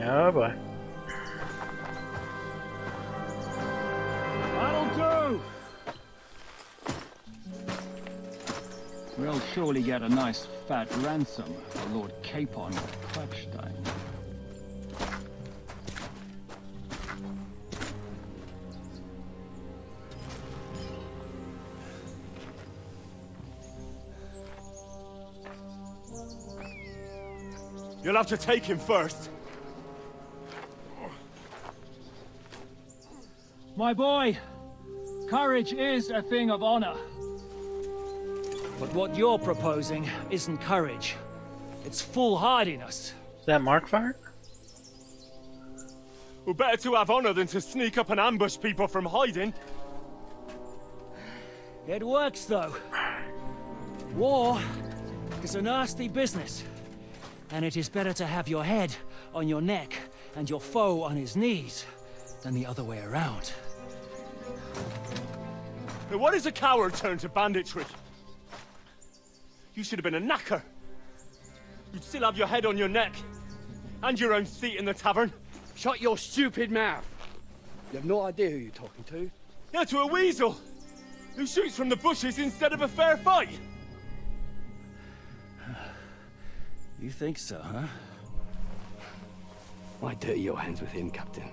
A: Oh boy.
O: That'll do! We'll surely get a nice fat ransom for Lord Capon of Klapstein.
F: You'll have to take him first.
O: My boy, courage is a thing of honor.
N: But what you're proposing isn't courage. It's foolhardiness.
A: Is that Markfart?
F: Well, better to have honor than to sneak up and ambush people from hiding.
N: It works, though. War is a nasty business. And it is better to have your head on your neck and your foe on his knees than the other way around.
F: Now, what is a coward turned to banditry? You should have been a knacker. You'd still have your head on your neck. And your own seat in the tavern.
V: Shut your stupid mouth. You have no idea who you're talking to.
F: Yeah, to a weasel. Who shoots from the bushes instead of a fair fight.
N: You think so, huh?
V: Why dirty your hands with him, Captain?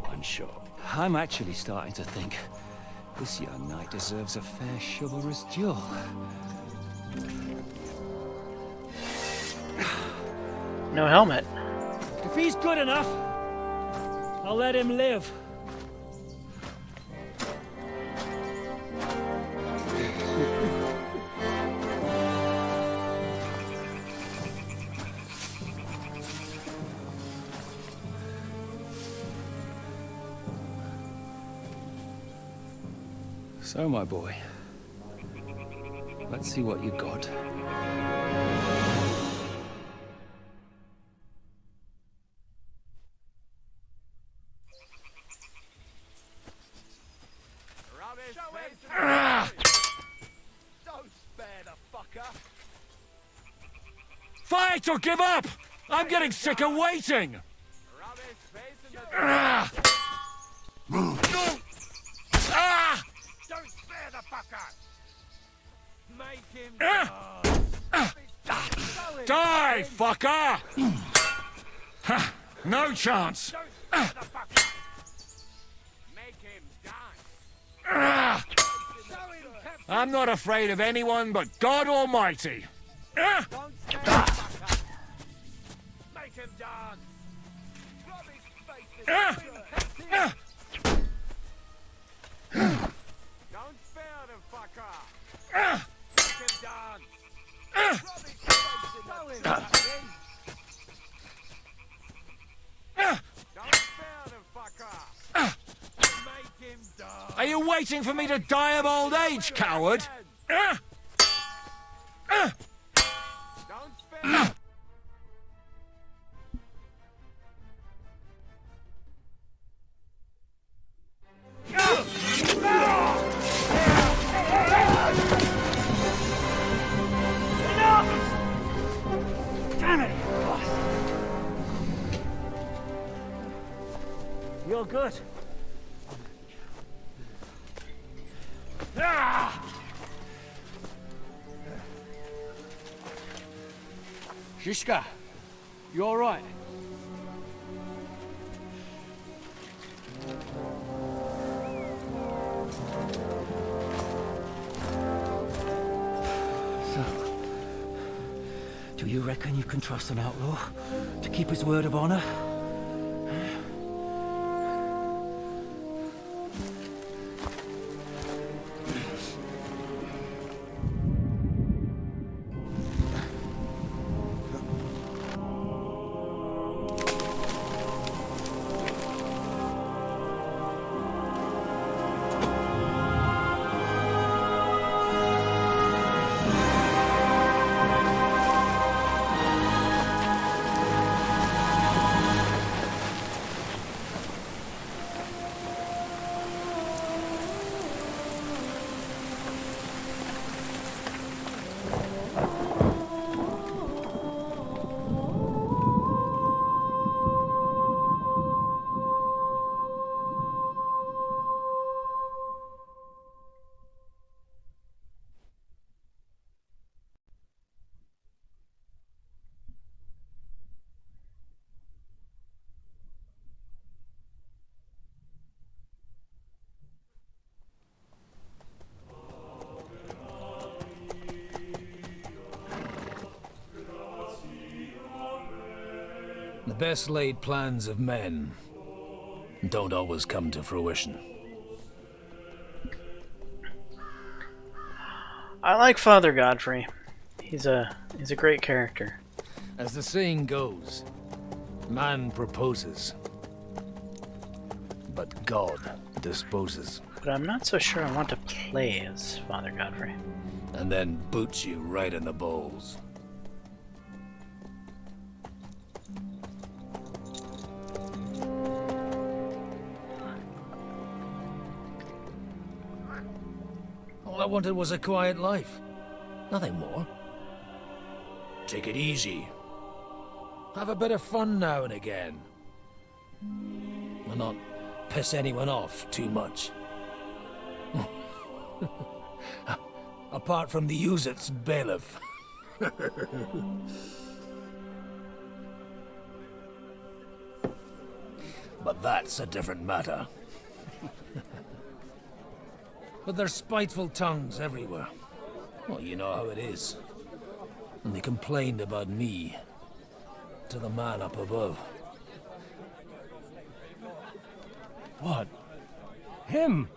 V: One shot.
N: I'm actually starting to think this young knight deserves a fair chivalrous duel.
A: No helmet.
N: If he's good enough, I'll let him live. So, my boy, let's see what you got.
E: Don't spare the fucker.
S: Fight or give up! I'm getting sick of waiting!
E: Don't spare the fucker. Make him
S: Die, fucker! No chance! I'm not afraid of anyone but God Almighty.
E: Make him dance. Rub his face in the Don't spare the fucker. Make him dance. Rub his face in the Don't spare the fucker. Make him dance.
S: Are you waiting for me to die of old age, coward?
E: Don't spare.
N: Damn it! You're good. Shishka, you all right? Do you reckon you can trust an outlaw to keep his word of honor?
H: The best laid plans of men don't always come to fruition.
A: I like Father Godfrey. He's a great character.
H: As the saying goes, man proposes, but God disposes.
A: But I'm not so sure I want to play as Father Godfrey.
H: And then boots you right in the balls. All I wanted was a quiet life. Nothing more. Take it easy. Have a bit of fun now and again. And not piss anyone off too much. Apart from the Uzit's bailiff. But that's a different matter. But there's spiteful tongues everywhere. Well, you know how it is. And they complained about me. to the man up above.
V: What? Him?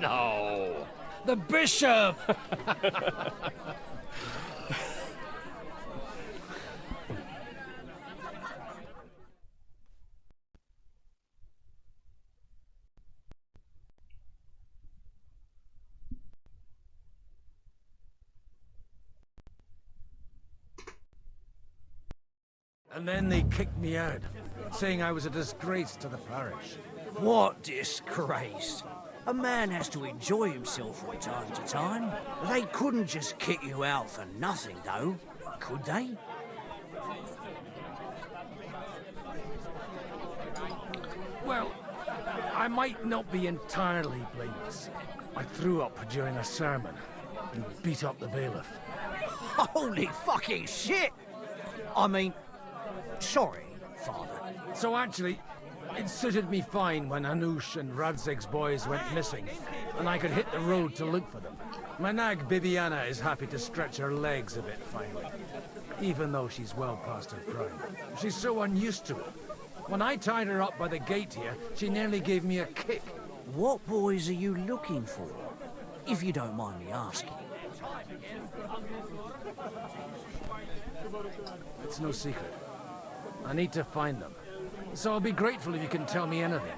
H: No! The bishop!
V: And then they kicked me out, saying I was a disgrace to the parish.
K: What disgrace? A man has to enjoy himself from time to time. They couldn't just kick you out for nothing, though, could they?
V: Well, I might not be entirely blameless. I threw up during a sermon and beat up the bailiff.
K: Holy fucking shit! I mean, sorry, Father.
V: So actually, it suited me fine when Anush and Radzig's boys went missing, and I could hit the road to look for them. My nag Bibiana is happy to stretch her legs a bit finally, even though she's well past her prime. She's so unused to it. When I tied her up by the gate here, she nearly gave me a kick.
K: What boys are you looking for, if you don't mind me asking?
V: It's no secret. I need to find them. So I'll be grateful if you can tell me anything.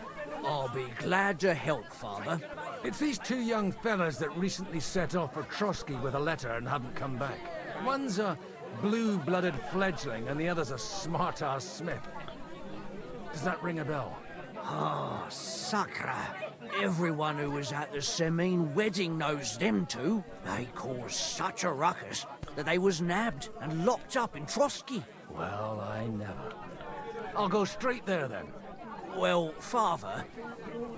K: I'll be glad to help, Father.
V: It's these two young fellas that recently set off for Trotsky with a letter and haven't come back. One's a blue-blooded fledgling and the other's a smart-ass smith. Does that ring a bell?
K: Ah, Sakra. Everyone who was at the Semine wedding knows them two. They caused such a ruckus that they was nabbed and locked up in Trotsky.
V: Well, I never. I'll go straight there, then.
K: Well, Father,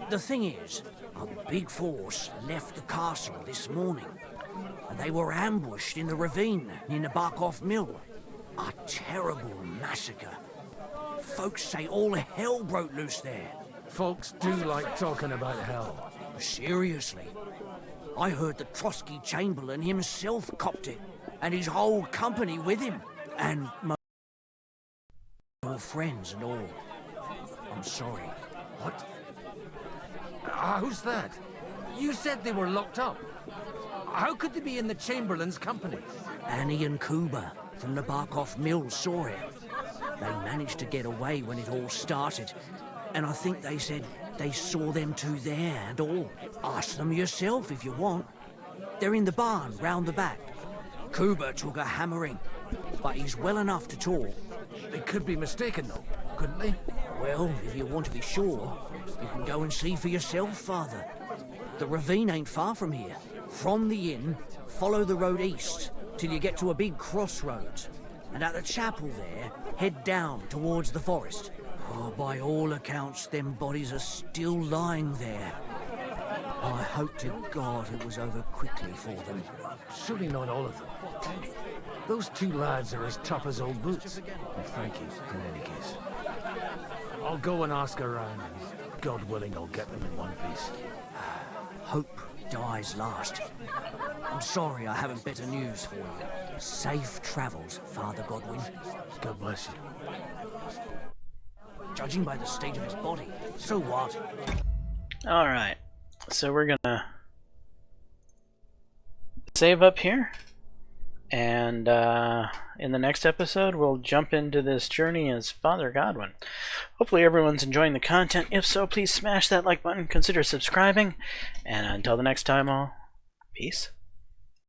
K: the thing is, a big force left the castle this morning, and they were ambushed in the ravine near the Barkov Mill. A terrible massacre. Folks say all hell broke loose there.
V: Folks do like talking about hell.
K: Seriously. I heard the Trotsky Chamberlain himself copped it, and his whole company with him, and all friends and all. I'm sorry.
V: What? Who's that? You said they were locked up. How could they be in the Chamberlain's company?
K: Annie and Kuba from the Barkov Mill saw it. They managed to get away when it all started, and I think they said they saw them two there and all. Ask them yourself if you want. They're in the barn round the back. Kuba took a hammering, but he's well enough to talk.
V: They could be mistaken, though, couldn't they?
K: Well, if you want to be sure, you can go and see for yourself, Father. The ravine ain't far from here. From the inn, follow the road east till you get to a big crossroads. And at the chapel there, head down towards the forest. Oh, by all accounts, them bodies are still lying there. I hope to God it was over quickly for them.
V: Surely not all of them. Those two lads are as tough as old boots. Well, thank you, in any case. I'll go and ask around, and God willing, I'll get them in one piece.
K: Hope dies last. I'm sorry I haven't better news for you. Safe travels, Father Godwin.
V: God bless you.
K: Judging by the state of his body, so what?
A: Alright, so we're gonna save up here, and in the next episode we'll jump into this journey as Father Godwin. Hopefully everyone's enjoying the content. If so, please smash that like button, consider subscribing, and until the next time, all, peace.